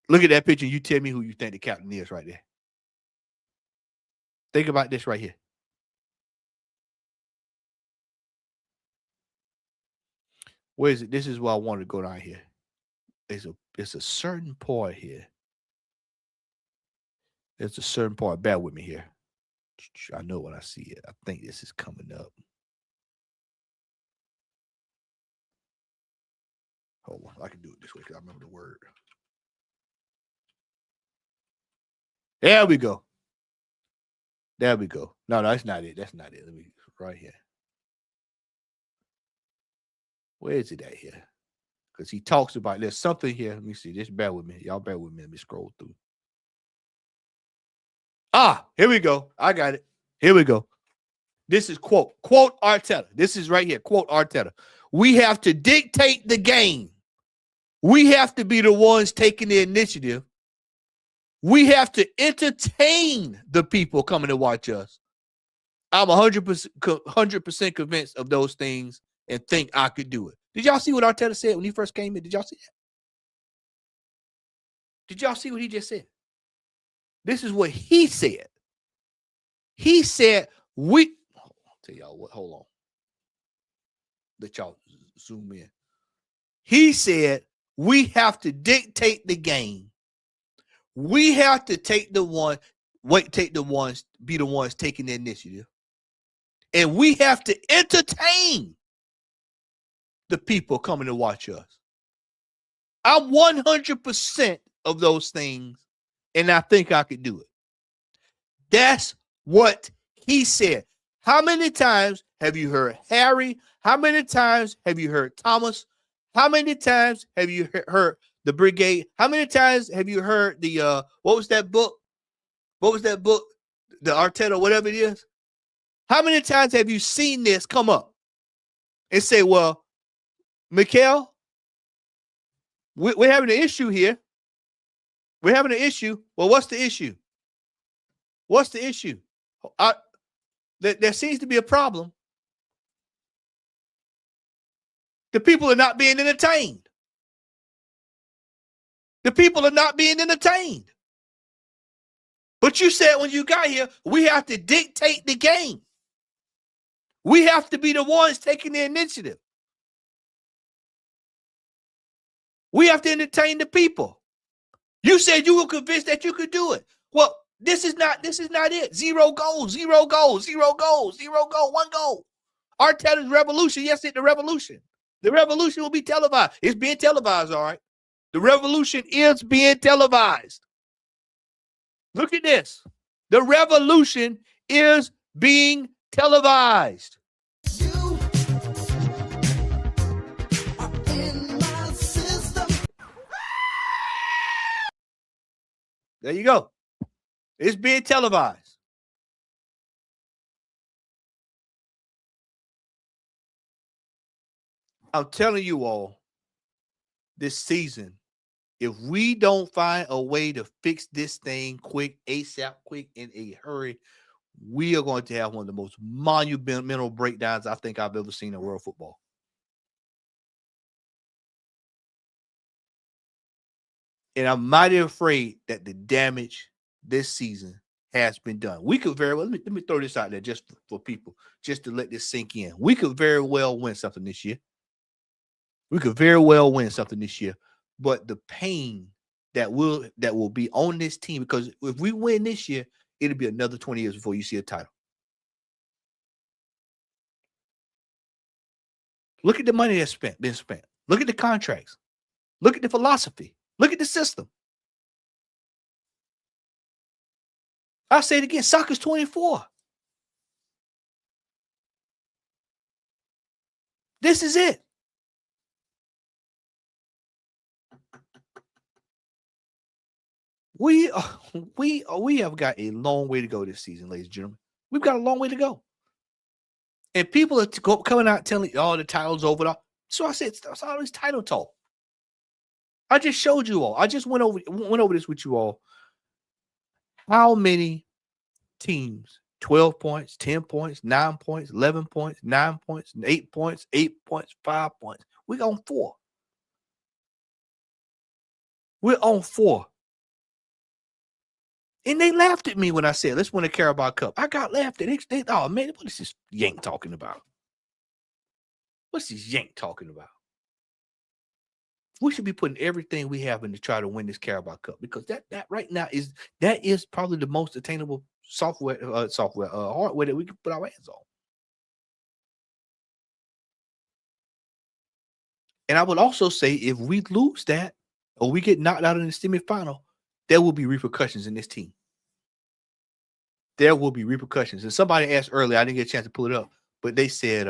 Look at that picture. You tell me who you think the captain is right there. Think about this right here. Where is it? This is where I wanted to go down here. It's a certain part here. There's a certain part. Bear with me here. I know when I see it. I think this is coming up. Hold on. I can do it this way because I remember the word. There we go. There we go. No, that's not it. That's not it. Let me right here. Where is it at here? Because he talks about there's something here. Let me see. Just bear with me. Y'all bear with me. Let me scroll through. Here we go. I got it. Here we go. This is quote Arteta. This is right here. Quote Arteta. We have to dictate the game. We have to be the ones taking the initiative. We have to entertain the people coming to watch us. I'm 100% convinced of those things and think I could do it. Did y'all see what Arteta said when he first came in? Did y'all see that? Did y'all see what he just said? This is what he said. He said, I'll tell y'all what, hold on. Let y'all zoom in. He said, we have to dictate the game. We have to be the ones taking the initiative. And we have to entertain the people coming to watch us. I'm 100% of those things, and I think I could do it. That's what he said. How many times have you heard Harry? How many times have you heard Thomas? How many times have you heard the Brigade? How many times have you heard the what was that book? What was that book? The Arteta, whatever it is. How many times have you seen this come up and say, well, Mikhail, we're having an issue here. We're having an issue. Well, what's the issue? What's the issue? There seems to be a problem. The people are not being entertained. The people are not being entertained. But you said when you got here, we have to dictate the game. We have to be the ones taking the initiative. We have to entertain the people. You said you were convinced that you could do it. Well, this is not it. 0 goals, 0 goals, 0 goals, 0 goal, 1 goal. Arteta's revolution. Yes, it's the revolution. The revolution will be televised. It's being televised, all right. The revolution is being televised. Look at this. The revolution is being televised. There you go. It's being televised. I'm telling you all, this season If we don't find a way to fix this thing quick, ASAP, quick, in a hurry, we are going to have one of the most monumental breakdowns I think I've ever seen in world football. And I'm mighty afraid that the damage this season has been done. We could very well, let me throw this out there just for people, just to let this sink in. We could very well win something this year. We could very well win something this year. But the pain that will be on this team, because if we win this year, it'll be another 20 years before you see a title. Look at the money that's been spent. Look at the contracts. Look at the philosophy. Look at the system. I'll say it again. Soccer's 24. This is it. We have got a long way to go this season, ladies and gentlemen. We've got a long way to go. And people are coming out telling you, oh, the title's over. So I said, that's all this title talk. I just showed you all. I just went over this with you all. How many teams? 12 points, 10 points, 9 points, 11 points, 9 points, 8 points, 8 points, 5 points. We're on 4. We're on 4. And they laughed at me when I said, let's win a Carabao Cup. I got laughed at. Oh, man, what is this yank talking about? What's this yank talking about? We should be putting everything we have in to try to win this Carabao Cup, because that right now is probably the most attainable hardware that we can put our hands on. And I would also say, if we lose that or we get knocked out in the semifinal, there will be repercussions in this team. There will be repercussions. And somebody asked earlier, I didn't get a chance to pull it up, but they said,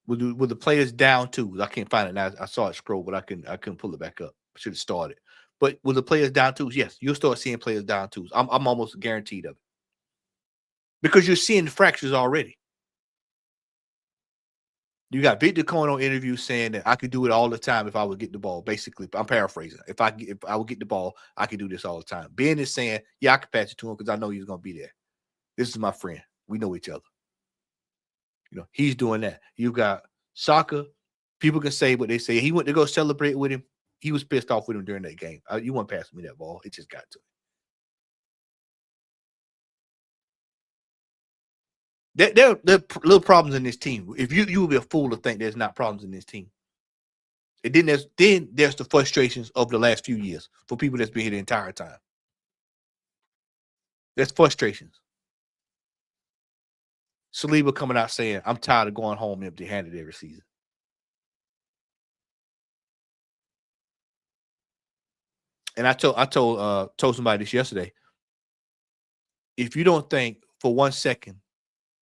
with the players down too, I can't find it now. I saw it scroll, but I couldn't pull it back up. I should have started. But with the players down twos, yes, you'll start seeing players down twos. I'm almost guaranteed of it, because you're seeing the fractures already. You got Victor Cohen on interview saying that I could do it all the time if I would get the ball. Basically, I'm paraphrasing. If I would get the ball, I could do this all the time. Ben is saying, yeah, I could pass it to him because I know he's going to be there. This is my friend. We know each other. You know, he's doing that. You got Soccer. People can say what they say. He went to go celebrate with him. He was pissed off with him during that game. You weren't passing me that ball. It just got to him. There are little problems in this team. If you would be a fool to think there's not problems in this team. And then there's the frustrations of the last few years for people that's been here the entire time. There's frustrations. Saliba coming out saying, I'm tired of going home empty-handed every season. And I told somebody this yesterday. If you don't think for 1 second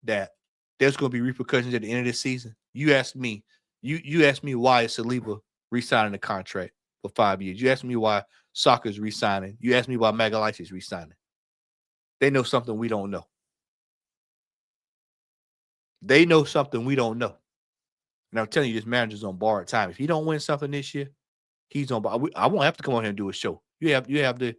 that there's going to be repercussions at the end of this season, you ask me. You ask me why is Saliba re-signing the contract for 5 years. You ask me why Soccer's re-signing. You ask me why Magalhaes is re-signing. They know something we don't know. They know something we don't know. And I'm telling you, this manager's on borrowed time. If he don't win something this year, he's on. I won't have to come on here and do a show. You have the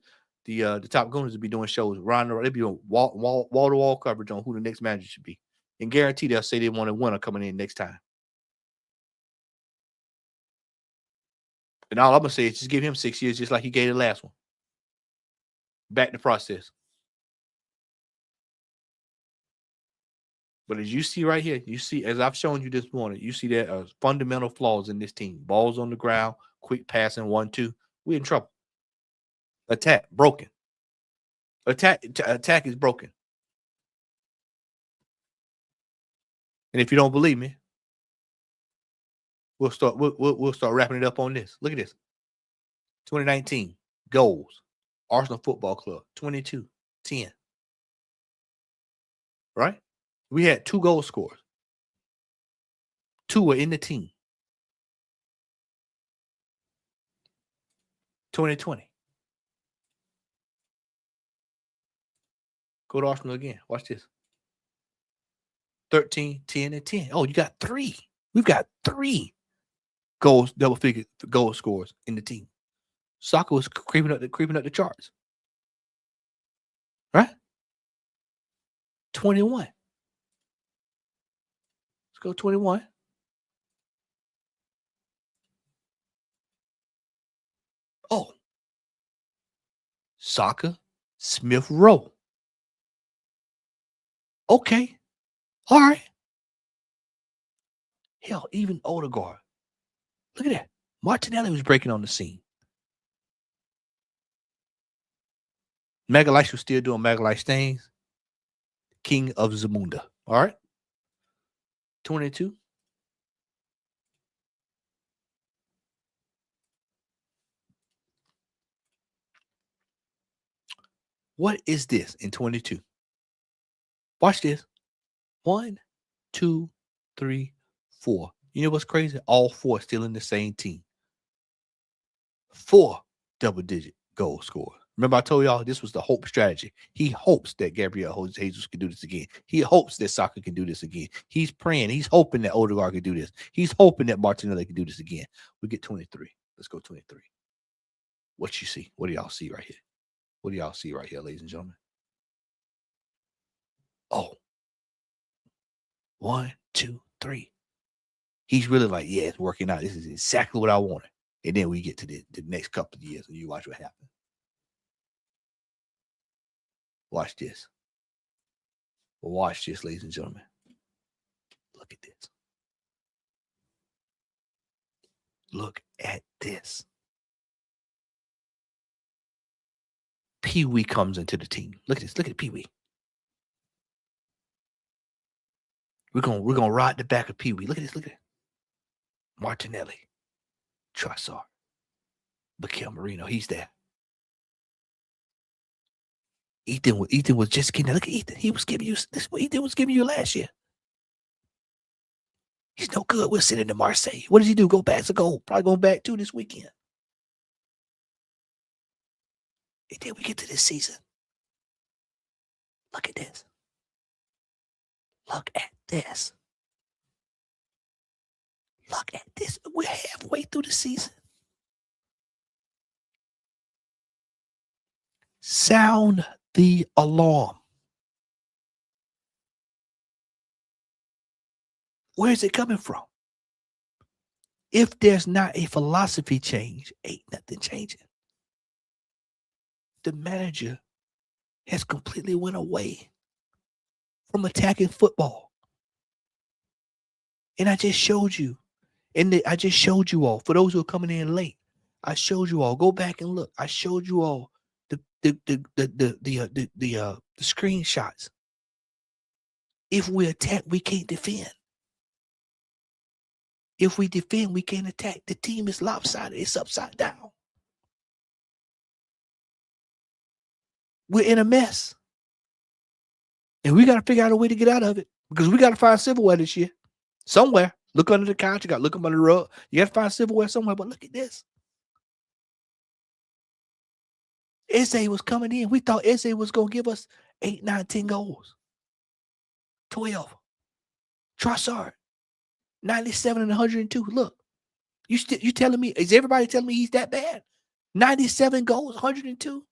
top gooners to be doing shows. They'll be doing wall-to-wall coverage on who the next manager should be. And guarantee they'll say they want a winner coming in next time. And all I'm going to say is just give him 6 years, just like he gave the last one. Back the process. But as you see right here, you see, as I've shown you this morning, you see that fundamental flaws in this team. Balls on the ground, quick passing, 1-2. We're in trouble. Attack, broken. Attack is broken. And if you don't believe me, we'll start wrapping it up on this. Look at this. 2019 goals. Arsenal Football Club, 22-10. Right? We had 2 goal scorers. 2 were in the team. 2020. Go to Arsenal again. Watch this. 13, 10, and 10. Oh, you got 3. We've got 3. double-figure goal scores in the team. Saka was creeping up the charts. Right? 21. Let's go 21. Oh. Saka, Smith Rowe. Okay. All right. Hell, even Odegaard. Look at that. Martinelli was breaking on the scene. Magalhaes was still doing Magalhaes things. King of Zamunda. All right. 22. What is this in 22? Watch this. 1, 2, 3, 4. You know what's crazy? All 4 still in the same team. 4 double-digit goal scorers. Remember I told y'all this was the hope strategy. He hopes that Gabriel Jesus can do this again. He hopes that Saka can do this again. He's praying. He's hoping that Odegaard can do this. He's hoping that Martinelli can do this again. We get 23. Let's go 23. What you see? What do y'all see right here? What do y'all see right here, ladies and gentlemen? Oh. 1, 2, 3. He's really like, yeah, it's working out. This is exactly what I wanted. And then we get to the next couple of years and you watch what happens. Watch this. Watch this, ladies and gentlemen. Look at this. Look at this. Pee Wee comes into the team. Look at this. Look at Pee Wee. We're gonna ride the back of Pee Wee. Look at this. Look at it. Martinelli, Trossard, Mikel Merino. He's there. Ethan was just getting. Look at Ethan. He was giving you this. What Ethan was giving you last year. He's no good. We're sitting in Marseille. What does he do? Go back to goal. Probably going back to this weekend. And then we get to this season. Look at this. Look at this. Look at this. We're halfway through the season. Sound the alarm. Where is it coming from? If there's not a philosophy change, ain't nothing changing. The manager has completely went away from attacking football. And I just showed you. I just showed you all. For those who are coming in late, I showed you all. Go back and look. I showed you all the screenshots. If we attack, we can't defend. If we defend, we can't attack. The team is lopsided. It's upside down. We're in a mess. And we got to figure out a way to get out of it. Because we got to find silverware this year. Somewhere. Look under the couch. You got to look under the rug. You got to find silverware somewhere. But look at this. Eze was coming in. We thought Eze was going to give us 8, 9, 10 goals. 12. Trossard. 97 and 102. Look. You telling me, is everybody telling me he's that bad? 97 goals, 102.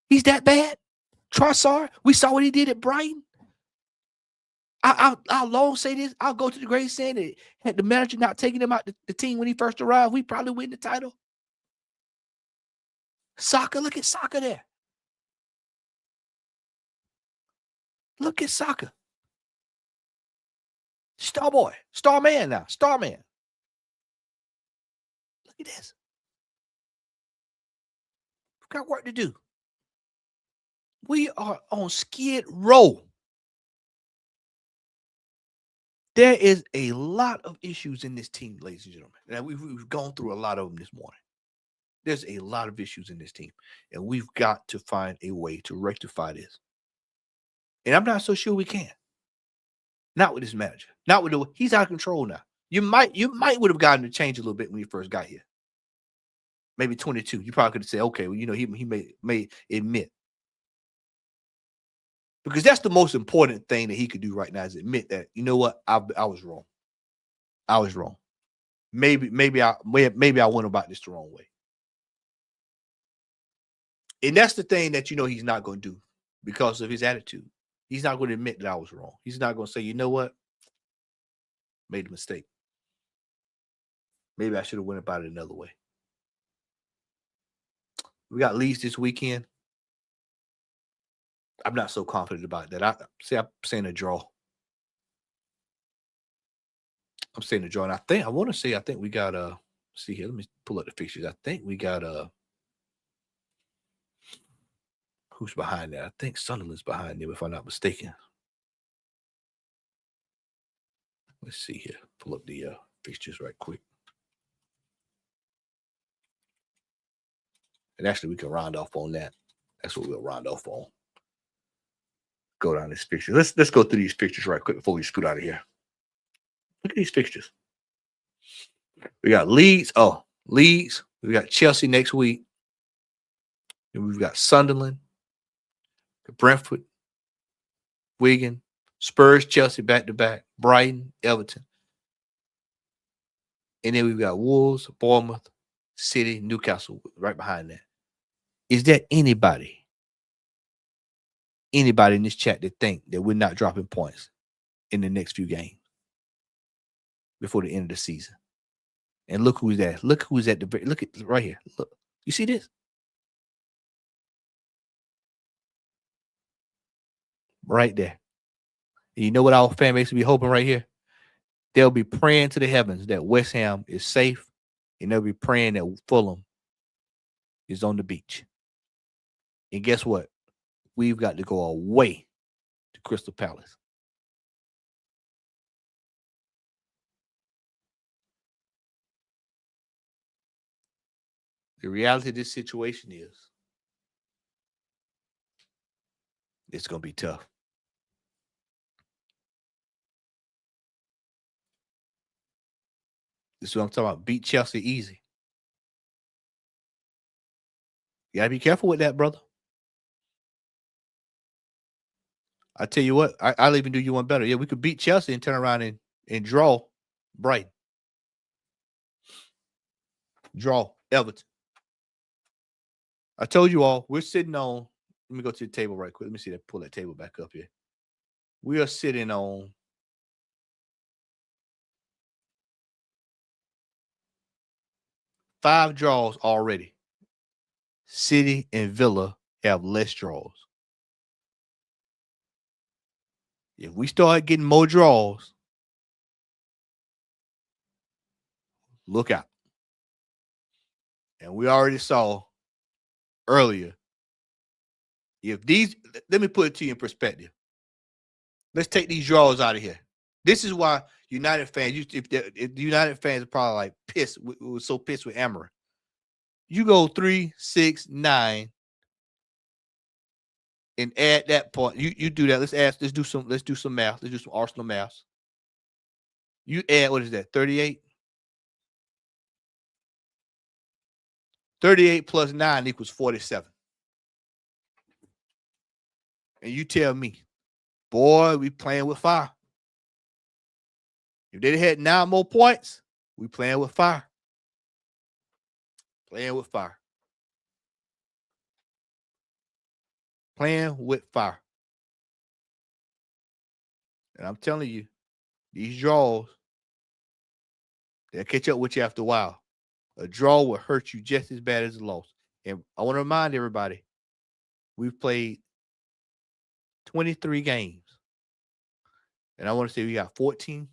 He's that bad? Trossard, we saw what he did at Brighton. I'll long say this. I'll go to the grave saying that had the manager not taken him out the team when he first arrived, we probably win the title. Saka, look at Saka there. Look at Saka. Star boy, star man now, star man. Look at this. We've got work to do. We are on Skid Row. There is a lot of issues in this team, ladies and gentlemen. And we've gone through a lot of them this morning. There's a lot of issues in this team. And we've got to find a way to rectify this. And I'm not so sure we can. Not with this manager. Not with he's out of control now. You might would have gotten to change a little bit when you first got here. Maybe 22. You probably could have said, okay, well, you know, he may admit. Because that's the most important thing that he could do right now is admit that, you know what, I was wrong. I was wrong. maybe I went about this the wrong way. And that's the thing that he's not going to do because of his attitude. He's not going to admit that I was wrong. He's not going to say, you know what? Made a mistake. Maybe I should have went about it another way. We got Leeds this weekend. I'm not so confident about that. I'm saying a draw. I'm saying a draw. And I think we got see here. Let me pull up the fixtures. I think we got who's behind that? I think Sunderland's behind them, if I'm not mistaken. Let's see here. Pull up the fixtures right quick. And actually, we can round off on that. That's what we'll round off on. Go down this fixture. Let's go through these fixtures right quick before we scoot out of here. Look at these fixtures. We got Leeds. Oh, Leeds. We got Chelsea next week. And we've got Sunderland, Brentford, Wigan, Spurs, Chelsea back-to-back, Brighton, Everton. And then we've got Wolves, Bournemouth, City, Newcastle right behind that. Is there anybody in this chat that think that we're not dropping points in the next few games before the end of the season? And look who's there. Look who's at the look at right here. Look, you see this? Right there. And you know what our fan base will be hoping right here? They'll be praying to the heavens that West Ham is safe, and they'll be praying that Fulham is on the beach. And guess what? We've got to go away to Crystal Palace. The reality of this situation is it's going to be tough. This is what I'm talking about. Beat Chelsea easy. You got to be careful with that, brother. I tell you what, I'll even do you one better. Yeah, we could beat Chelsea and turn around and draw Brighton. Draw Everton. I told you all, we're sitting on, let me go to the table right quick. Let me see that, pull that table back up here. We are sitting on 5 draws already. City and Villa have less draws. If we start getting more draws, look out. And we already saw earlier, if these, let me put it to you in perspective. Let's take these draws out of here. This is why United fans, if the United fans are probably like pissed, we were so pissed with Amarin. You go 3, 6, 9, and add that point. You do that. Let's do some math. Let's do some Arsenal math. You add, what is that? 38? 38 plus 9 equals 47. And you tell me, boy, we playing with fire. If they had 9 more points, we playing with fire. Playing with fire. Playing with fire. And I'm telling you, these draws, they'll catch up with you after a while. A draw will hurt you just as bad as a loss. And I want to remind everybody, we've played 23 games. And I want to say we got 14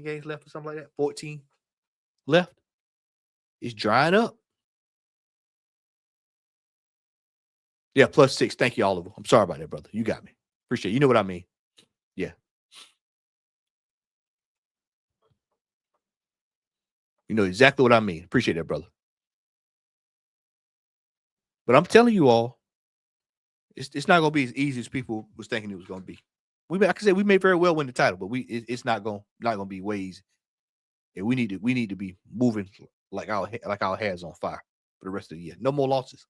games left or something like that. 14 left. It's drying up. Yeah, plus 6. Thank you, Oliver. I'm sorry about that, brother. You got me. Appreciate it. You know what I mean. Yeah. You know exactly what I mean. Appreciate that, brother. But I'm telling you all, it's not going to be as easy as people was thinking it was going to be. Like I said, we may very well win the title, but it's not going to be way easy. And we need to be moving like our heads on fire for the rest of the year. No more losses.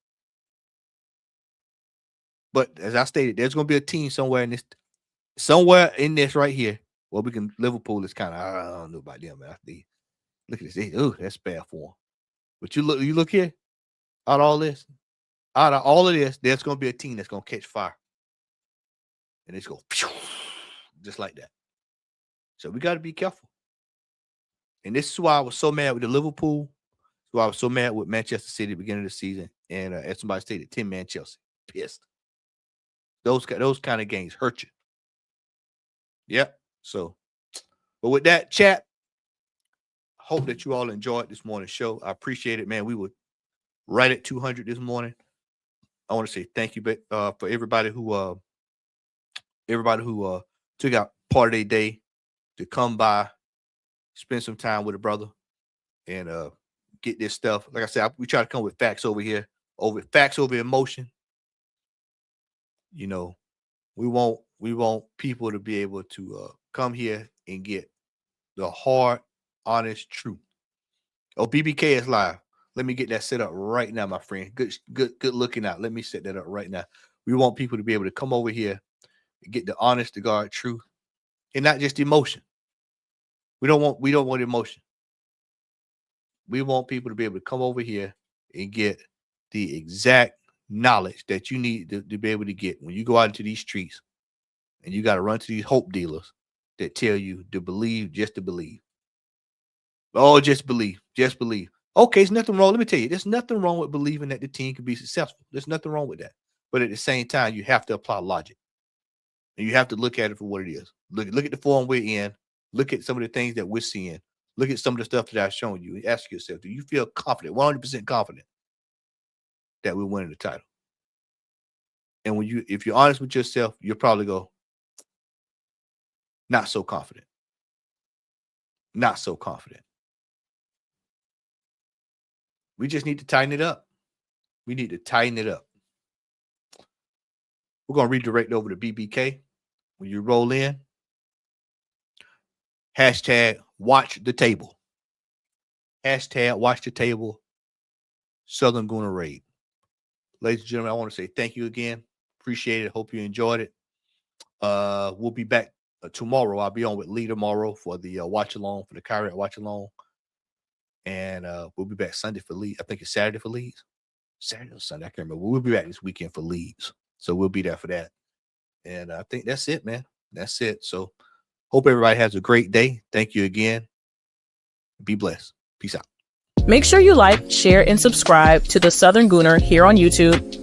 But as I stated, there's going to be a team somewhere in this right here where we can. Liverpool is kind of, I don't know about them, man. Look at this. Oh, that's bad for him. But you look here, out of all this, there's going to be a team that's going to catch fire. And it's going just like that. So we got to be careful. And this is why I was so mad with the Liverpool. Why I was so mad with Manchester City at the beginning of the season. And as somebody stated, 10-man Chelsea. Pissed. Those kind of games hurt you. Yep. So, but with that, chat, hope that you all enjoyed this morning's show. I appreciate it, man. We were right at 200 this morning. I want to say thank you for everybody who took out part of their day to come by, spend some time with a brother, and get this stuff. Like I said, we try to come with facts over here, facts over emotion. You know, we want people to be able to come here and get the hard, honest truth. Oh, BBK is live. Let me get that set up right now, my friend. Good looking out. Let me set that up right now. We want people to be able to come over here and get the honest to God truth, and not just emotion. We don't want emotion. We want people to be able to come over here and get the exact knowledge that you need to be able to get when you go out into these streets and you got to run to these hope dealers that tell you to believe just to believe. Oh, just believe. Just believe. Okay, there's nothing wrong. Let me tell you, there's nothing wrong with believing that the team can be successful. There's nothing wrong with that. But at the same time, you have to apply logic. And you have to look at it for what it is. Look at the form we're in. Look at some of the things that we're seeing. Look at some of the stuff that I've shown you. And ask yourself, do you feel confident, 100% confident that we're winning the title? And if you're honest with yourself, you'll probably go, not so confident. Not so confident. We just need to tighten it up. We need to tighten it up. We're going to redirect over to BBK. When you roll in, hashtag watch the table. Hashtag watch the table. Southern Gooner Raid. Ladies and gentlemen, I want to say thank you again. Appreciate it. Hope you enjoyed it. We'll be back tomorrow. I'll be on with Lee tomorrow for the watch along, for the Kyrie watch along. And we'll be back Sunday for Leeds. I think it's Saturday for Leeds. Saturday or Sunday. I can't remember. We'll be back this weekend for Leeds. So we'll be there for that. And I think that's it, man. That's it. So hope everybody has a great day. Thank you again. Be blessed. Peace out. Make sure you like, share, and subscribe to the Southern Gooner here on YouTube